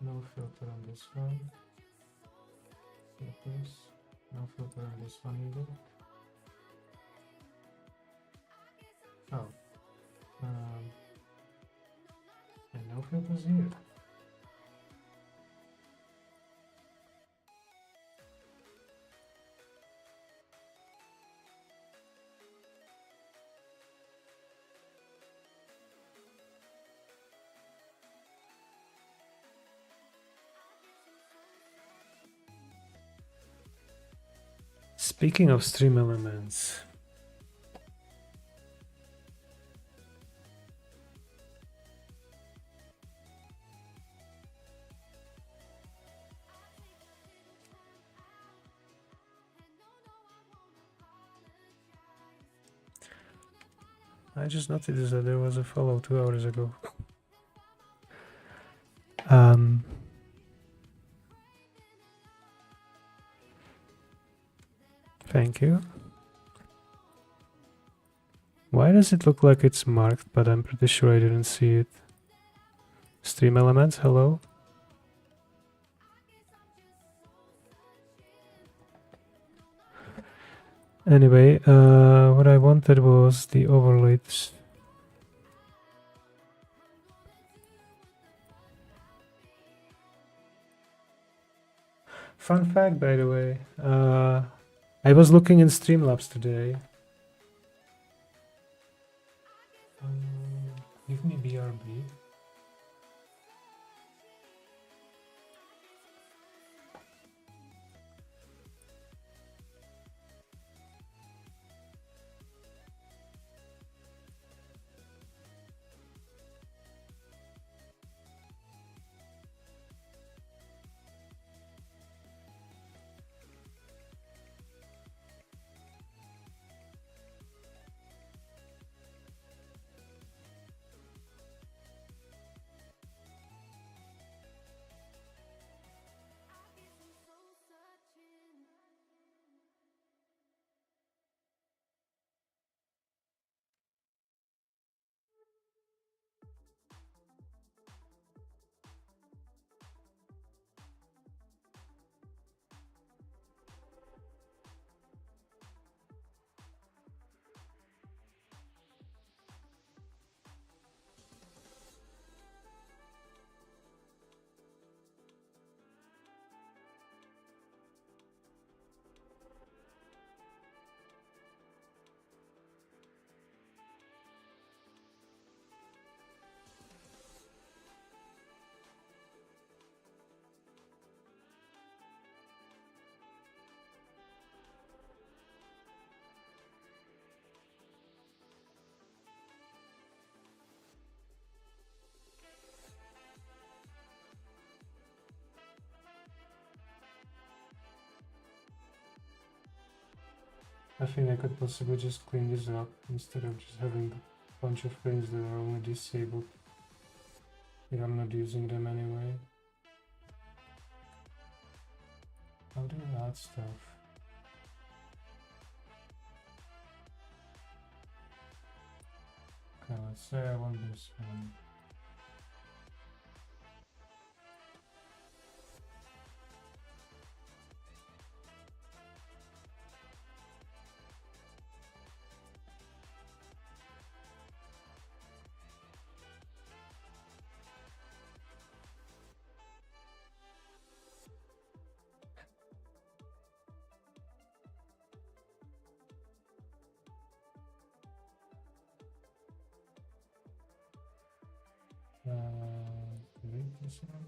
No filter on this one. Filters. No filter on this one either. Oh. And no filters here. Speaking of stream elements, I just noticed that there was a follow 2 hours ago. Thank you. Why does it look like it's marked, but I'm pretty sure I didn't see it? Stream elements, hello? Anyway, what I wanted was the overlays. Fun fact, by the way, I was looking in Streamlabs today. Give me BRB. I think I could possibly just clean this up instead of just having a bunch of frames that are only disabled if I'm not using them anyway. How do I add stuff? Okay, let's say I want this one. Delete this one.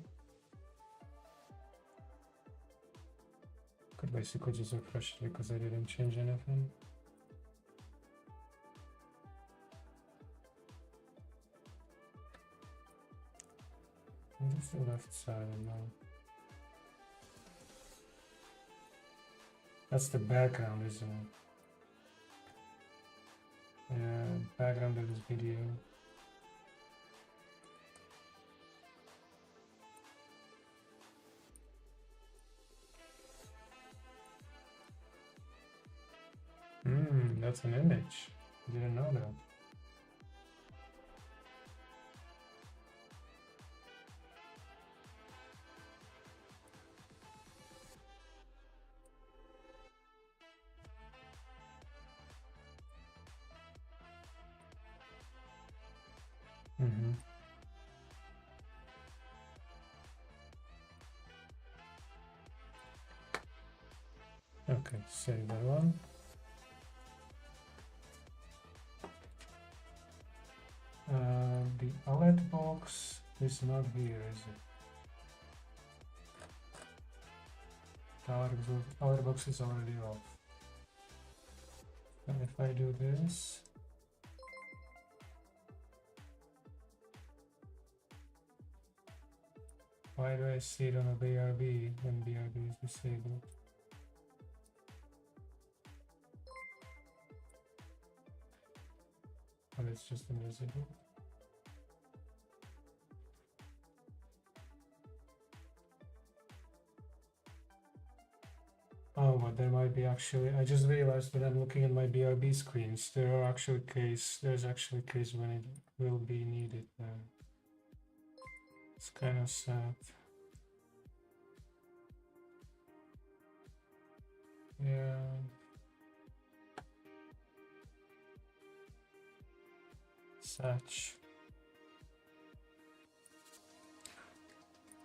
Could basically just refresh it because I didn't change anything. What is the left side now? That's the background, isn't it? Yeah, background of this video. That's an image. Didn't know that. Mm-hmm. Okay, save that one. The alert box is not here, is it? The alert box is already off. And if I do this, why do I see it on a BRB when BRB is disabled? But it's just invisible. Oh, but there might be actually, I just realized when I'm looking at my BRB screens, there's actually a case when it will be needed there. It's kind of sad. Yeah. Such.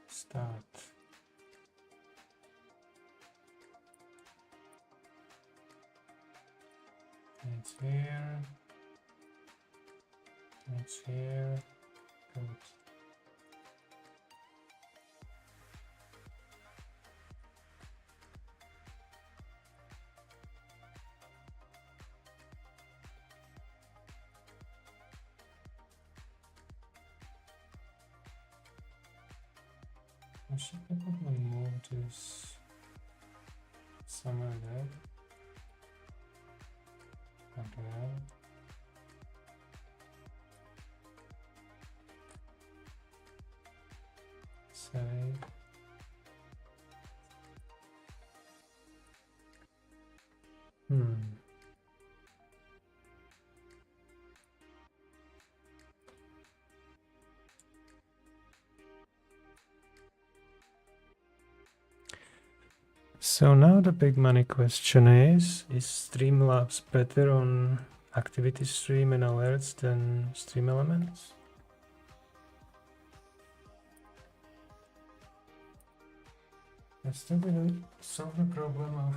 Start. It's here. It's here. Good. I should probably move this somewhere there. Okay. Save. So now the big money question is Streamlabs better on activity stream and alerts than Stream Elements? I still didn't solve the problem of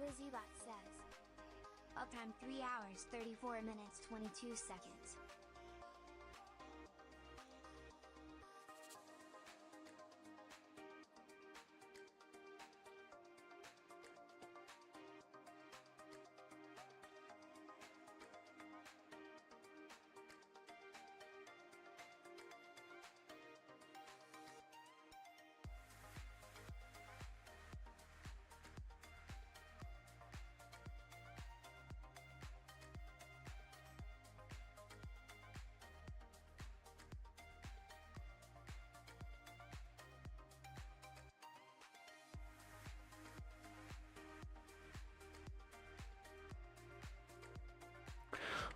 BlizzzyBot says. Uptime 3 hours 34 minutes 22 seconds.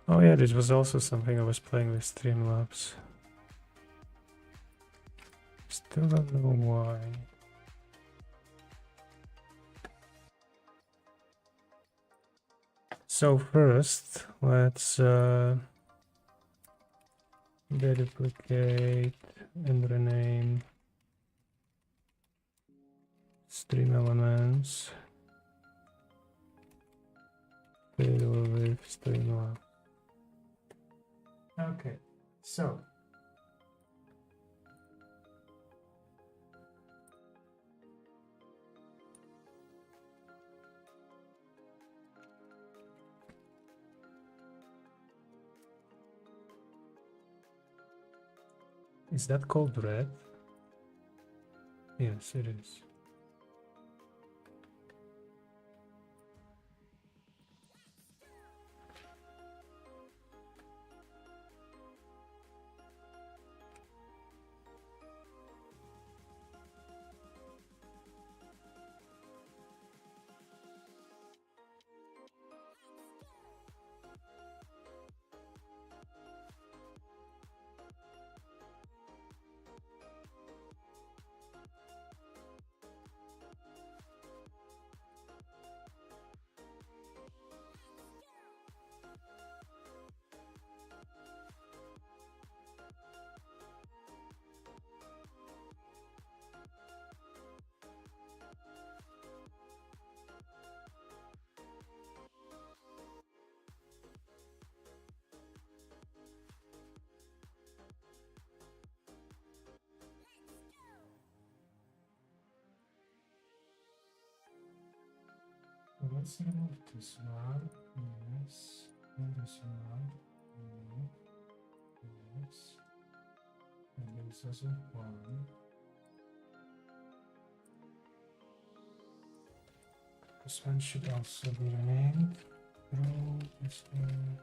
Oh yeah, this was also something I was playing with Streamlabs. Still don't know why. So first, let's deduplicate and rename stream elements table with Streamlabs. Okay, so is that called red? Yes, it is. let's remove this one. Yes. And this one. Remove. Yes. And this is a one. This one should also be renamed. Row this one.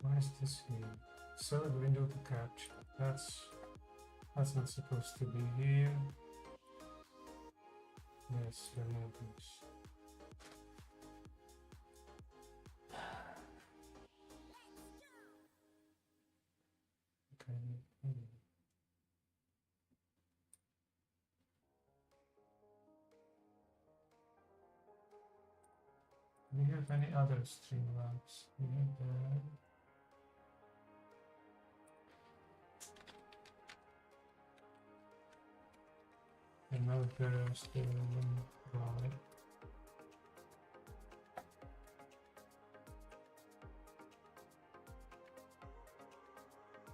Why is this here? Solid window to capture. That's not supposed to be here. Yes, remove this. Okay. Do we have any other streamlabs? We have the another stream right.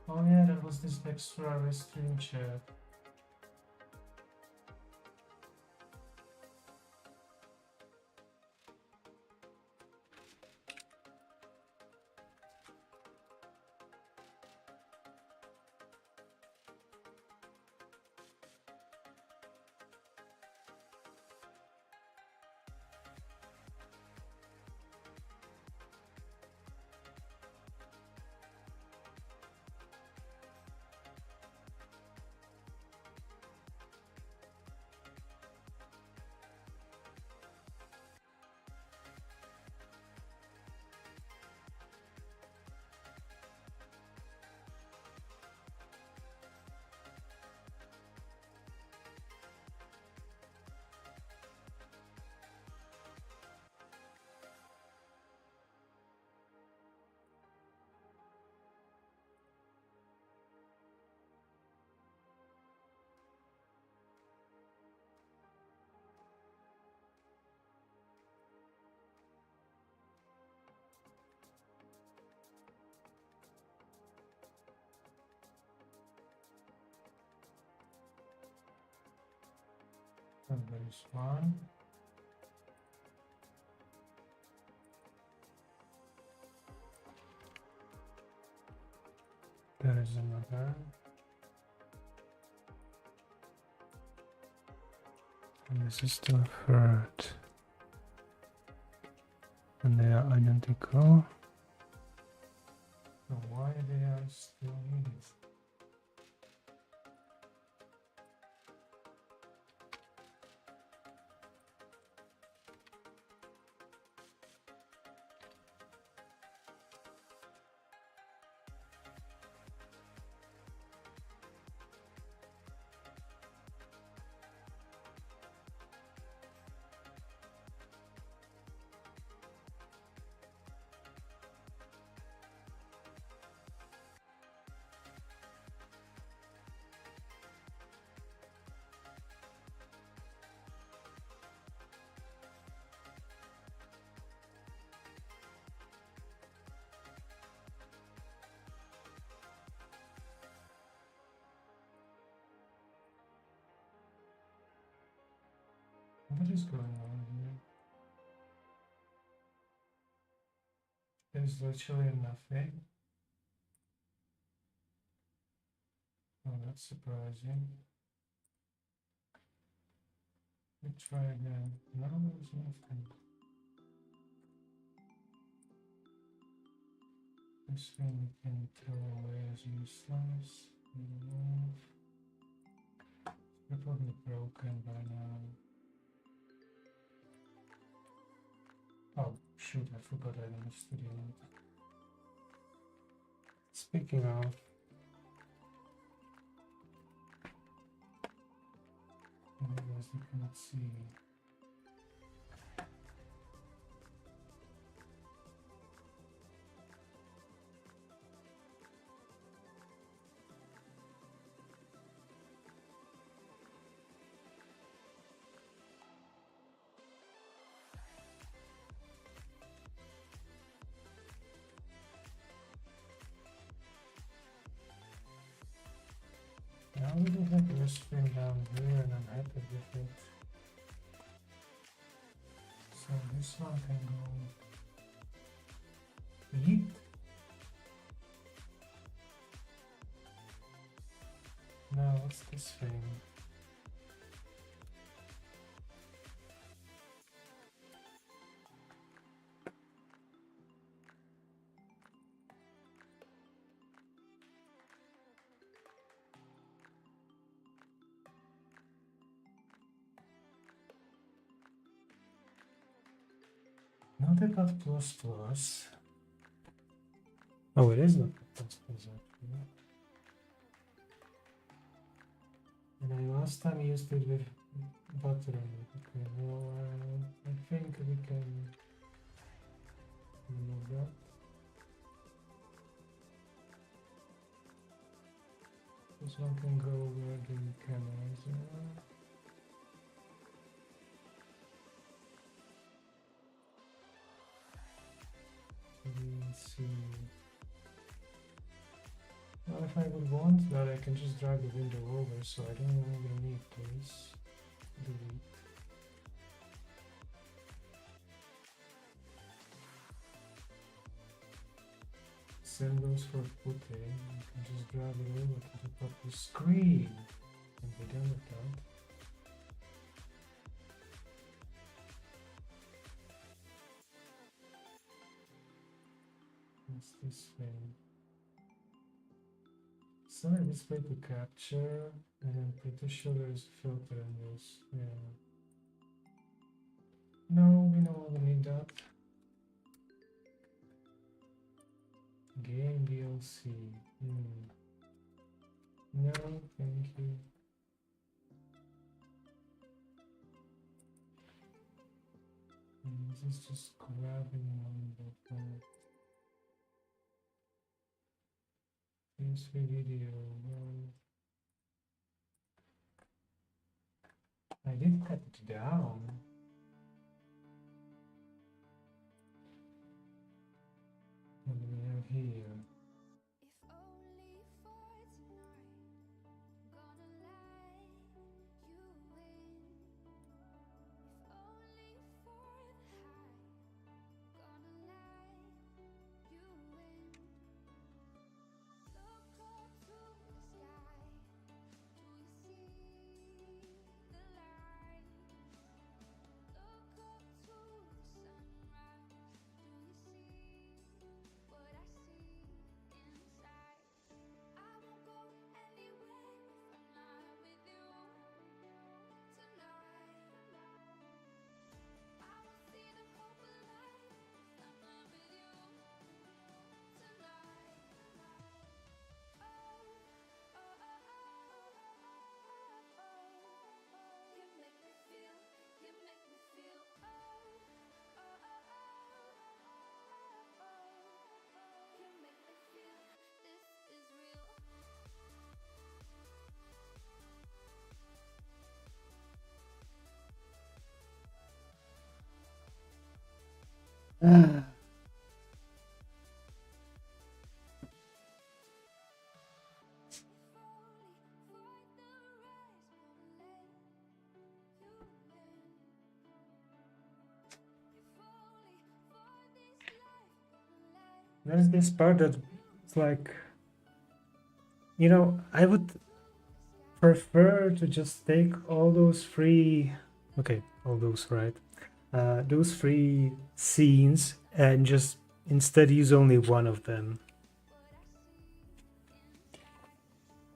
Oh yeah, that was this extra restream chat. And there is one. There is another. And this is the third. And they are identical. So why they are still needed? What is going on here? There's literally nothing. Oh, that's surprising. Let's try again. No, there's nothing. This thing we can throw away as useless. Remove. They're probably broken by now. Oh shoot, I forgot I don't have studio mode. Speaking of, otherwise you cannot see. I already have the stream down here and I'm happy with it. So this one can go yeet. Now what's this thing? Not about plus plus. Oh, it is not plus plus actually. And I last time used it with butter on it. Okay, well, I think we can remove that. This one can go where the cameras are. Let's see. Well, if I would want that, I can just drag the window over, so I don't really need this. Delete. Same goes for footing. You can just drag it over to the top of the screen and be done with that. What's this thing? Select display to capture, and I'm pretty sure there's a filter in this. Yeah. No, we no longer need that. Game DLC. No, thank you. This is just grabbing on the PS3 video. Well, I did cut it down. What do we have here? If only for tonight, gonna let you in. If only for the high, gonna let you in. Look up to the sky, do you see the light? Look up to the sunrise, do you see what I see inside? I won't go anywhere if I'm not with you tonight. I won't see the hope of life if I'm not with you tonight. Oh, oh, oh, oh, oh. You make me feel, you make me feel. Oh, oh, oh, oh, oh. You make me feel this is real. If only for the rise, gonna let you in. If only for this life, gonna let There's this part that's like, you know, I would prefer to just take all those three, okay, all those, right? Those three scenes and just instead use only one of them. what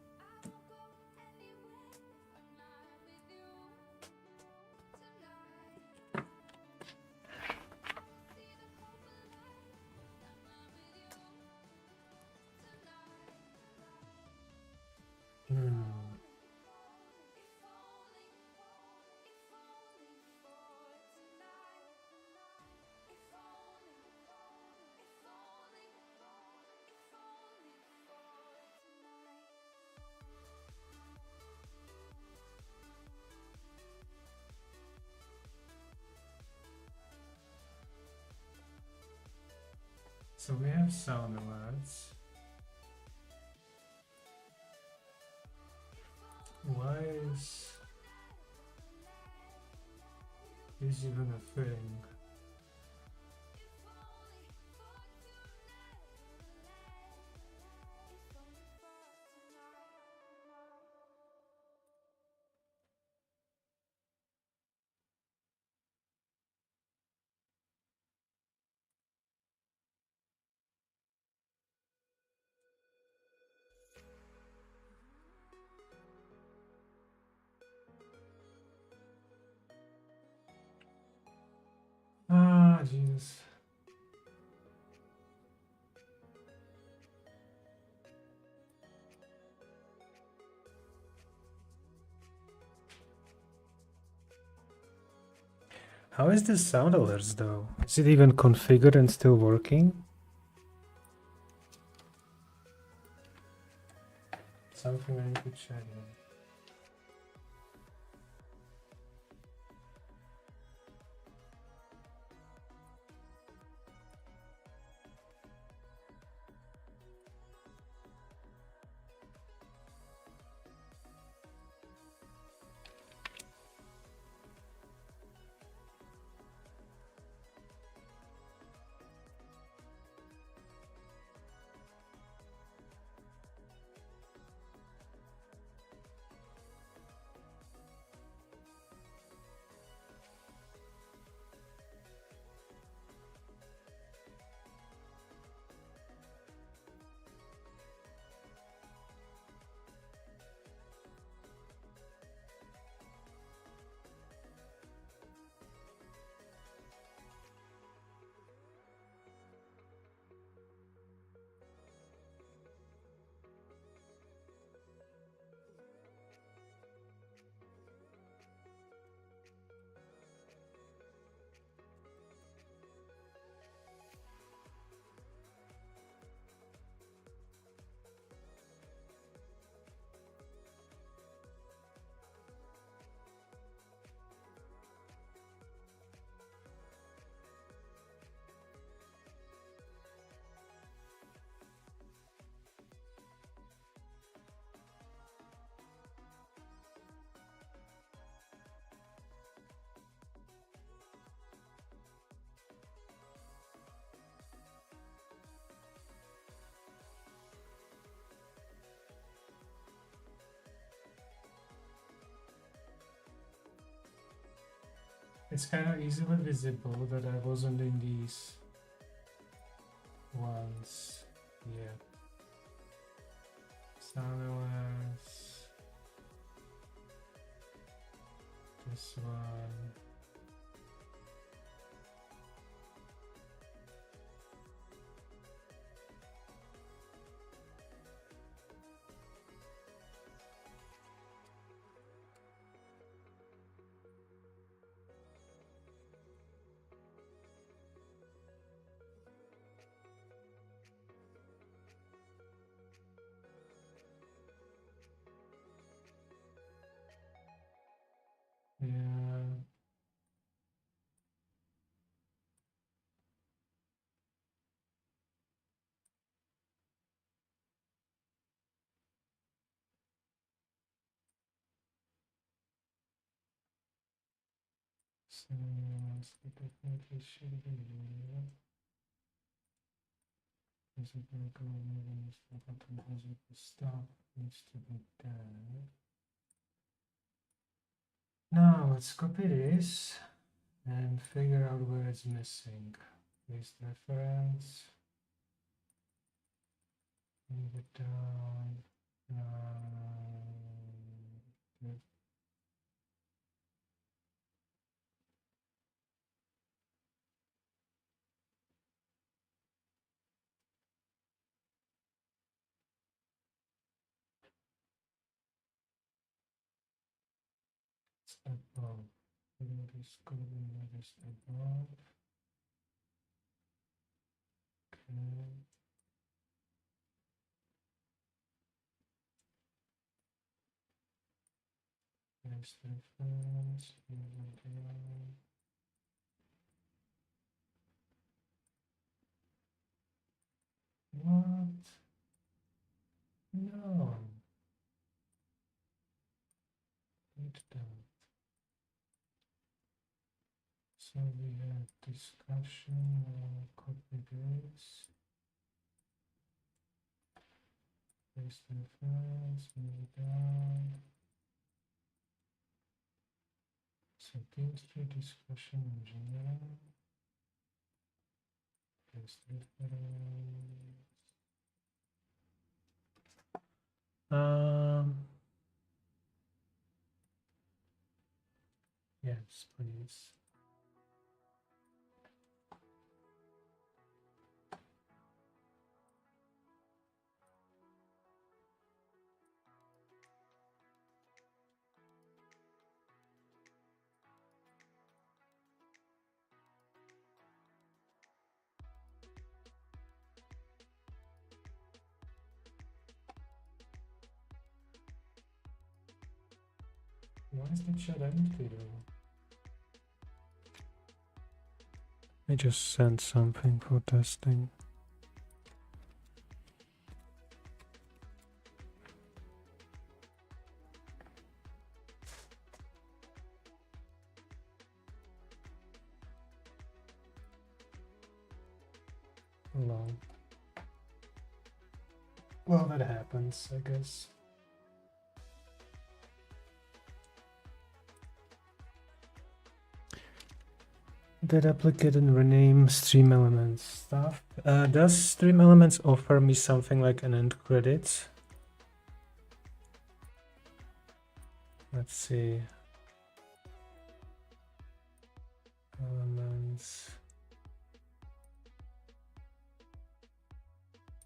I see inside. I won't go anywhere if I'm not So we have sound alerts. Why is this even a thing? Ah, Jesus. How is this sound alerts though? Is it even configured and still working? Something I need to check. It's kind of easily visible that I wasn't in these ones. Yeah. Sound alerts. This one. Yeah. So definitely should be here. This is going to go moving this button as it stop needs to be done. Now let's copy this and figure out where it's missing. Paste reference. Move it down. Good. Step above. This could be another step above. Okay. Paste reference. Move it down. What? No. Need that. So we have discussion, copy this, paste the files, move down. So industry discussion in general. Paste reference. Yes, please. Why is the chat empty though? I just sent something for testing. Hello. Well, that happens, I guess. That applicant and rename stream elements stuff. Does stream elements offer me something like an end credit? Let's see. Elements.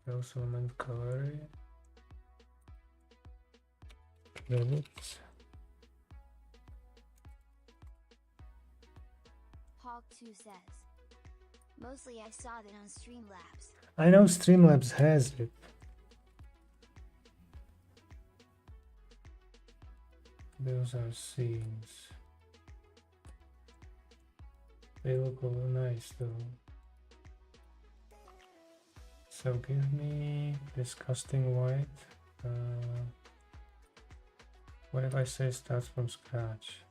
Browse element gallery. Credits. Hog2 says. Mostly I saw that on Streamlabs. I know Streamlabs has it. Those are scenes. They look all nice though. So give me disgusting white. What if I say starts from scratch?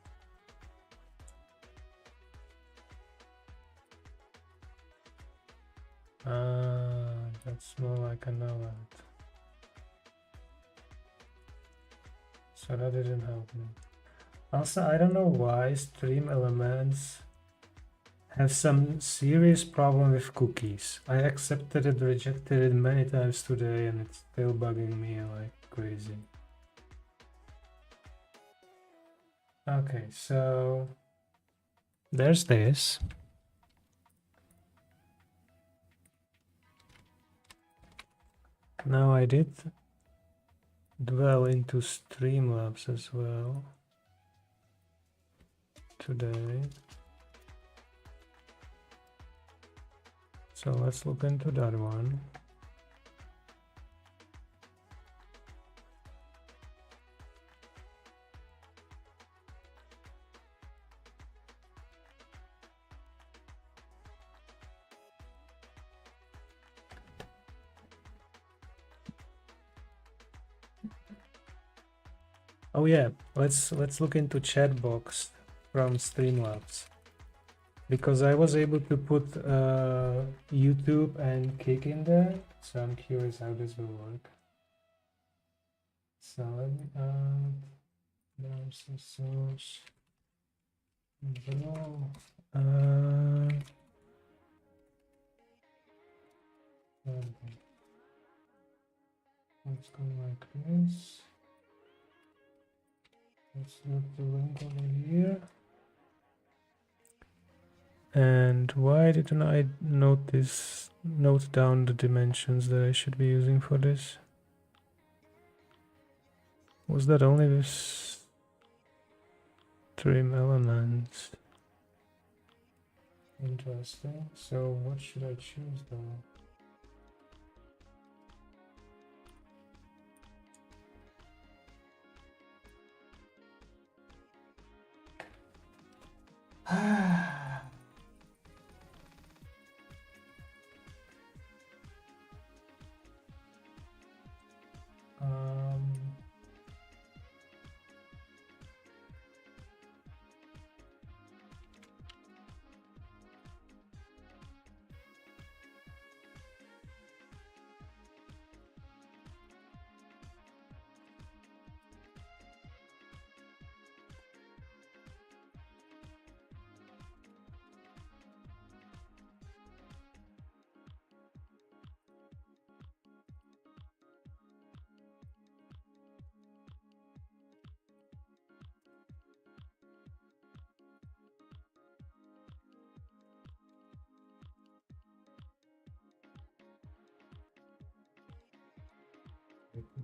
That's more like a node. So that didn't help me. Also, I don't know why stream elements have some serious problem with cookies. I accepted it, rejected it many times today, and it's still bugging me like crazy. Okay, so there's this. Now I did dwell into Streamlabs as well today. So let's look into that one. Oh yeah, let's look into chat box from Streamlabs, because I was able to put YouTube and Kick in there, so I'm curious how this will work. So let me add browser source. Let's go like this. Let's look the link over here. And why didn't I note down the dimensions that I should be using for this? Was that only with stream elements? Interesting. So what should I choose though?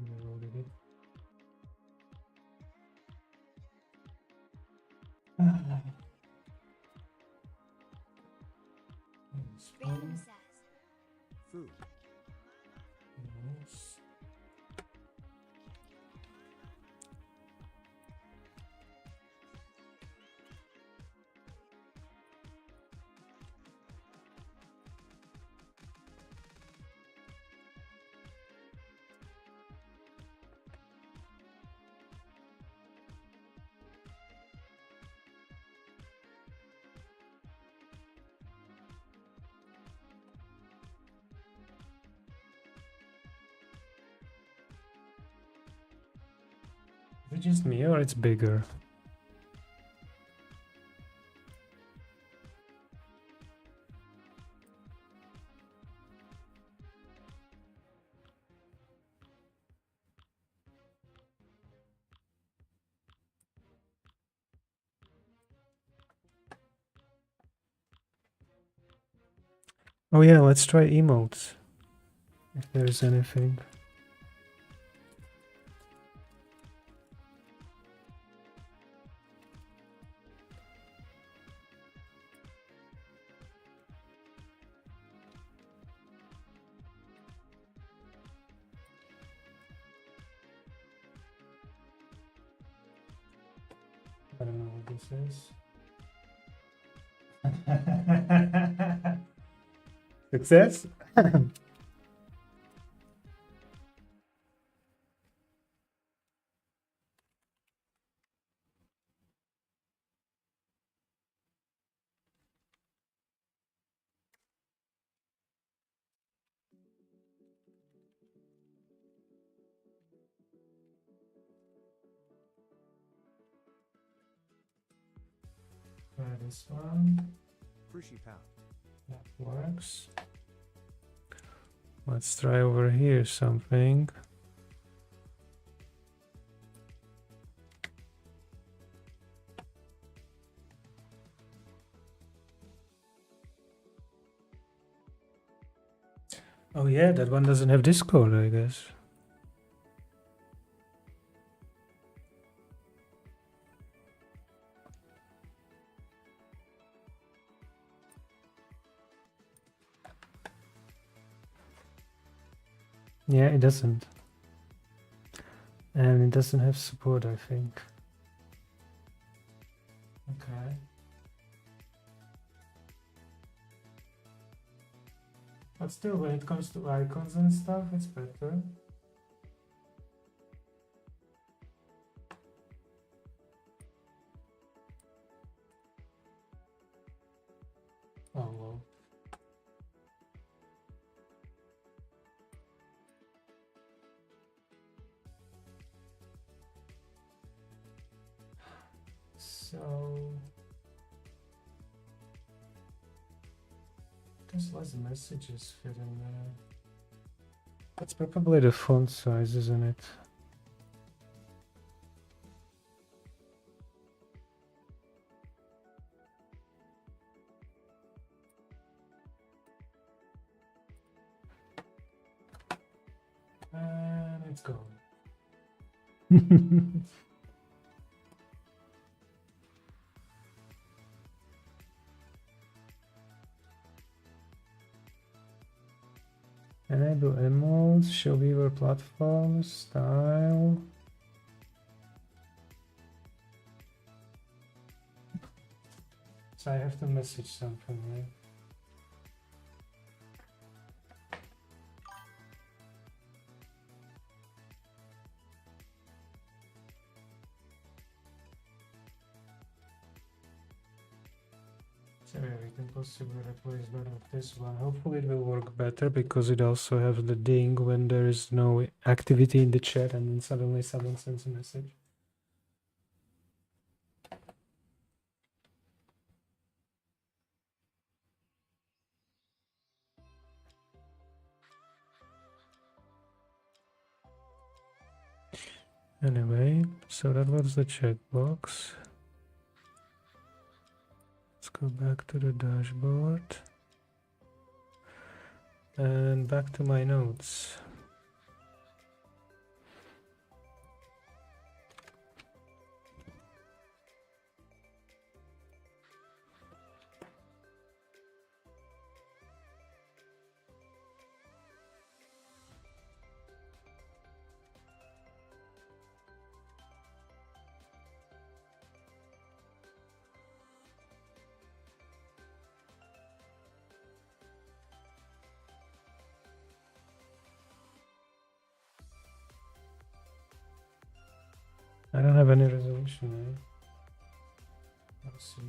Reloaded it. Random says. Food. Yes. Is it just me or it's bigger? Oh yeah, let's try emotes. If there's anything. I don't know what this is. Success? Try this one. Pushy pout. That works. Let's try over here something. Oh yeah, that one doesn't have Discord, I guess. Yeah, it doesn't. And it doesn't have support, I think. Okay. But still, when it comes to icons and stuff, it's better. Oh well. So there's less messages fit in there. That's probably the font size, isn't it? And it's gone. Enable emotes, show viewer platform, style. So I have to message something, right? So yeah, we can possibly replace that with this one. Hopefully it will work better because it also has the ding when there is no activity in the chat and then suddenly someone sends a message. Anyway, so that was the checkbox. Let's go back to the dashboard and back to my notes. I don't have any resolution, eh? Let's see.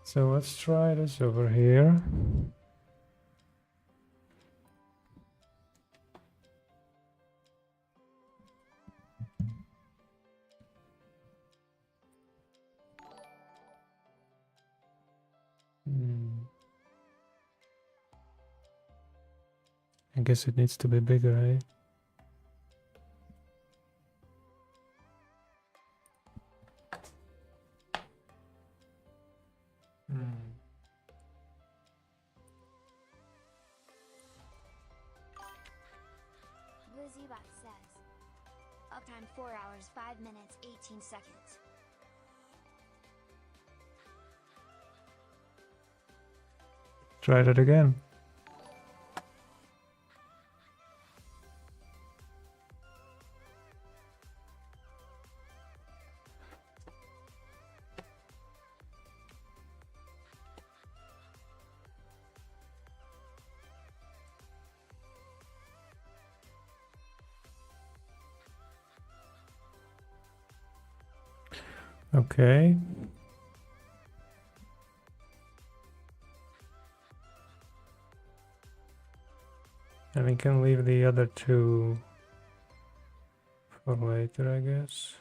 So let's try this over here. I guess it needs to be bigger, eh? Blizzybot says. Uptime 4 hours 5 minutes 18 seconds. Try that again. Okay. And we can leave the other two for later, I guess.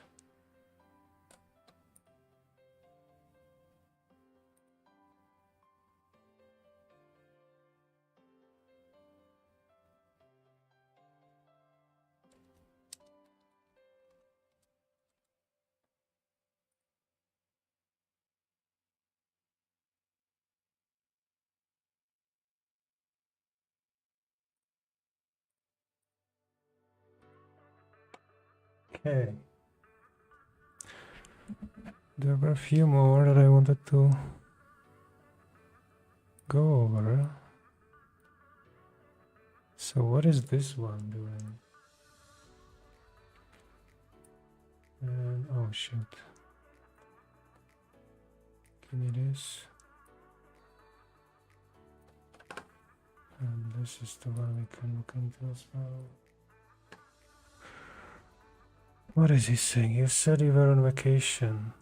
Okay. There were a few more that I wanted to go over. So what is this one doing? And oh shoot. Give me this. And this is the one we can look into as well. What is he saying? You said you were on vacation.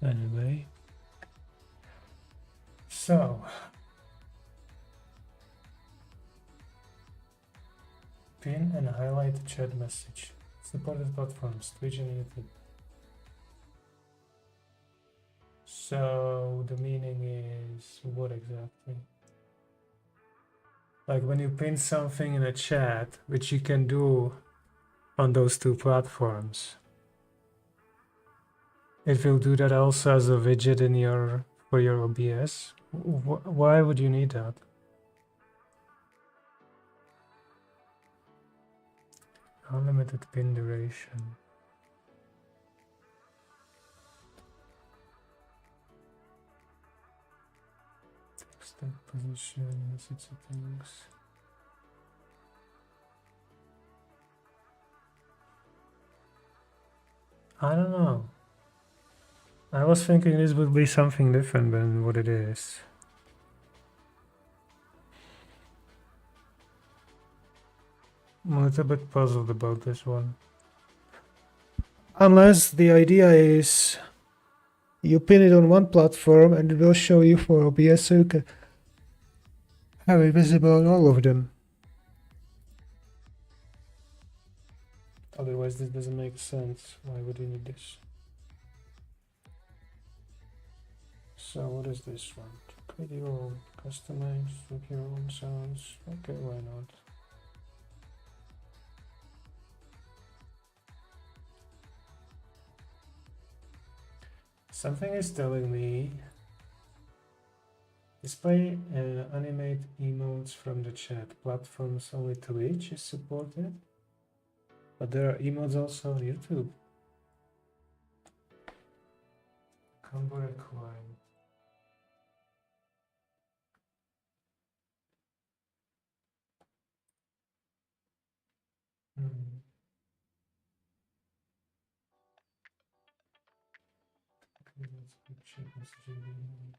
Anyway. So. Pin and highlight the chat message. Supported platforms, Twitch and YouTube. So the meaning is what exactly? Like when you pin something in a chat, which you can do on those two platforms, it will do that also as a widget in your for your OBS. Why would you need that? Unlimited pin duration. Text and position, message settings. I don't know. I was thinking this would be something different than what it is. I'm a little bit puzzled about this one. Unless the idea is you pin it on one platform and it will show you for OBS so you can have it visible on all of them. Otherwise, this doesn't make sense. Why would you need this? So what is this one? Create your own, customize with your own sounds. Okay, why not? Something is telling me display animate emotes from the chat. Platforms only Twitch is supported, but there are emotes also on YouTube. Combo required. Hmm. Okay, let's go check messaging.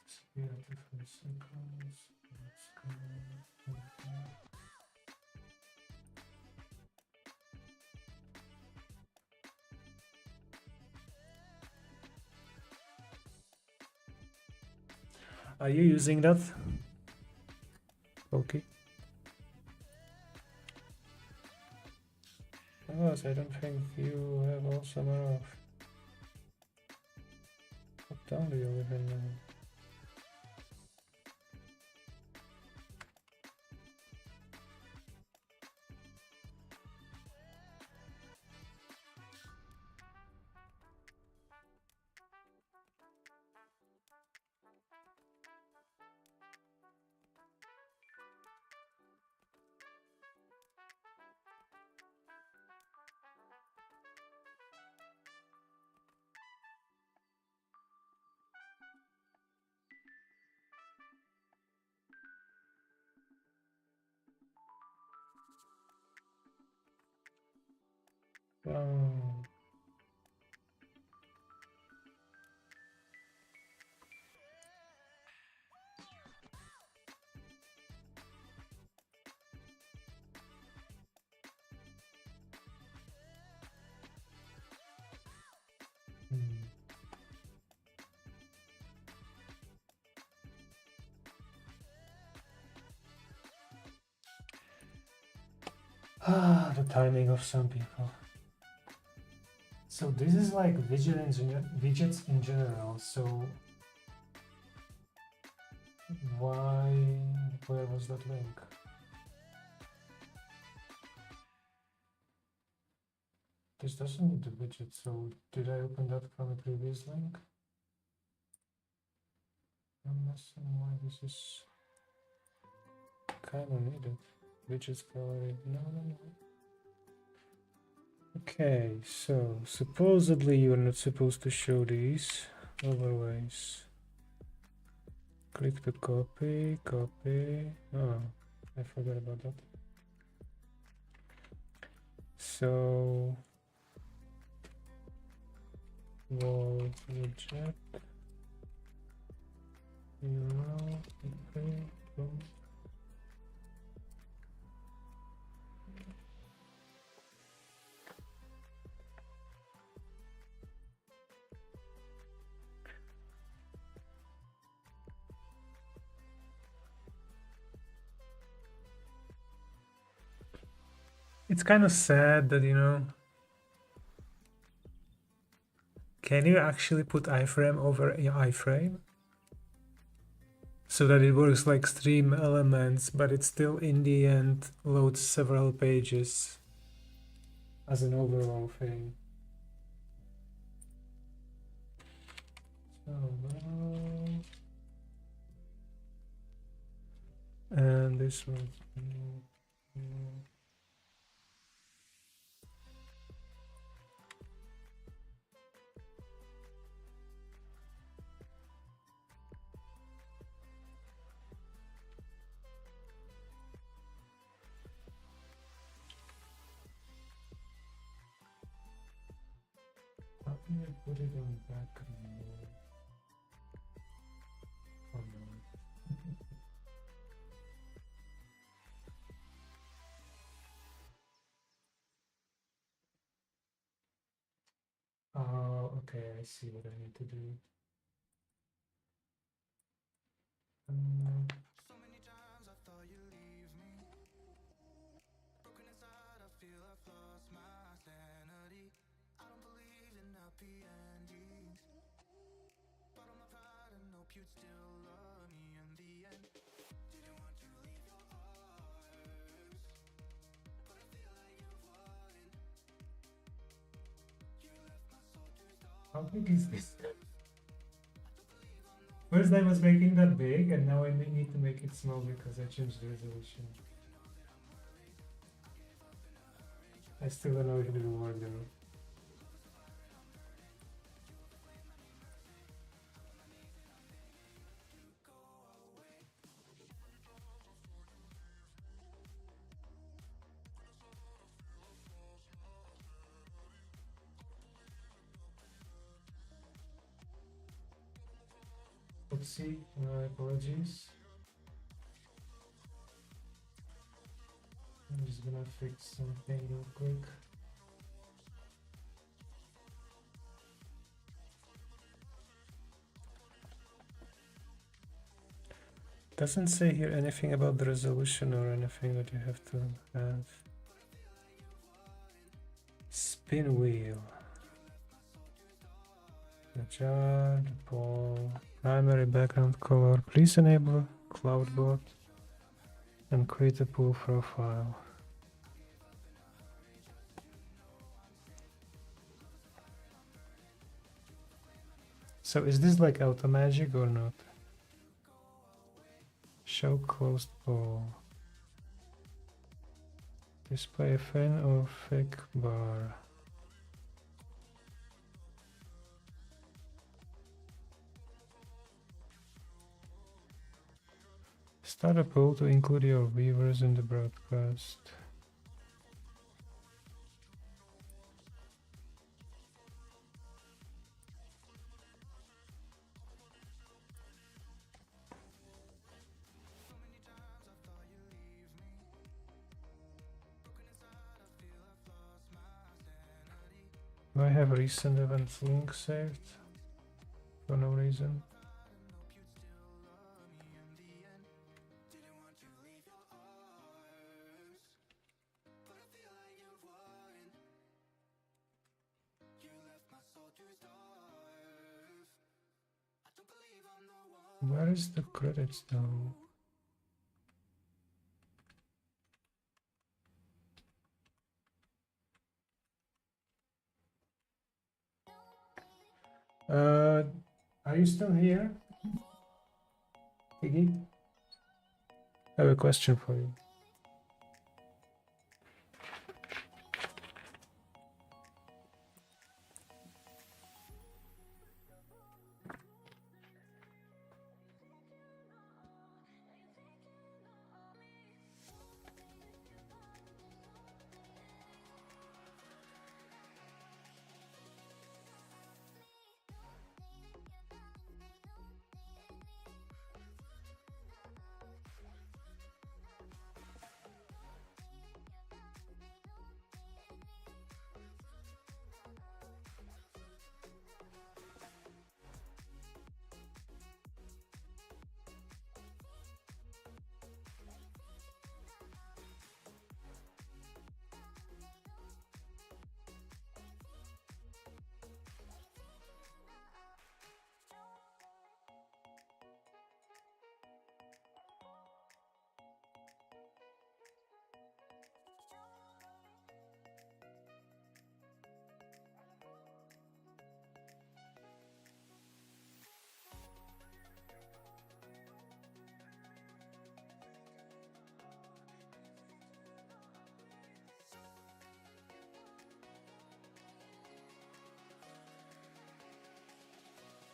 Disappear after 5 seconds. Let's go. Okay. Are you using that? Okay. Yes, I don't think you have also more of. What town do you live in now? Oh. Hmm. Ah, the timing of some people. So this is like widgets in general. So why? Where was that link? This doesn't need the widget. So did I open that from a previous link? I'm missing why this is kind of needed. Widgets gallery. No, no, no. Okay, so supposedly you're not supposed to show these overlays. Click to copy, copy. Oh, I forgot about that. So, wall widget, URL, okay, boom. It's kind of sad that, you know, can you actually put iframe over iframe? So that it works like stream elements, but it still in the end loads several pages as an overall thing. So, and this one. How can I put it on background? Oh no. Okay, I see what I need to do. So many times I thought you'd leave me. Broken inside, I feel I've lost my sanity. I don't believe in happy endings. But on my pride and hope you'd still love me in the end. Didn't want to leave your arms, but I feel like you wouldn't. You left my soul to stars. How big is this? First I was making that big, and now I need to make it small because I changed the resolution. I still don't know if it will work though. Oopsie, my apologies. I'm just gonna fix something real quick. Doesn't say here anything about the resolution or anything that you have to have. Spin wheel. Adjust ball. Primary background color. Please enable cloudboard and create a pool profile. So is this like auto magic or not? Show closed ball. Display a fan or thick bar. Start a poll to include your viewers in the broadcast. Do I have recent events link saved? For no reason. Where is the credits though? Are you still here? Iggy? I have a question for you.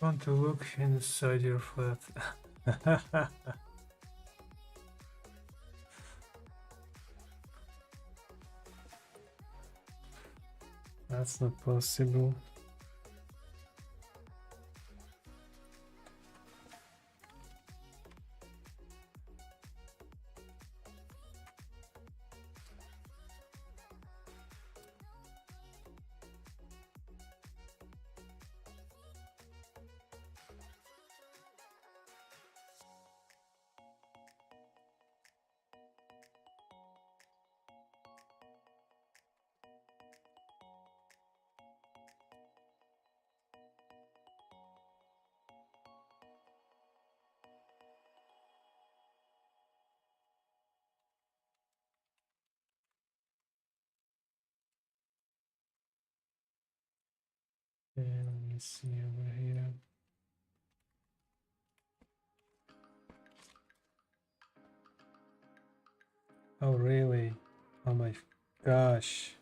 Want to look inside your flat. That's not possible. Okay, let me see over here. Oh, really? Oh my gosh.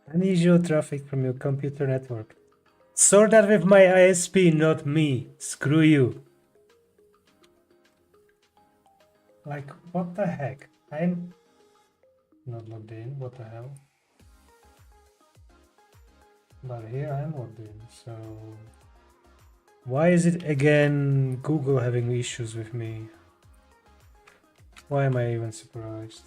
Unusual traffic from your computer network. Sort that with my ISP, not me. Screw you. Like, what the heck? I'm not logged in. What the hell? But here I'm logged in, so... Why is it again Google having issues with me? Why am I even surprised?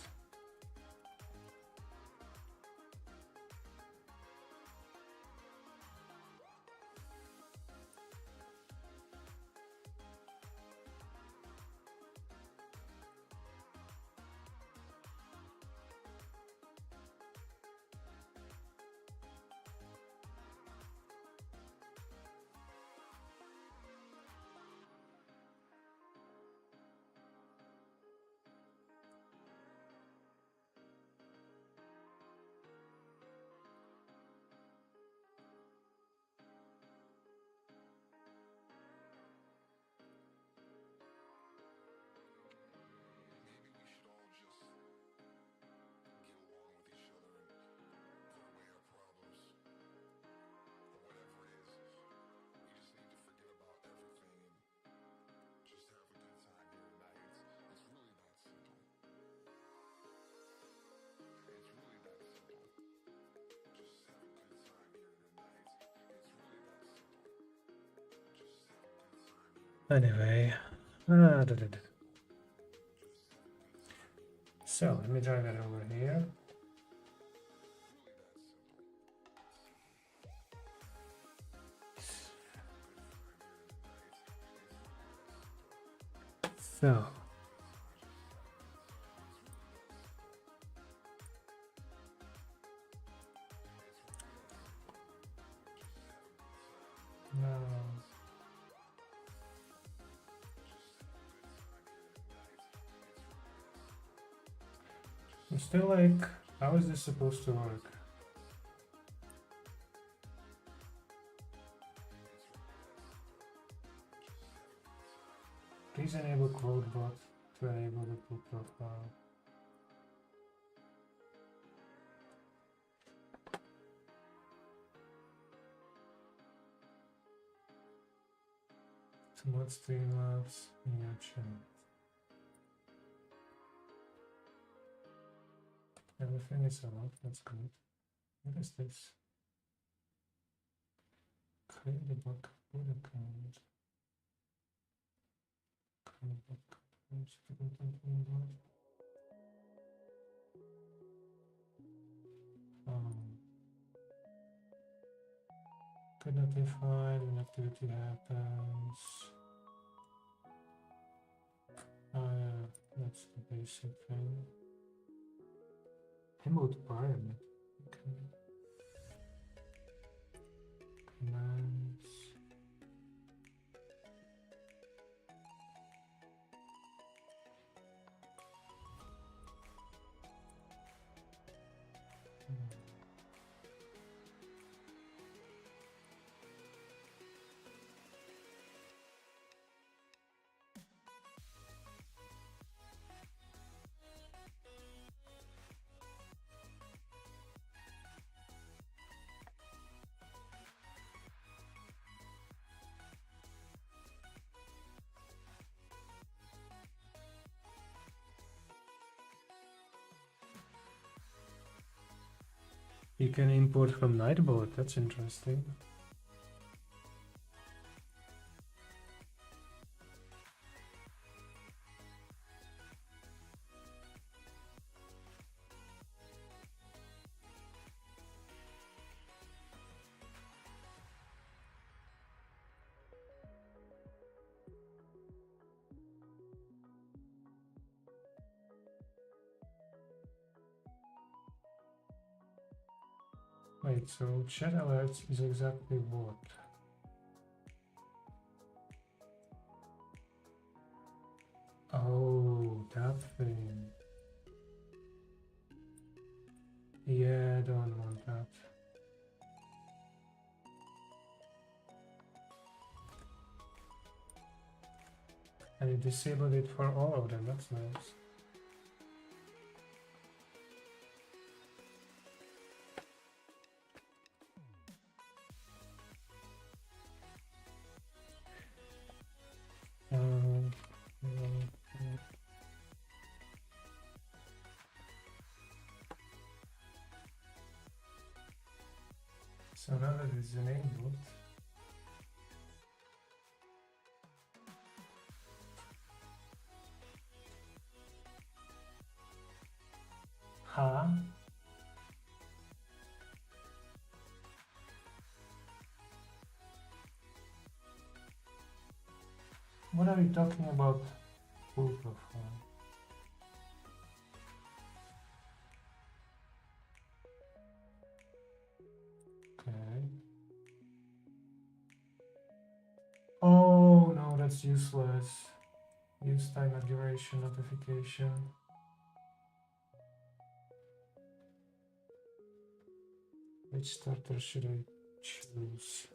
Anyway, so let me drag it over here. So now I'm still like, how is this supposed to work? Please enable CloudBot to enable the full profile. Somewhat Streamlabs in your chat. Everything is up, that's good. What is this? Create a backup boot account. Create a backup boot. Could not be defined when activity happens. Oh yeah, that's the basic thing. Remote environment. Okay. Commands. You can import from Nightbot, that's interesting. Wait, so chat alerts is exactly what? Oh, that thing. Yeah, I don't want that. And you disabled it for all of them, that's nice. Um, so now that it's enabled, huh? What are you talking about? Full profile. Okay. Oh no, that's useless. Use time and duration notification. Which starter should I choose?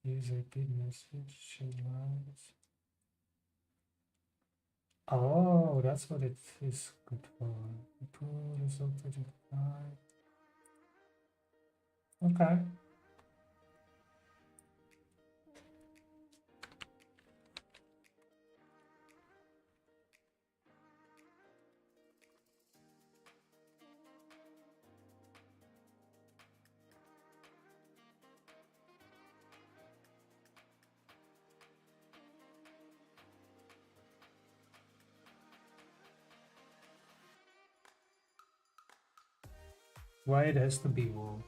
Use IP message, change lines. Oh, that's what it is good for. Pull result to reply. Okay. Why it has to be walled?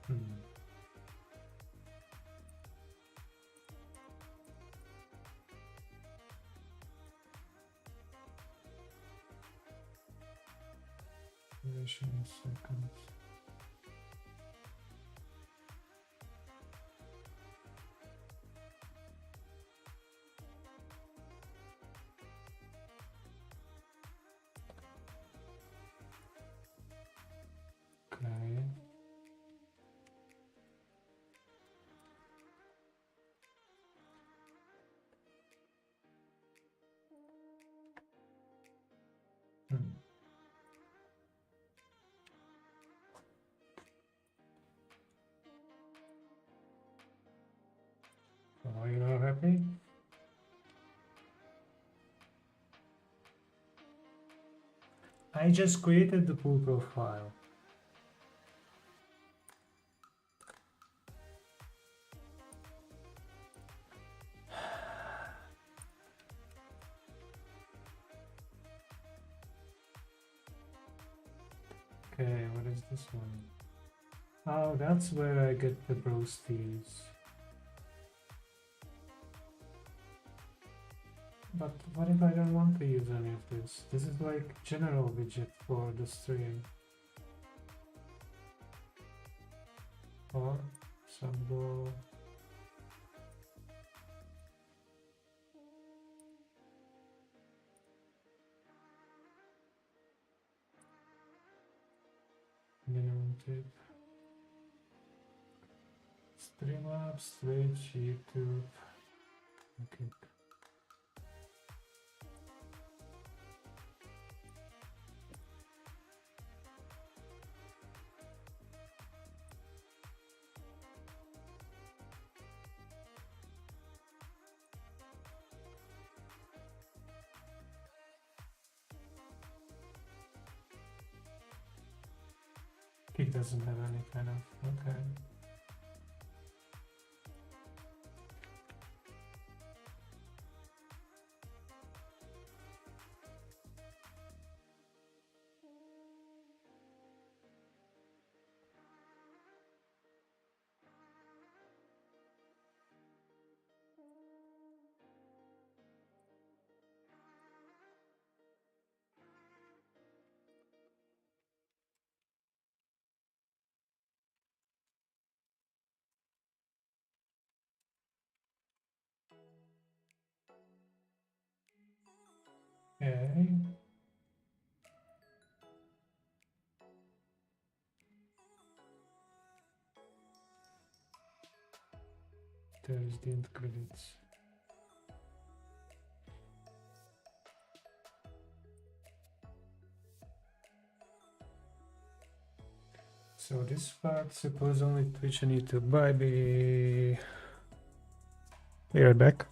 Hmm. Duration in seconds. Okay. Hmm. Are you not happy? I just created the pool profile. Okay, what is this one? Oh, that's where I get the broasties. But what if I don't want to use any of this? This is like general widget for the stream. Or symbol. Minimum tip. Streamlabs, Twitch, YouTube. Okay. It doesn't have any kind of, okay. Okay. There's the end credits. So this part suppose only Twitch and YouTube. Bye. Be right back.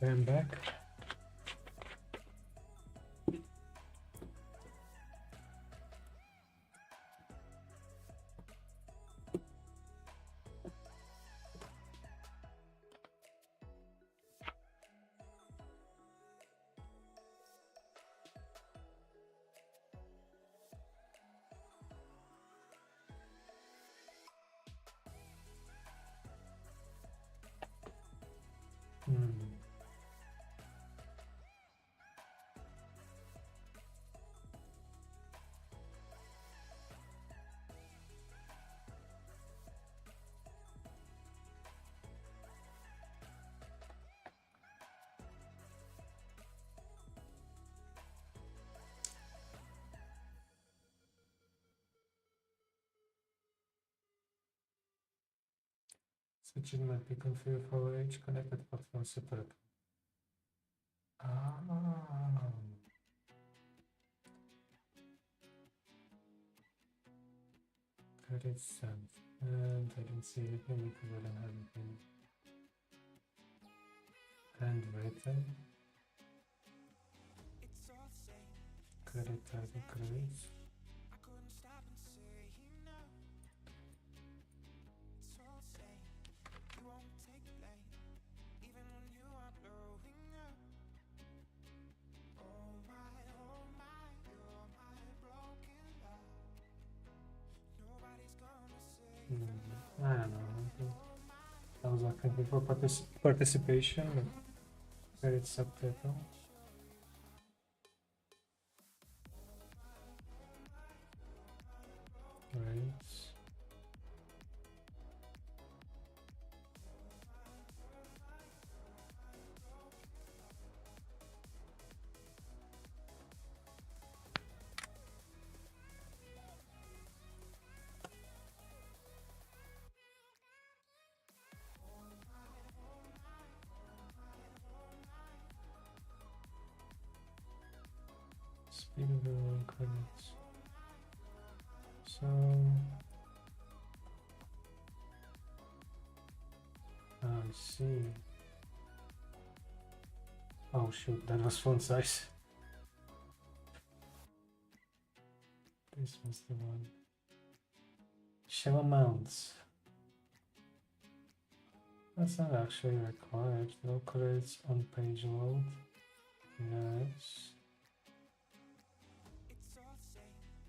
I'm back. Switching might be configured for each connected platform separately. Ah. Credit sent. And I didn't see anything because I don't have anything handwritten. Credit type credits. I don't know. I was like thinking for participation, but credit subtitle. Right. Speed of the credits. So I see. Oh shoot, that was font size. This was the one. Show amounts. That's not actually required. No credits on page load. Yes.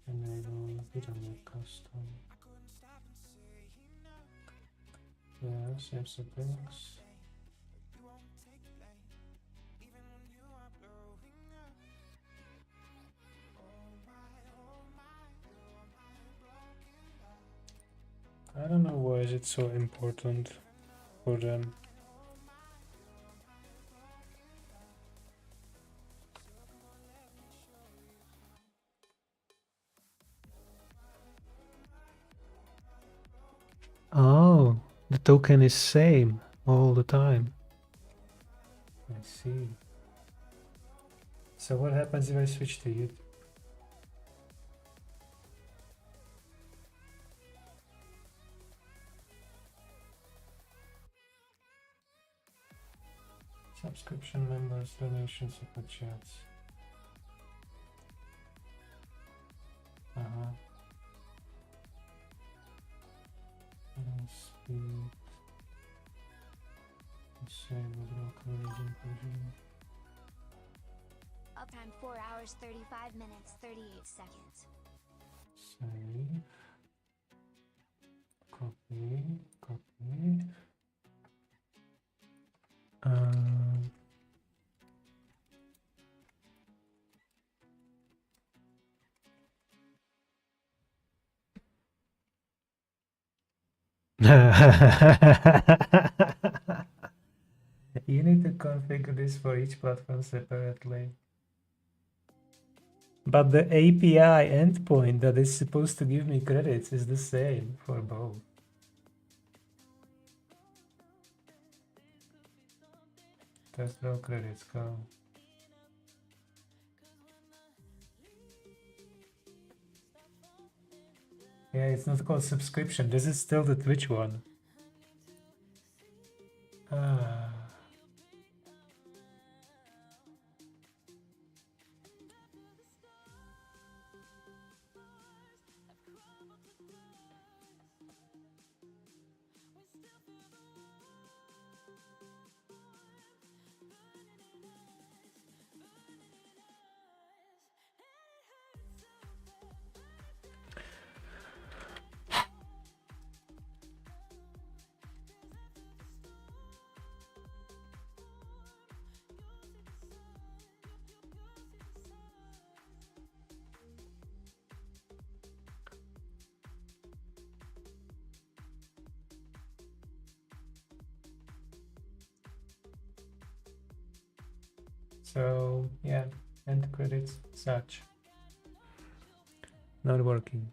Enable video custom. Yeah, save settings. I don't know why is it so important for them. token is same all the time. I see. So what happens if I switch to YouTube? Subscription members, donations, super chats. Uh-huh. Speed. Disable local inclusion. Uptime 4 hours 35 minutes 38 seconds. Save. Copy. Copy. Um, You need to configure this for each platform separately. But the API endpoint that is supposed to give me credits is the same for both. Test row credits, go. Yeah, it's not called subscription. This is still the Twitch one. Ah. So yeah, end credits such not working.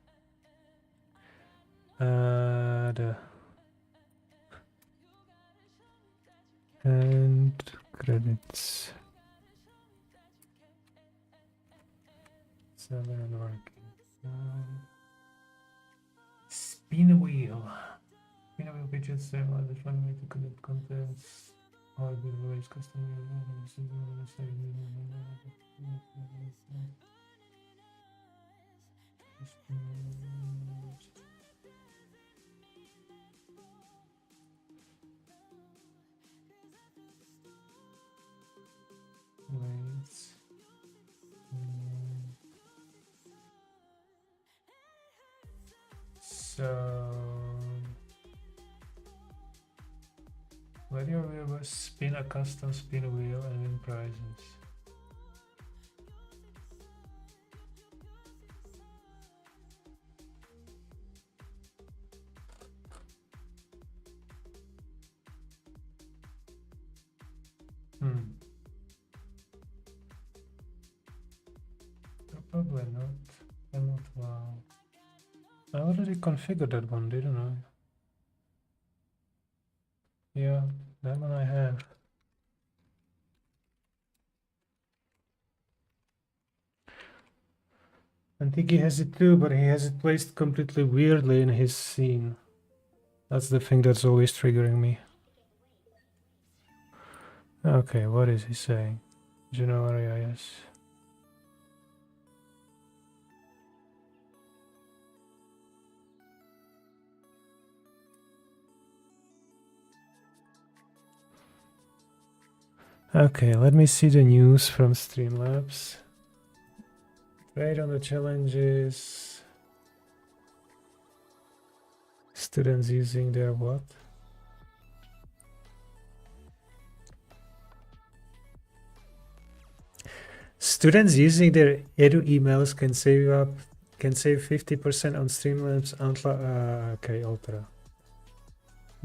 The end credits. So they're not working. Spin wheel. Spin wheel widgets are the fun way to connect contents. All the voice customer. Wait. So let your viewers spin a custom spin wheel and win prizes. Probably not. I'm not wow. I already configured that one, didn't I? Yeah, that one I have. I think he has it too, but he has it placed completely weirdly in his scene. That's the thing that's always triggering me. Okay, what is he saying? January, yes. Okay, let me see the news from Streamlabs. Trade on the challenges. Students using their what? Students using their edu emails can save 50% on Streamlabs. Okay, Ultra.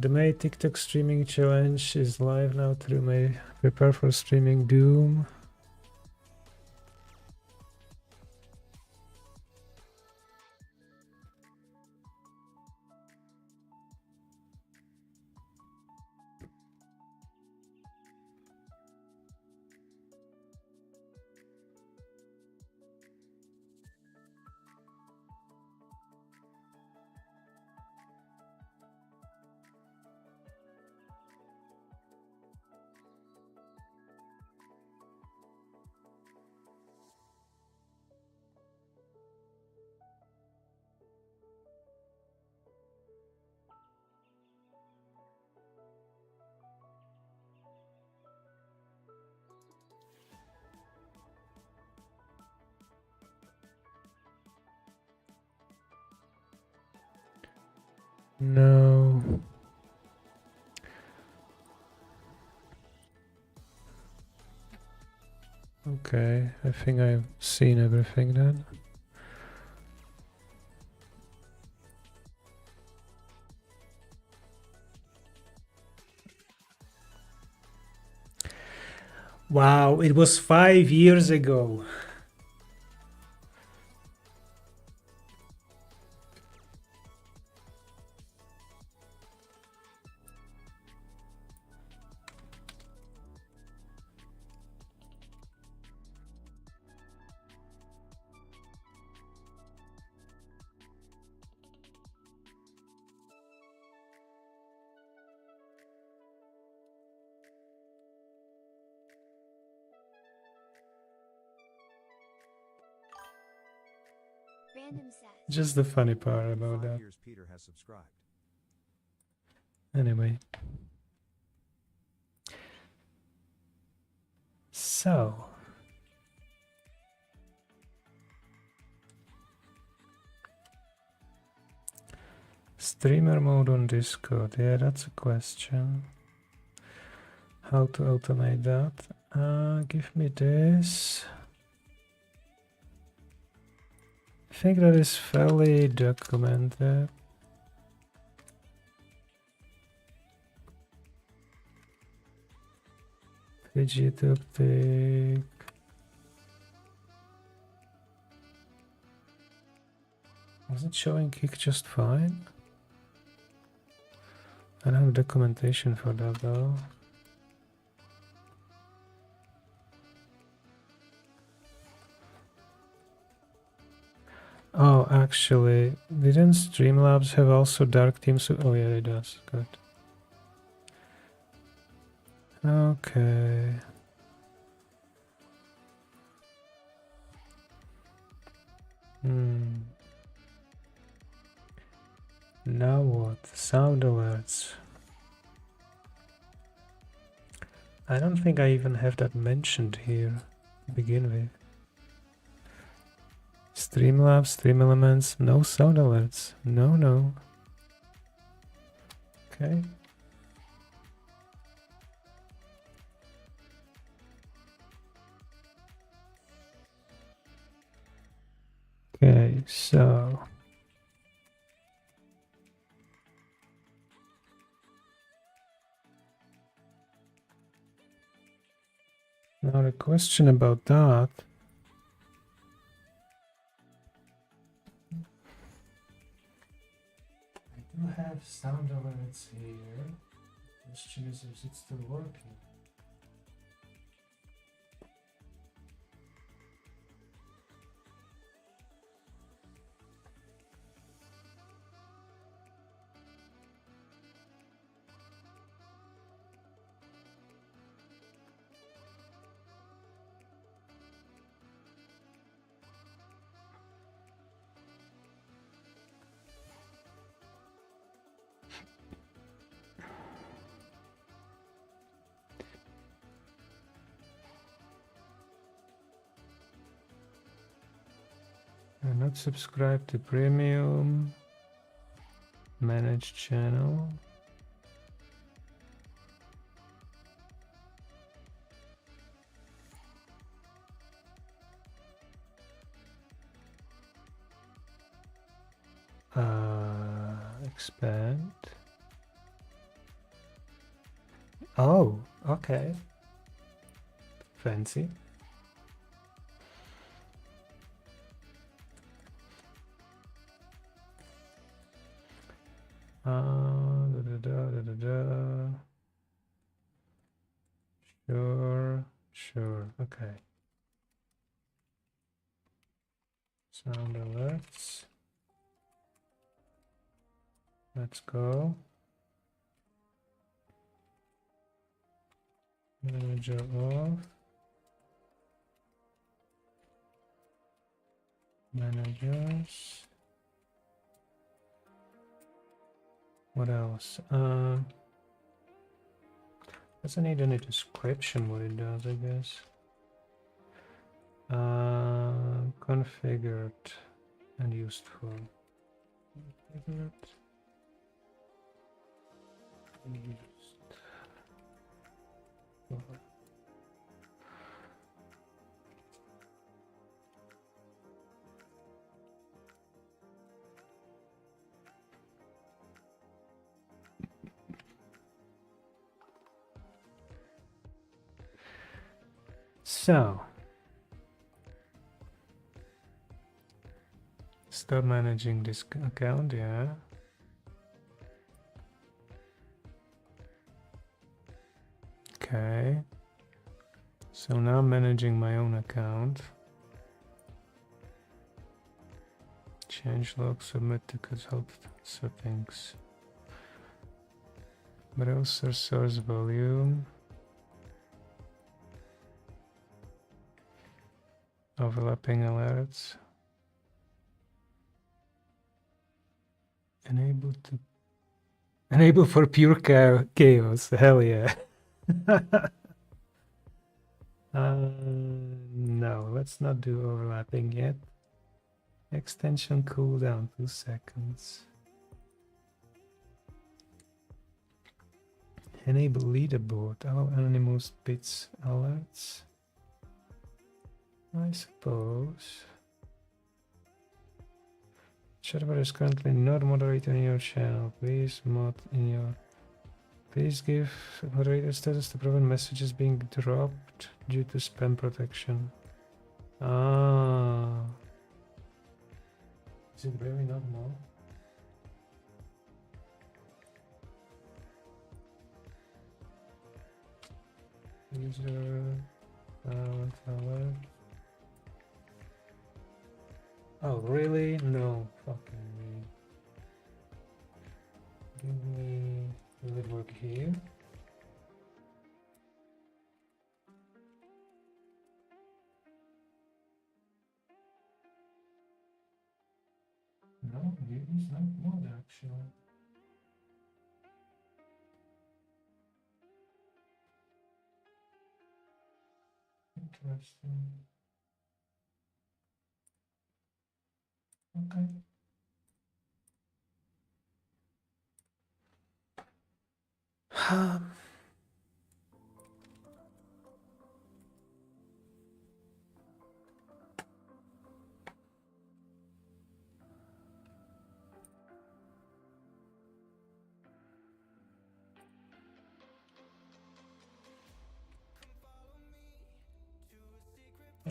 The May TikTok streaming challenge is live now through May. Prepare for streaming doom. No. Okay, I think I've seen everything then. Wow, it was 5 years ago. Random says. Just the funny part about 5 that. years Peter has subscribed. Anyway. So. Streamer mode on Discord. Yeah, that's a question. How to automate that? Give me this. I think that is fairly documented. Fidget optic. Was it showing kick just fine? I don't have documentation for that though. Oh, actually, didn't Streamlabs have also dark teams? Oh yeah, it does. Good. Okay. Now what? Sound alerts. I don't think I even have that mentioned here to begin with. Streamlabs, Stream Elements, no sound alerts. No, no. Okay. Okay, so now the question about that. I do have sound alerts here. The question is it's still working. I'm not subscribed to premium. Manage channel. Expand. Oh, okay. Fancy. Sure, sure, okay. Sound alerts. Let's go. Manager off. Managers. What else? Doesn't need any description what it does, I guess. Configured and used for. Configured. So, start managing this account, yeah. Okay. So now managing my own account. Change log, submit tickets, help settings. Browser source volume. Overlapping alerts. Enable for pure chaos. Hell yeah. No, let's not do overlapping yet. Extension cooldown 2 seconds. Enable leaderboard. Allow anonymous bits alerts. I suppose. Server is currently not moderator in your channel. Please mod in your. Please give moderator status to prevent messages being dropped due to spam protection. Ah. Is it really not more? User alert. Oh, really? No. Fucking me. Give me. Will it work here? No, here is not mod actually. Interesting. Okay.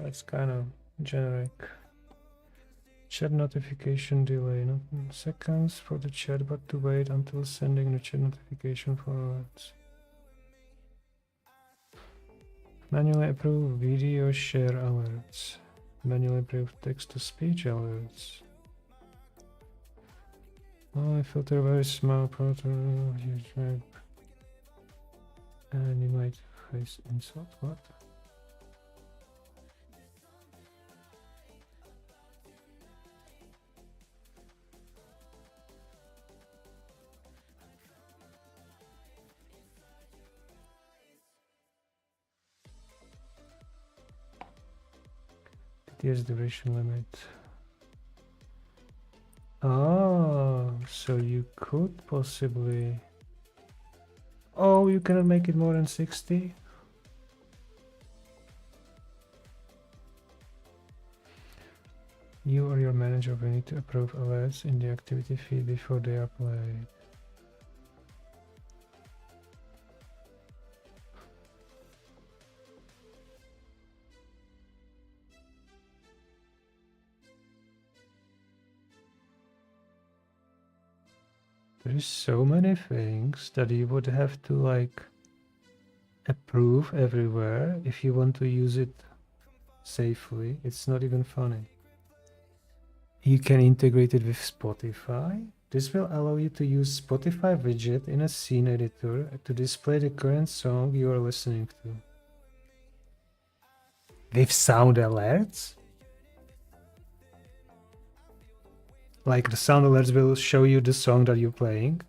It's kind of generic. Chat notification delay, not seconds for the chat, but to wait until sending the chat notification for alerts. Manually approve video share alerts. Manually approve text to speech alerts. Oh, I filter very small proton. And you might face insult. What? Here's duration limit. Oh, so you could possibly. Oh, you cannot make it more than 60? You or your manager will need to approve alerts in the activity feed before they are played. There's so many things that you would have to like approve everywhere if you want to use it safely. It's not even funny. You can integrate it with Spotify. This will allow you to use Spotify widget in a scene editor to display the current song you are listening to. With sound alerts? Like the sound alerts will show you the song that you're playing.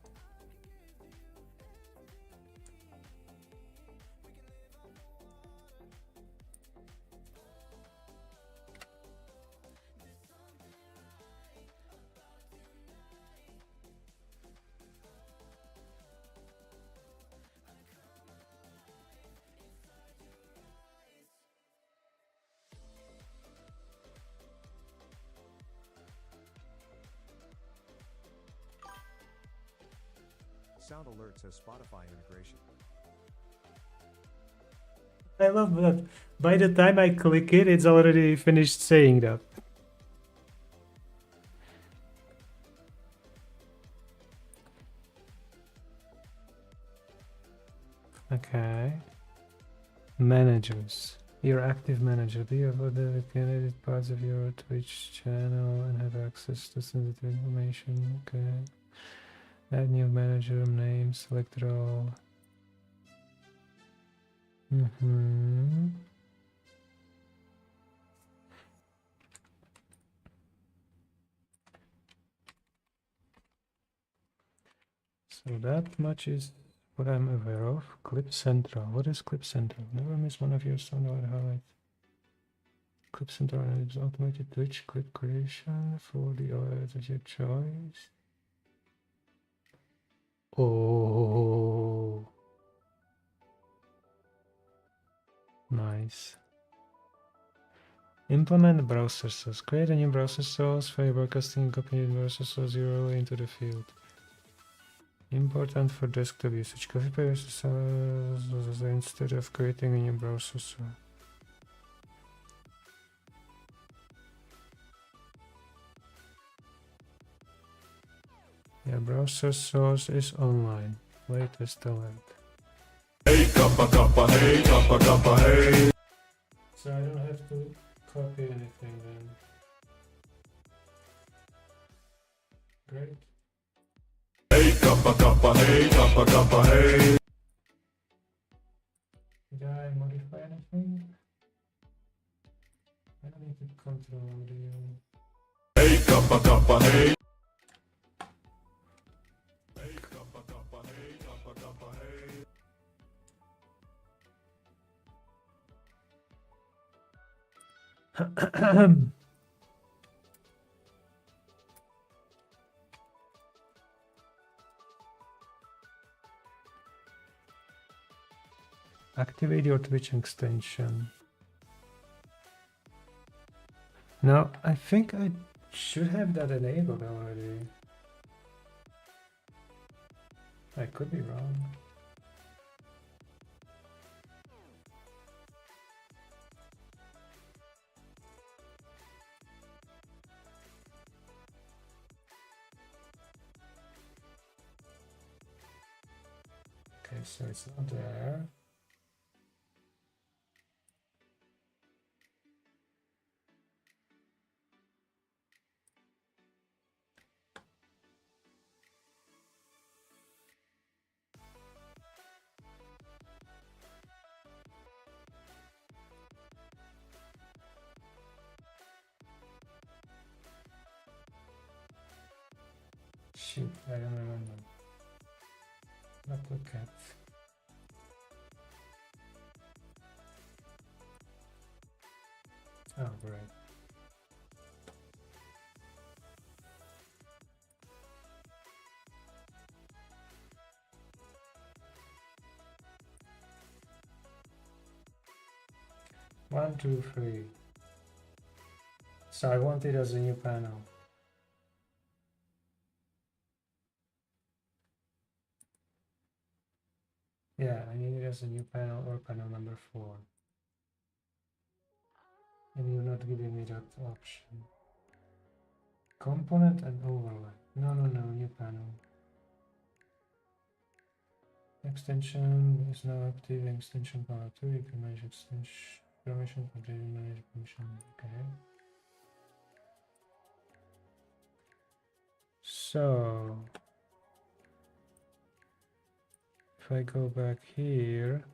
sound alert says Spotify integration. I love that. By the time I click it, it's already finished saying that. Okay. Managers. Your active manager. Do you have other dedicated parts of your Twitch channel and have access to sensitive information? Okay. Add new manager name, select role. So that much is what I'm aware of. Clip Central. What is Clip Central? Never miss one of your standard highlights. Clip Central is automated Twitch clip creation for the audience of your choice. Oh, nice. Implement browser source. Create a new browser source for your broadcasting. Copy the browser source URL into the field. Important for desktop usage. Copy paste source instead of creating a new browser source. Yeah, browser source is online. Latest alert. Hey, kappa, kappa, hey, kappa, kappa, hey. So I don't have to copy anything then. Great. Hey, kappa, kappa, hey, kappa, kappa, hey. Did I modify anything? I don't need to control audio. Hey, kappa, kappa, hey. Activate your Twitch extension. Now, I think I should have that enabled already. I could be wrong. Okay, so it's not there. Shoot, I don't remember. Not look at. Oh, great. One, two, three. So I want it as a new panel. Yeah, I need it as a new panel or panel number 4. And you're not giving me that option. Component and overlay. No, new panel. Extension is now active. Extension panel 2. You can manage extension permission, continue manage permission. Okay. So if I go back here,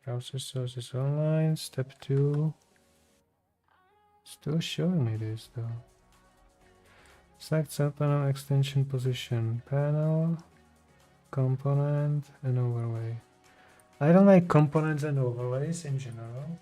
browser sources online, step 2. Still showing me this though. Select subpanel extension position, panel, component, and overlay. I don't like components and overlays in general.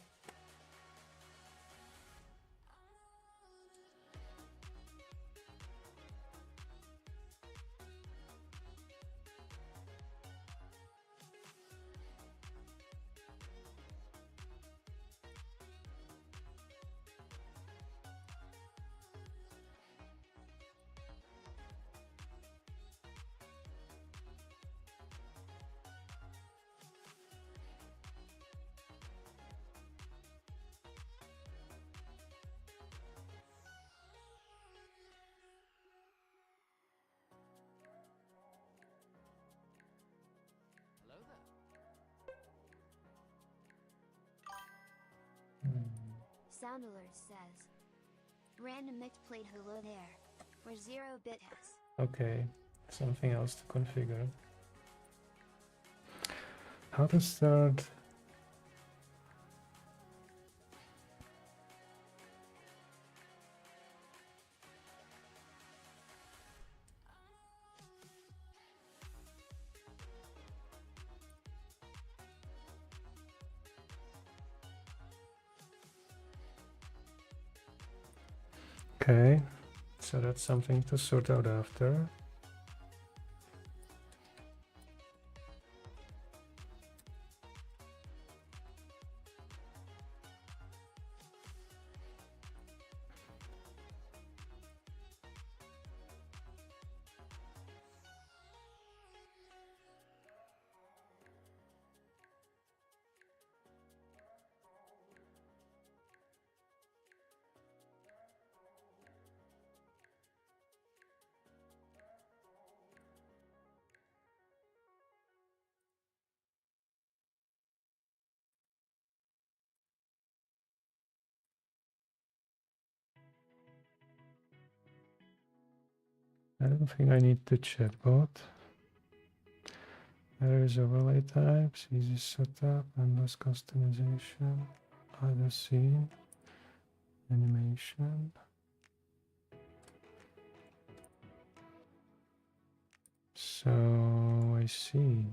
Sound alert says. Random mix played hello there. For 0-bit has. Okay, something else to configure. How to start? Okay, so that's something to sort out after. I don't think I need the chatbot. There is overlay types, easy setup, endless customization, other scene, animation. So I see.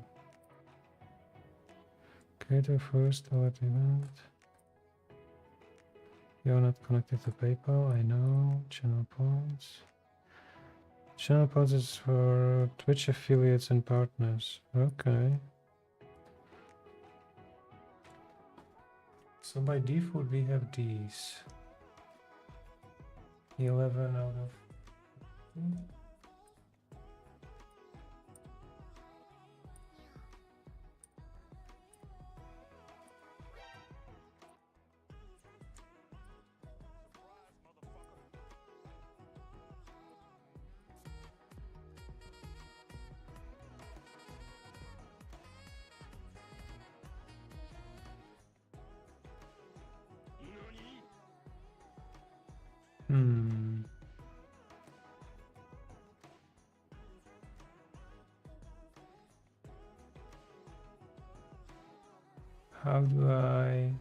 Create a first alert event. You're not connected to PayPal, I know. Channel points. Channel points is for Twitch affiliates and partners. Okay. So by default we have these. 11 out of 15. Hmm. How do I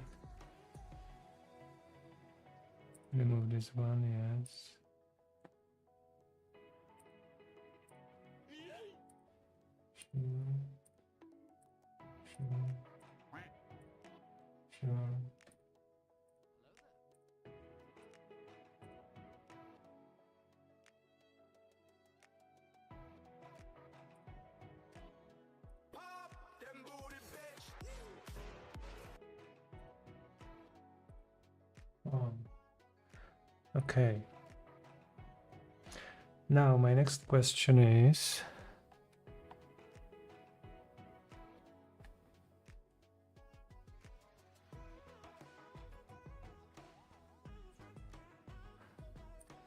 remove this one? Yes. Sure. Sure. Sure. On. Okay. Now my next question is,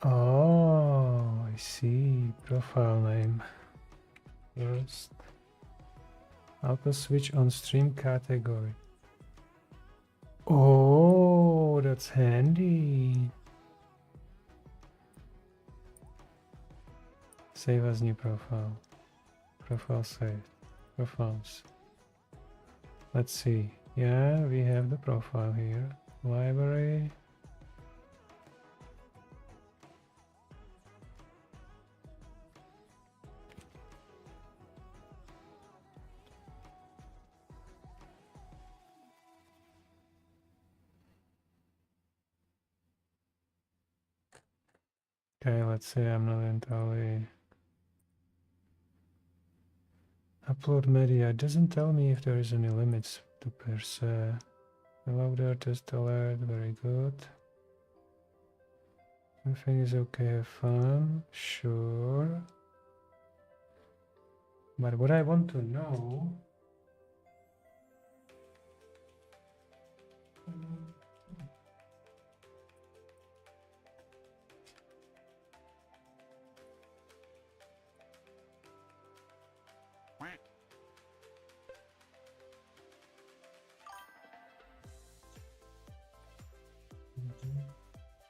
oh, I see, profile name. First, auto switch on stream category. Oh, that's handy. Save as new profile. Profile saved. Profiles. Let's see. Yeah, we have the profile here. Library. Okay, let's say I'm not entirely... Upload media. It doesn't tell me if there is any limits to per se. Hello there, test alert. Very good. Everything is okay. Have fun. Sure. But what I want to know...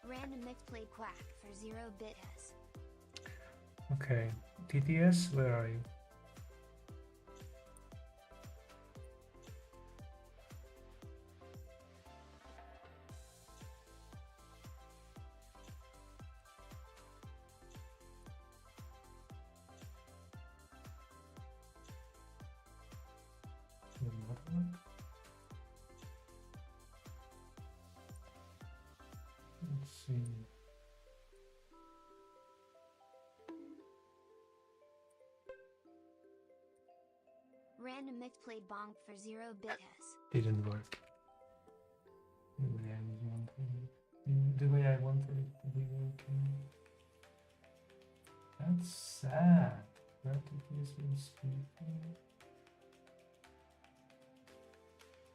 Random mixed played Quack for 0-bit has. Okay, TTS, where are you? Did not work? Let's see. Random mixed played Bonk for 0-bit has. Didn't work. The way I wanted it. The way I wanted it to be working. That's sad. That it is been speaking.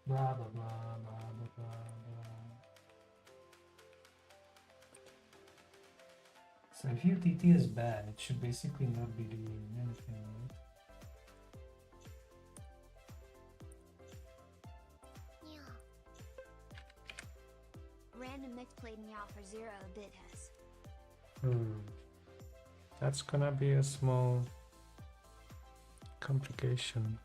Blah blah blah blah blah blah blah. So if your TT is bad, it should basically not be doing anything, right? Random mixed played Meow for 0-bit has. That's gonna be a small complication.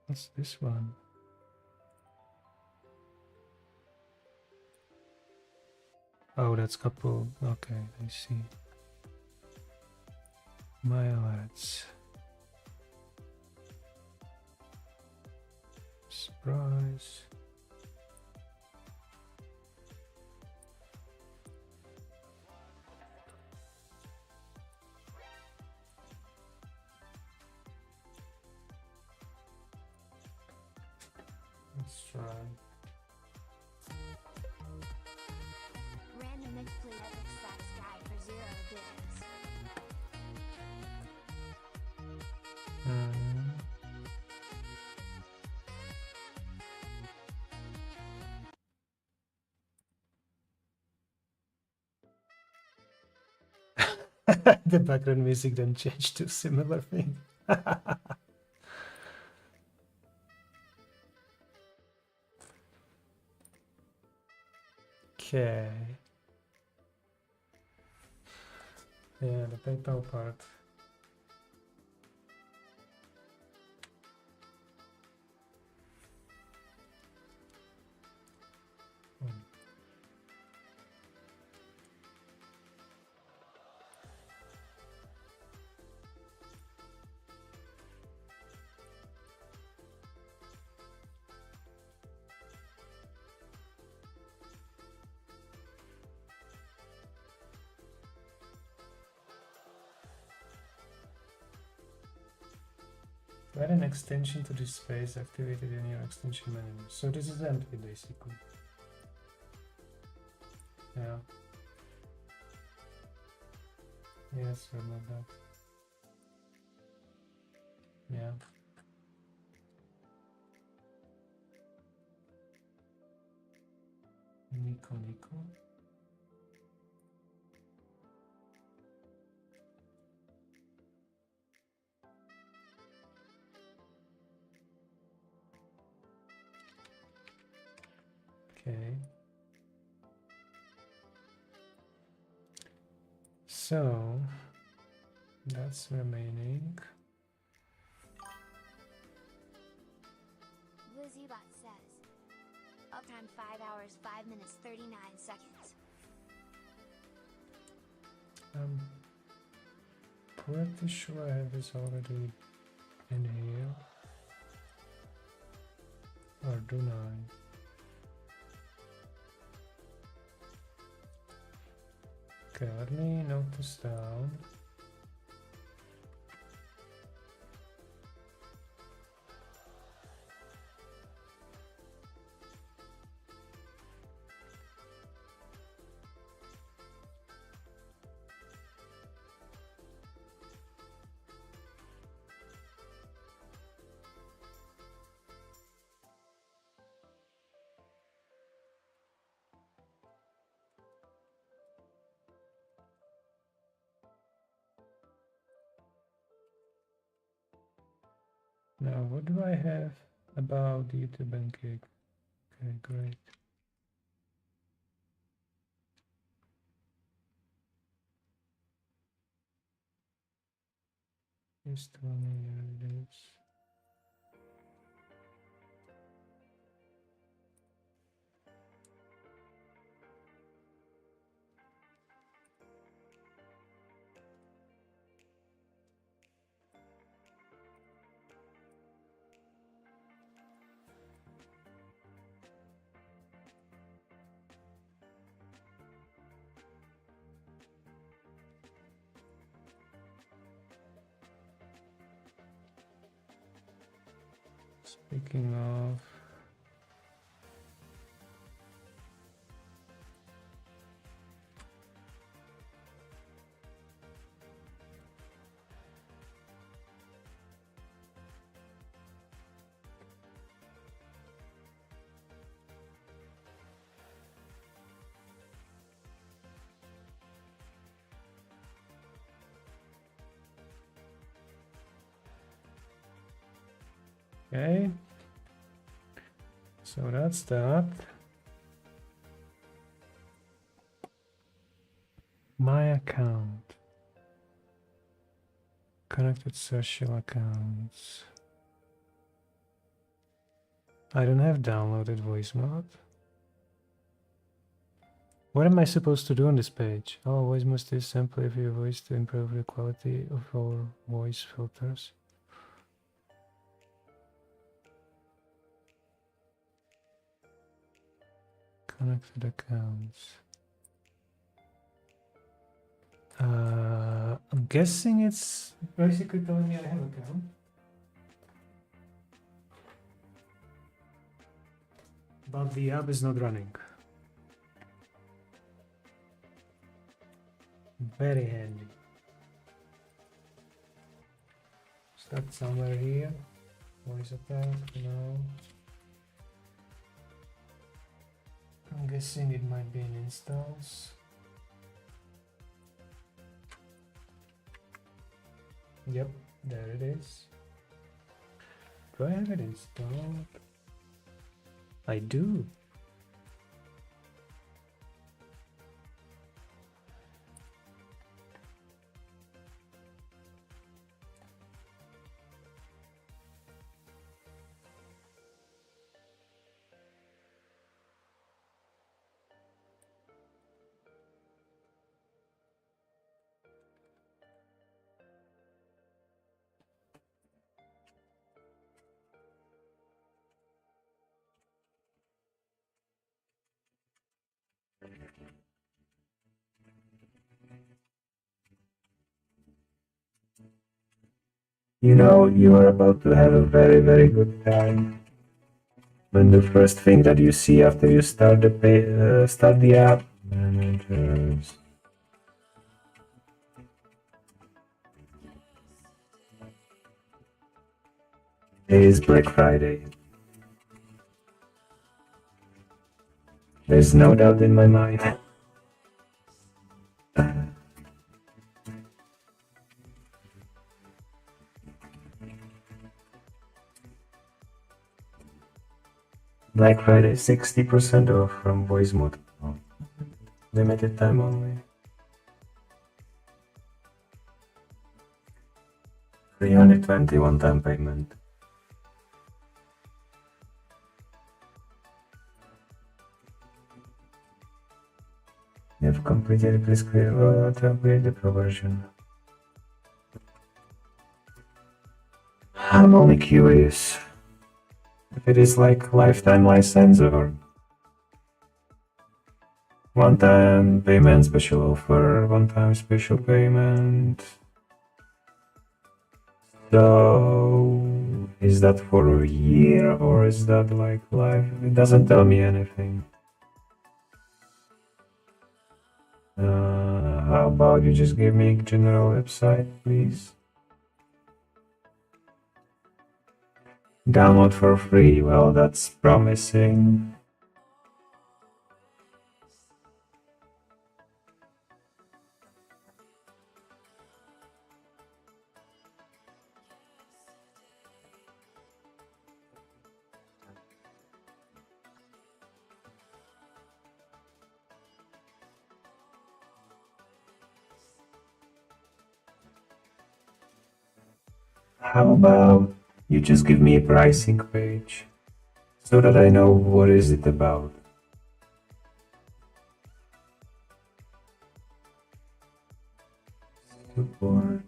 What's this one? Oh, that's couple. Okay, I see. My alerts. Surprise. Let's try. Random mixed played Epic Stacks Guy for 0-bit has. The background music then changed to similar thing. Okay. Yeah, the PayPal part. Add an extension to this space activated in your extension menu. So this is empty basically. Yeah. Yes, I love that. Yeah. Nico Nico. Okay. So that's remaining. LizzyBot says. Uptime 5 hours, 5 minutes, 39 seconds. I'm pretty sure I have this already in here. Or do I? Okay, let me note this down. Now, what do I have about YouTube and Kick? Okay, great. Just 20 years. Speaking of, okay, so that's that. My account. Connected social accounts. I don't have downloaded voice mod. What am I supposed to do on this page? Oh, voice must is simply for your voice to improve the quality of our voice filters. Connected accounts. I'm guessing it's basically telling me I have an account. But the app is not running. Very handy. Is that somewhere here? Voice attack? No. I'm guessing it might be in installs. Yep, there it is. Do I have it installed? I do. You know, you are about to have a very, very good time. When the first thing that you see after you start the app, managers. It is Black Friday. There's no doubt in my mind. Black Friday 60% off from voice mode. Limited time only. 320 one-time payment. You have completed, please clear to upgrade the pro version. I'm only curious if it is like lifetime license or one-time payment special offer, one-time special payment. So is that for a year or is that like life? It doesn't tell me anything. How about you just give me general website, please? Download for free. Well, that's promising. How about you just give me a pricing page so that I know what is it about? Support,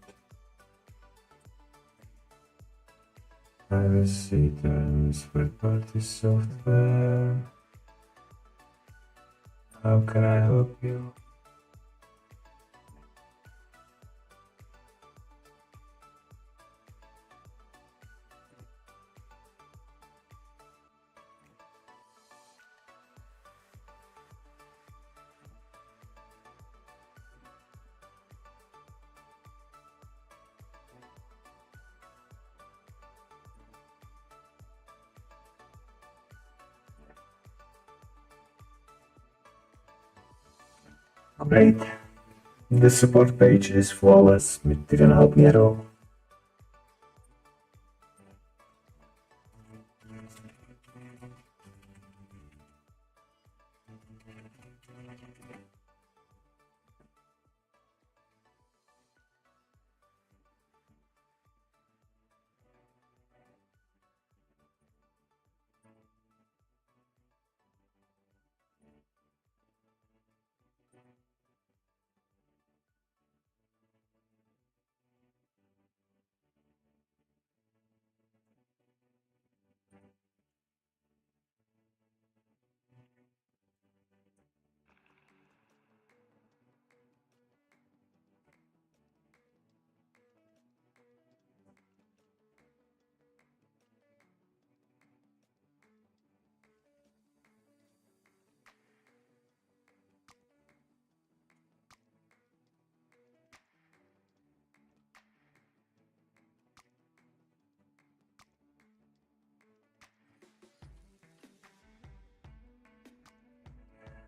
privacy terms, third-party software. How can I help you? Great. The support page is flawless. It didn't help me at all.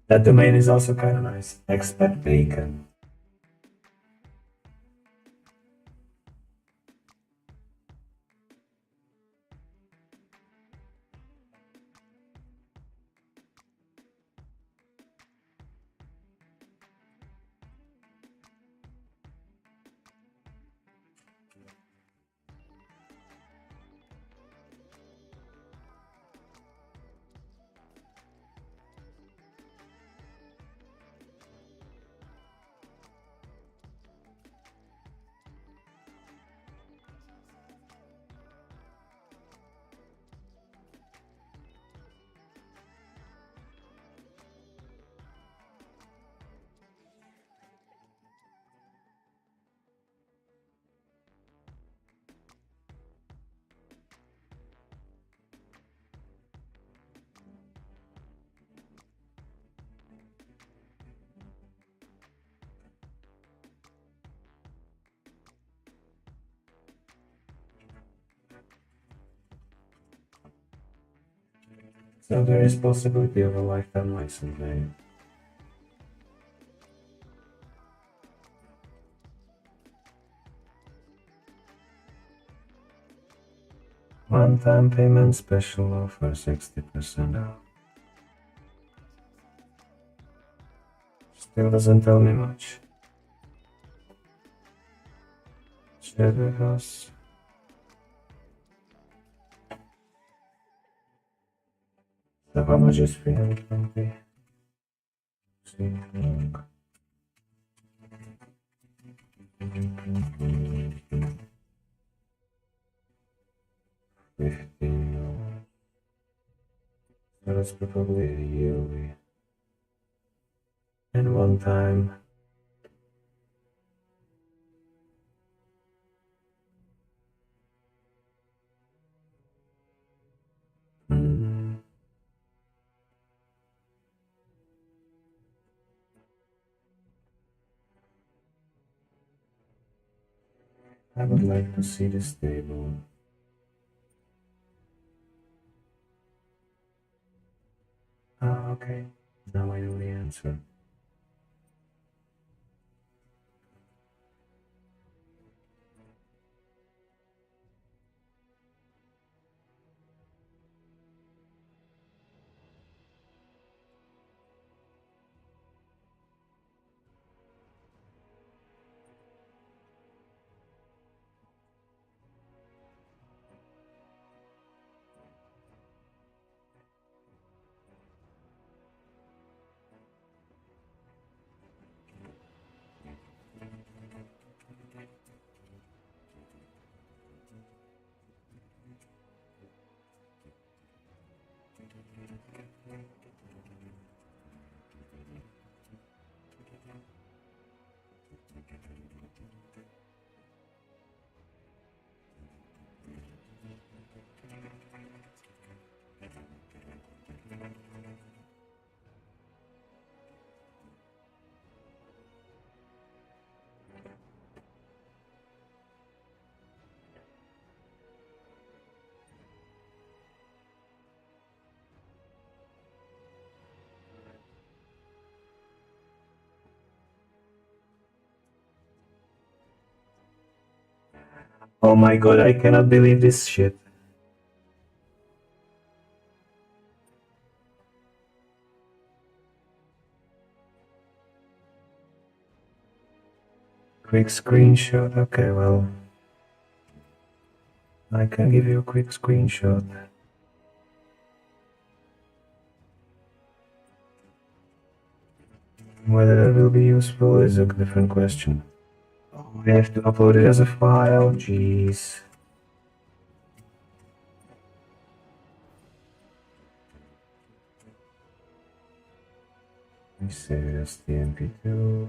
That domain is also kind of nice. Expat Bacon. So there is possibility of a lifetime license, eh? One-time payment special offer, 60% off. Still doesn't tell me much. Shadow House. So how much is 320? See, look. 15. So that's probably a yearly. And one time. Hmm. I would like to see this table. Ah, okay. Now I know the answer. Oh my god, I cannot believe this shit. Quick screenshot, okay, well, I can give you a quick screenshot. Whether that will be useful is a different question. Oh, I have to upload it as a file, jeez. Let me save it as the MP2.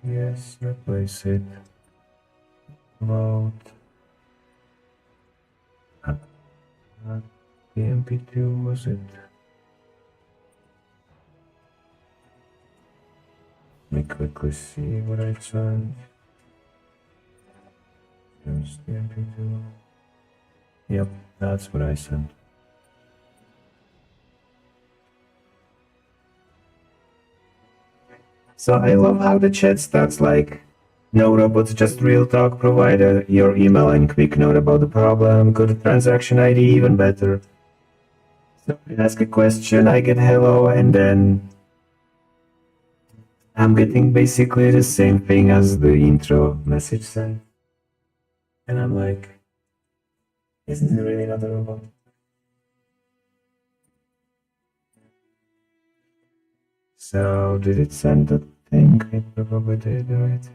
Yes, replace it. Load. The MP2 was it? Let me quickly see what I sent. There's the MP2. Yep, that's what I sent. So I love how the chat starts like, no robots, just real talk, provide your email and quick note about the problem, go to transaction ID, even better. So I ask a question, I get hello, and then I'm getting basically the same thing as the intro message sent. And I'm like, is this really not a robot? So did it send that thing? It probably did, right?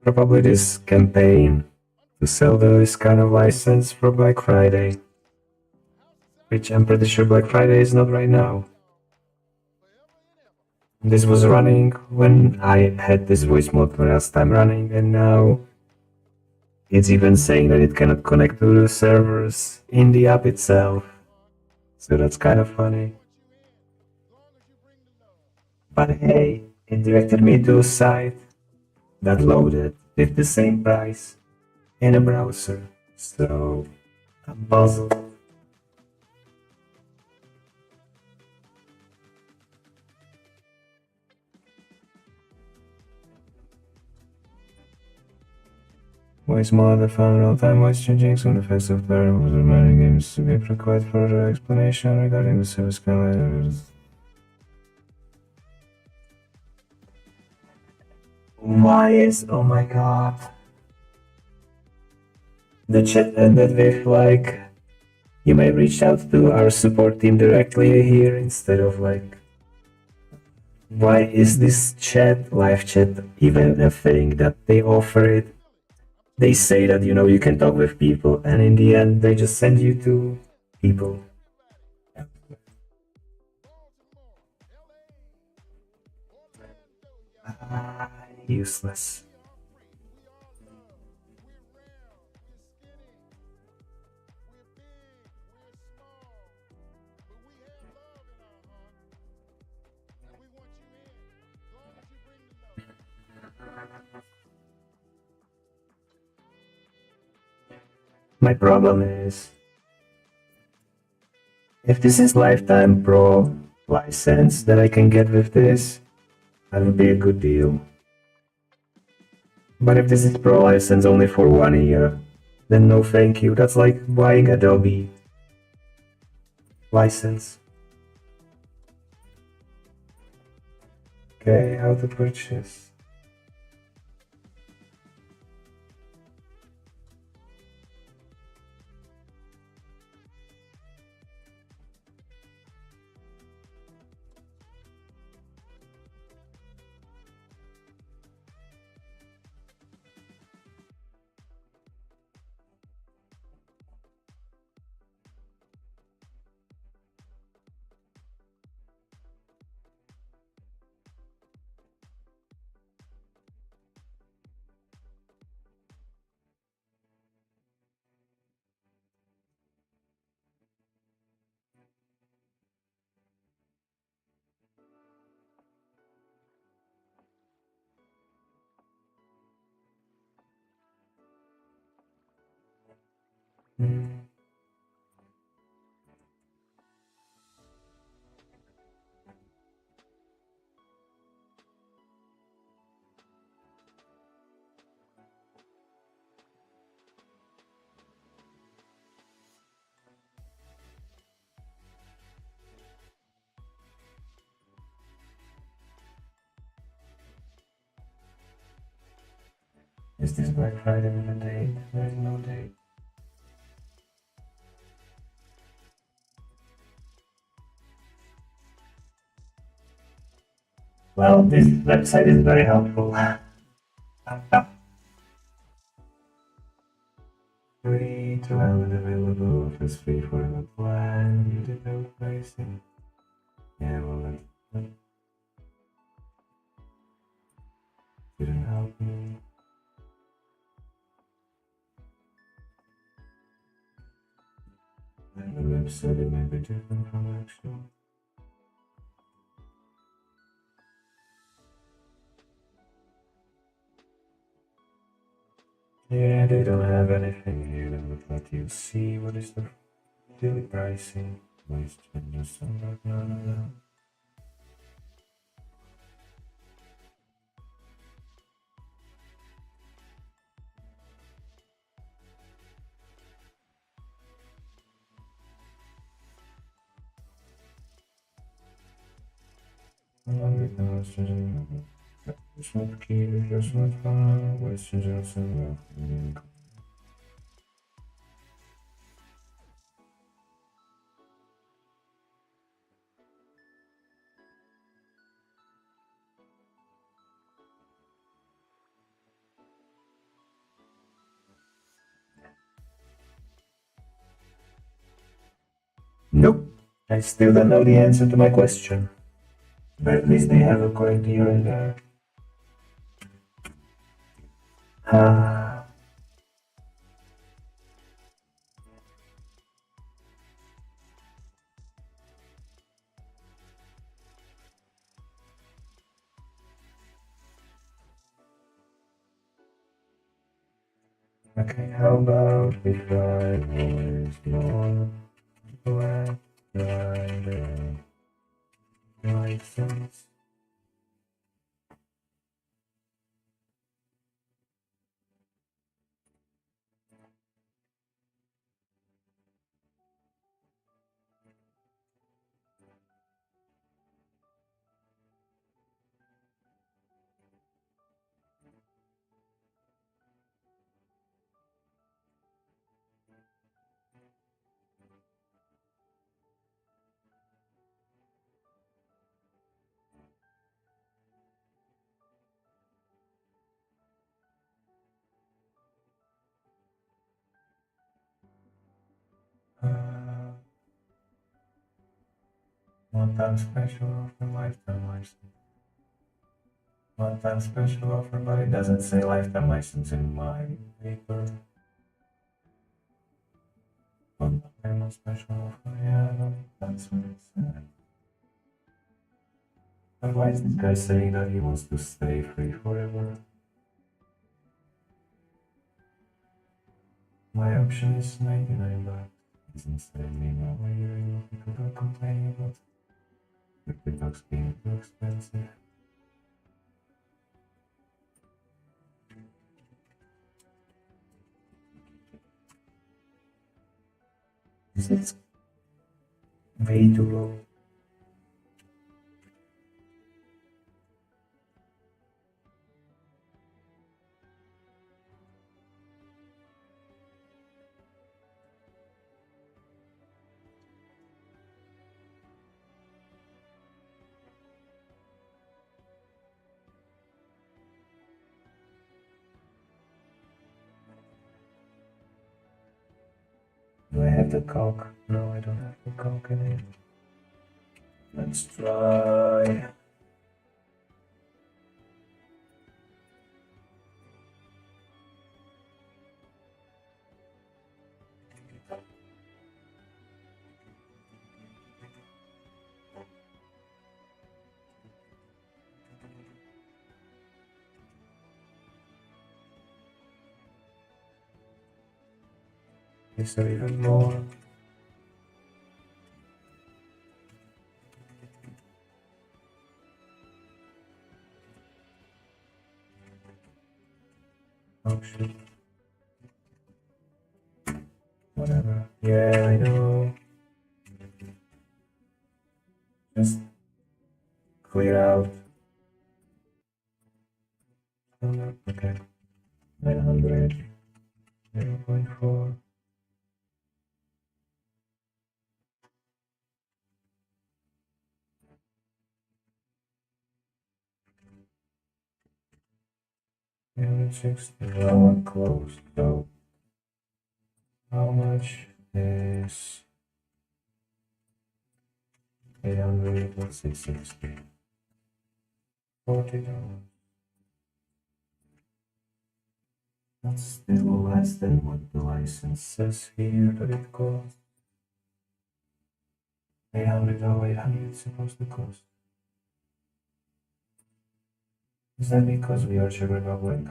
Probably this campaign to sell this kind of license for Black Friday. Which I'm pretty sure Black Friday is not right now. This was running when I had this voice mode for last time running, and now it's even saying that it cannot connect to the servers in the app itself. So that's kind of funny. But hey, it directed me to a site that loaded with the same price in a browser. So I'm puzzled. Voice mod, the found real-time voice changing sound effects of the many games to be required further explanation regarding the service calendars. Why is, oh my god. The chat ended with like, you may reach out to our support team directly here instead of like, why is this chat, live chat, even a thing that they offer it? They say that, you can talk with people, and in the end, they just send you to people. Useless. My problem is, if this is lifetime pro license that I can get with this, that would be a good deal. But if this is pro license only for 1 year, then no thank you. That's like buying Adobe license. Okay, how to purchase. Hmm. Is this Black Friday with a date? There is no date. Well, this website is very helpful. Free to have it available for free for the plan. You did no pricing. Yeah, well, that didn't help me. And the website it may be different from actual. Yeah, they don't have anything here that would let you see what is the daily pricing. Voice changes, no. Smart key, just smart phone, voice changes, Nope. I still don't know the answer to my question. But at least they have a correct here and there. Ah. Okay, how about we try voice more black Friday license? One-time special offer, lifetime license. One-time special offer, but it doesn't say lifetime license in my paper. One-time special offer, yeah, that's what it said. But why is this guy saying that he wants to stay free forever? My option is 99 bucks. Doesn't say me now why you're people are complaining about the TikToks being too expensive. This is way too low. have the cock? No, I don't have the cock in it. Let's try. Is there even more? Oh shit. Whatever. Yeah, I know. Just clear out. Okay. 900. 0.4. Yeah, 60. Well, close. So, how much is 800 plus 660? $40. That's still less than what the license says here that it costs. 800 or 800 is supposed to cost. Is that because we are Czech Republic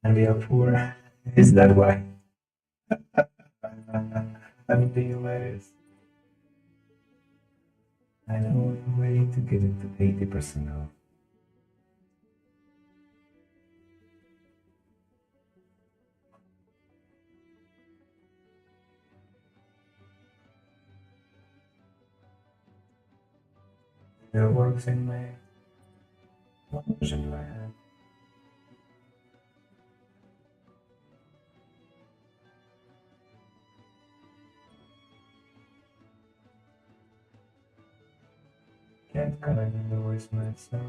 and we are poor? Is that why? That would be hilarious. I know a way to get it to 80% off. Still works in my. What version do I have? Can't connect the voice myself.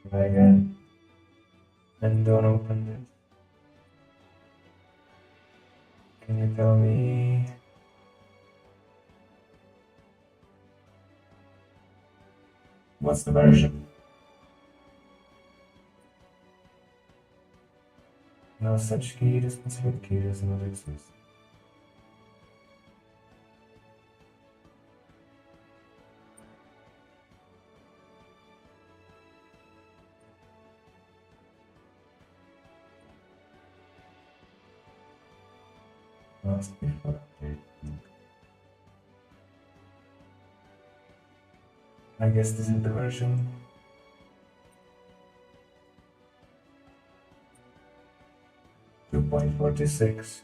Try again. And don't open this. Can you tell me? What's the version? No such key, the specific key does not exist. Must be for update. I guess this is the version. Two point 46.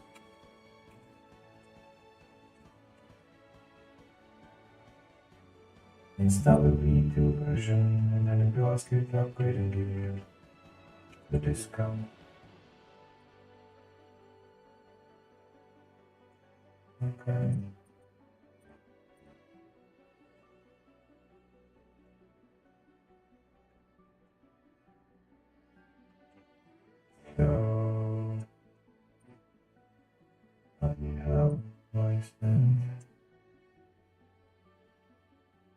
Install the V2 version and then it will ask you to upgrade and give you the discount. Okay. So, bloody hell, why is that?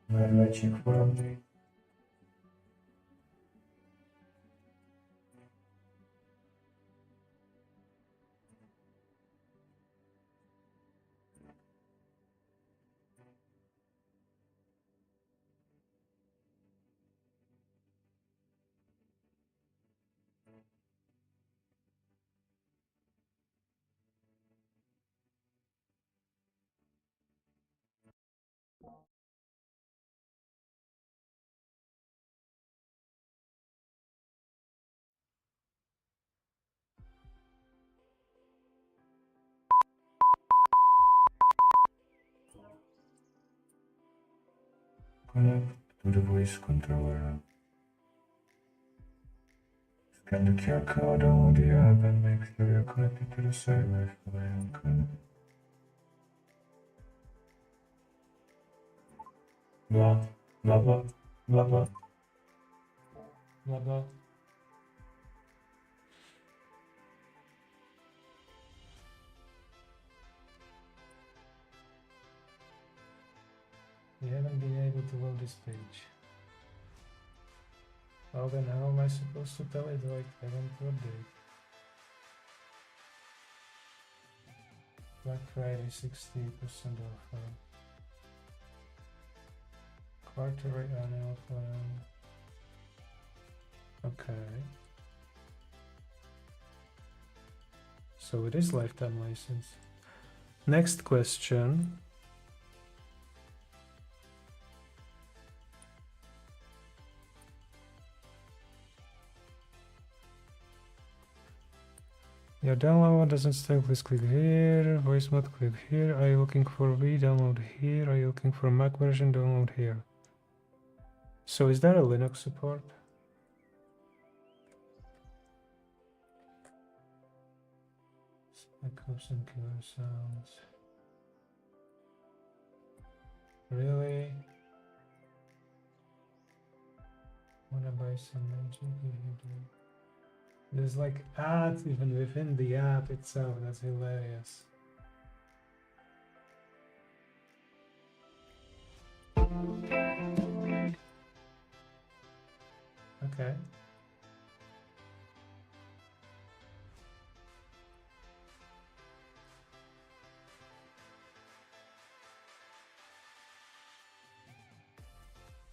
Where do I check for update? Connect to the voice controller. Scan the QR code on the app and make sure you're connected to the server. Okay. Blah, blah, blah, blah, blah. Blah blah. We haven't been able to load this page. Well then how am I supposed to tell it like I want to update? Black Friday 60% off. Quarterly annual plan. Okay. So it is lifetime license. Next question. Your download doesn't still, please click here. Voice mode, click here. Are you looking for V? Download here. Are you looking for Mac version? Download here. So is that a Linux support? Backups and killer sounds. Really? Wanna buy some magic? There's like ads even within the app itself. That's hilarious. Okay.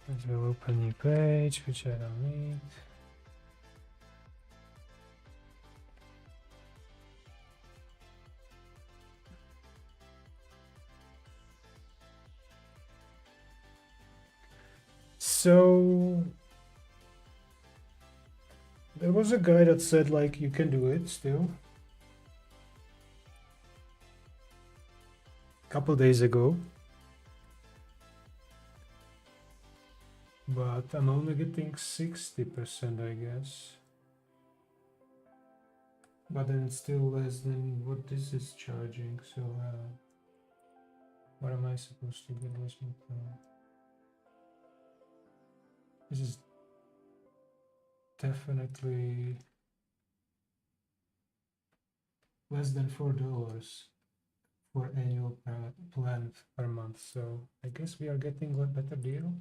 It will open new page, which I don't need. So there was a guy that said like you can do it still. A couple days ago. But I'm only getting 60%, I guess. But then it's still less than what this is charging, so what am I supposed to get with my plan? This is definitely less than $4 for annual plan per month, so I guess we are getting a better deal.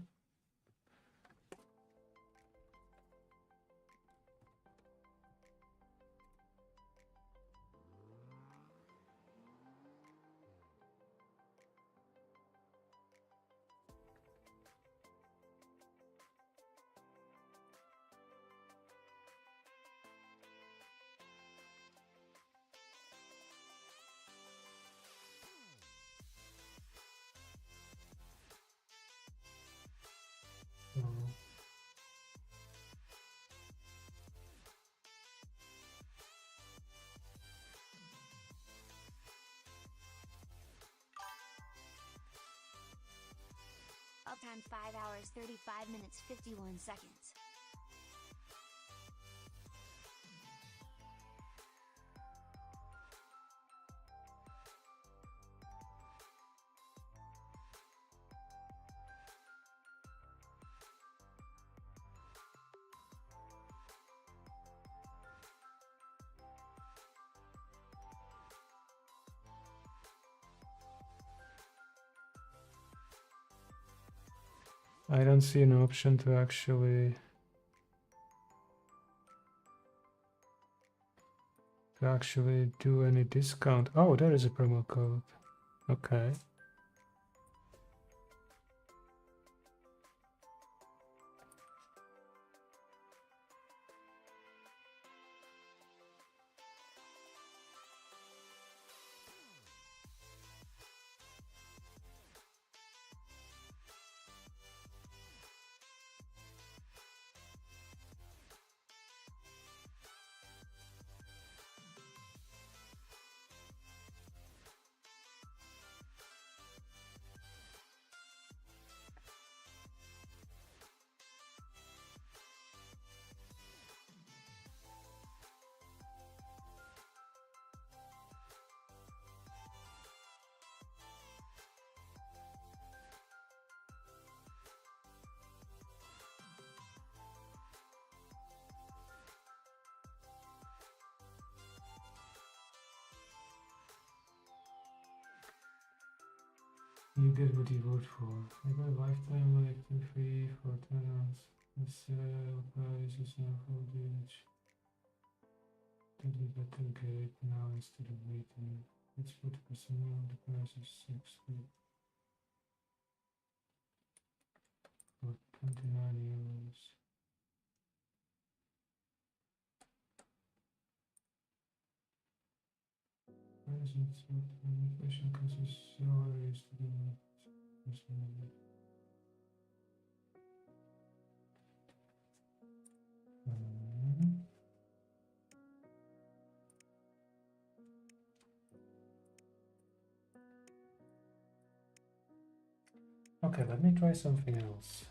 So, Uptime 5 hours 35 minutes 51 seconds. I don't see an option to actually do any discount. Oh, there is a promo code. Okay. You get what you vote for. I got lifetime electing free for 10 months. The sale price is now for each. Did you better get it now instead of waiting? Let's put personnel, the price is 60 for 29 euros. Present inflation causes salaries to be personally. Okay, let me try something else.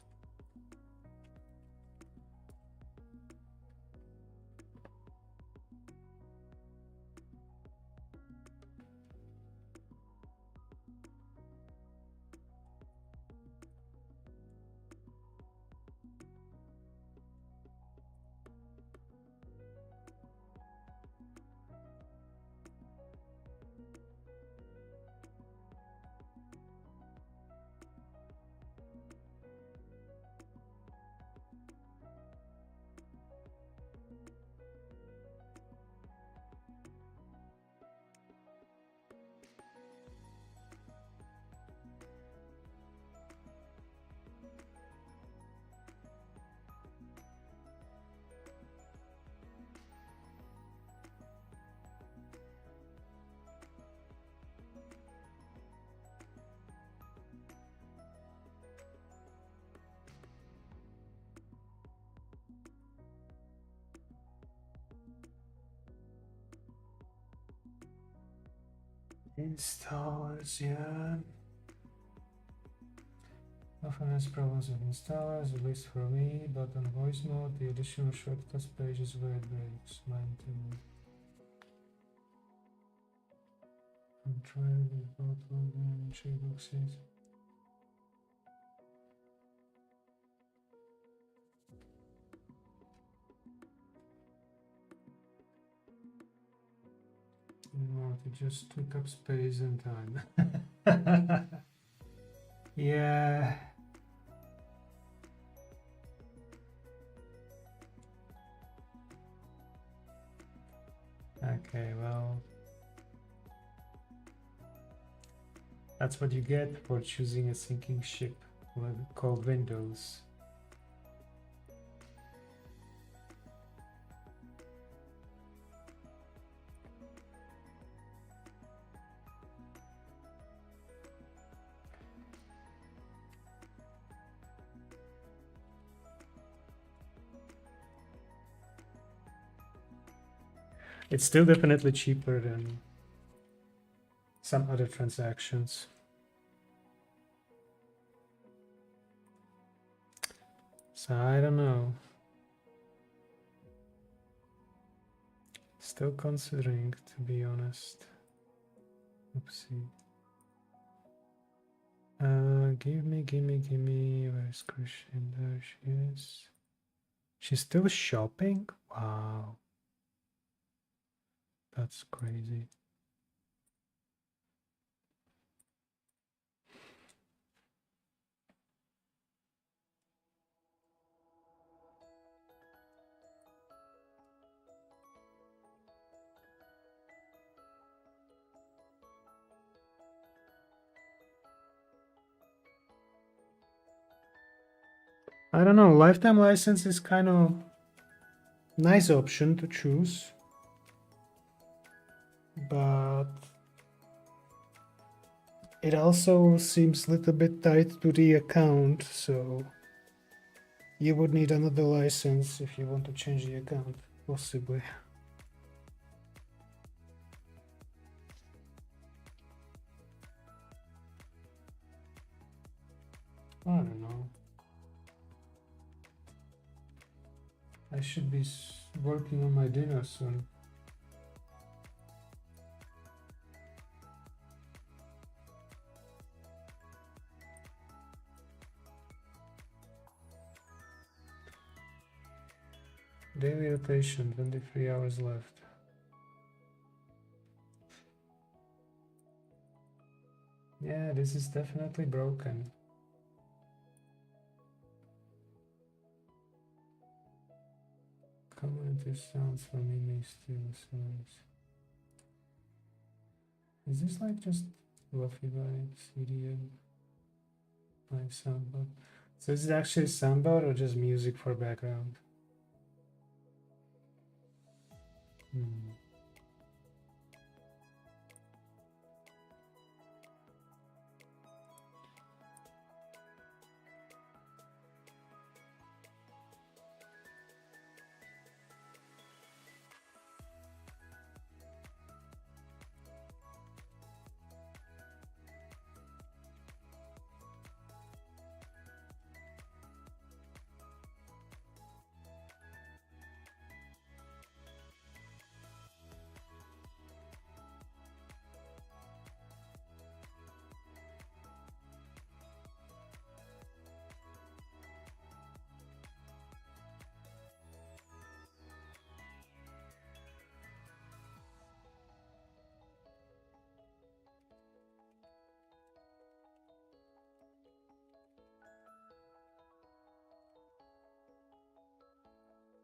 Installers, yeah. Often has problems with installers, at least for me, but on voice mode, the additional shortcuts page is where it breaks. Mine too. I'm trying with both login and checkboxes. No, it just took up space and time. Yeah. Okay, well, that's what you get for choosing a sinking ship called Windows. It's still definitely cheaper than some other transactions. So I don't know. Still considering, to be honest. Oopsie. Give me. Where's Christian? There she is. She's still shopping? Wow. That's crazy. I don't know, lifetime license is kind of nice option to choose, but it also seems a little bit tied to the account, so you would need another license if you want to change the account, possibly. I don't know. I should be working on my dinner soon. Daily rotation, 23 hours left. Yeah, this is definitely broken. Community sounds for me may still sounds. Is this like just fluffy vibes, EDM, like soundboard? So is it actually soundboard or just music for background? Hmm.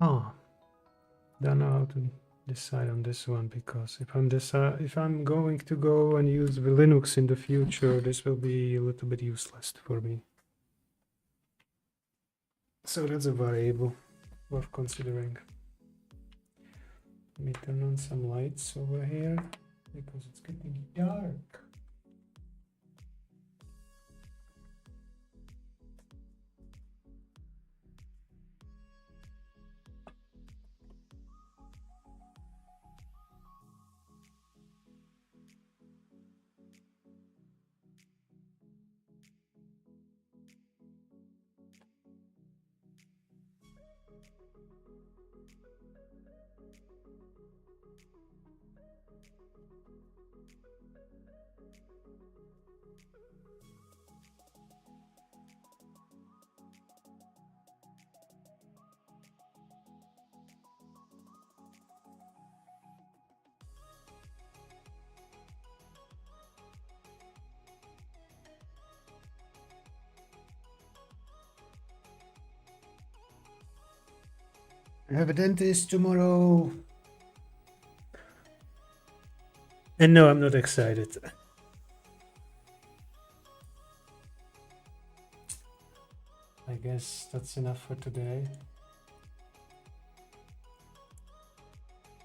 Oh, don't know how to decide on this one, because if I'm going to go and use the Linux in the future, this will be a little bit useless for me. So that's a variable worth considering. Let me turn on some lights over here because it's getting dark. I have a dentist tomorrow. And no, I'm not excited. I guess that's enough for today.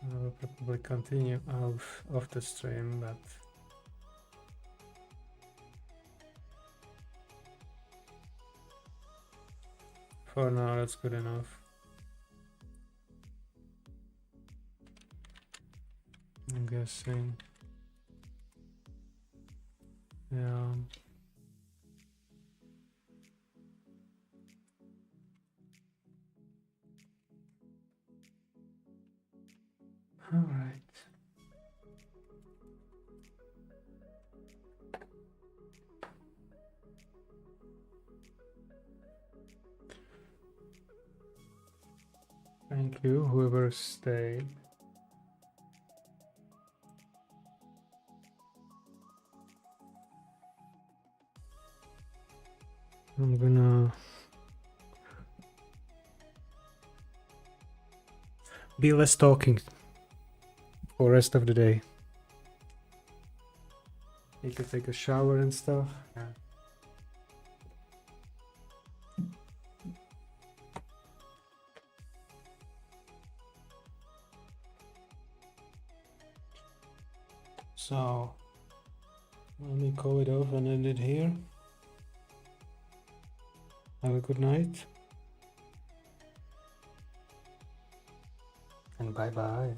I will probably continue out of the stream, but for now that's good enough. I'm guessing. Yeah. All right. Thank you, whoever stayed. I'm gonna be less talking for the rest of the day. You could take a shower and stuff. Yeah. So let me call it off and end it here. Have a good night. And bye bye.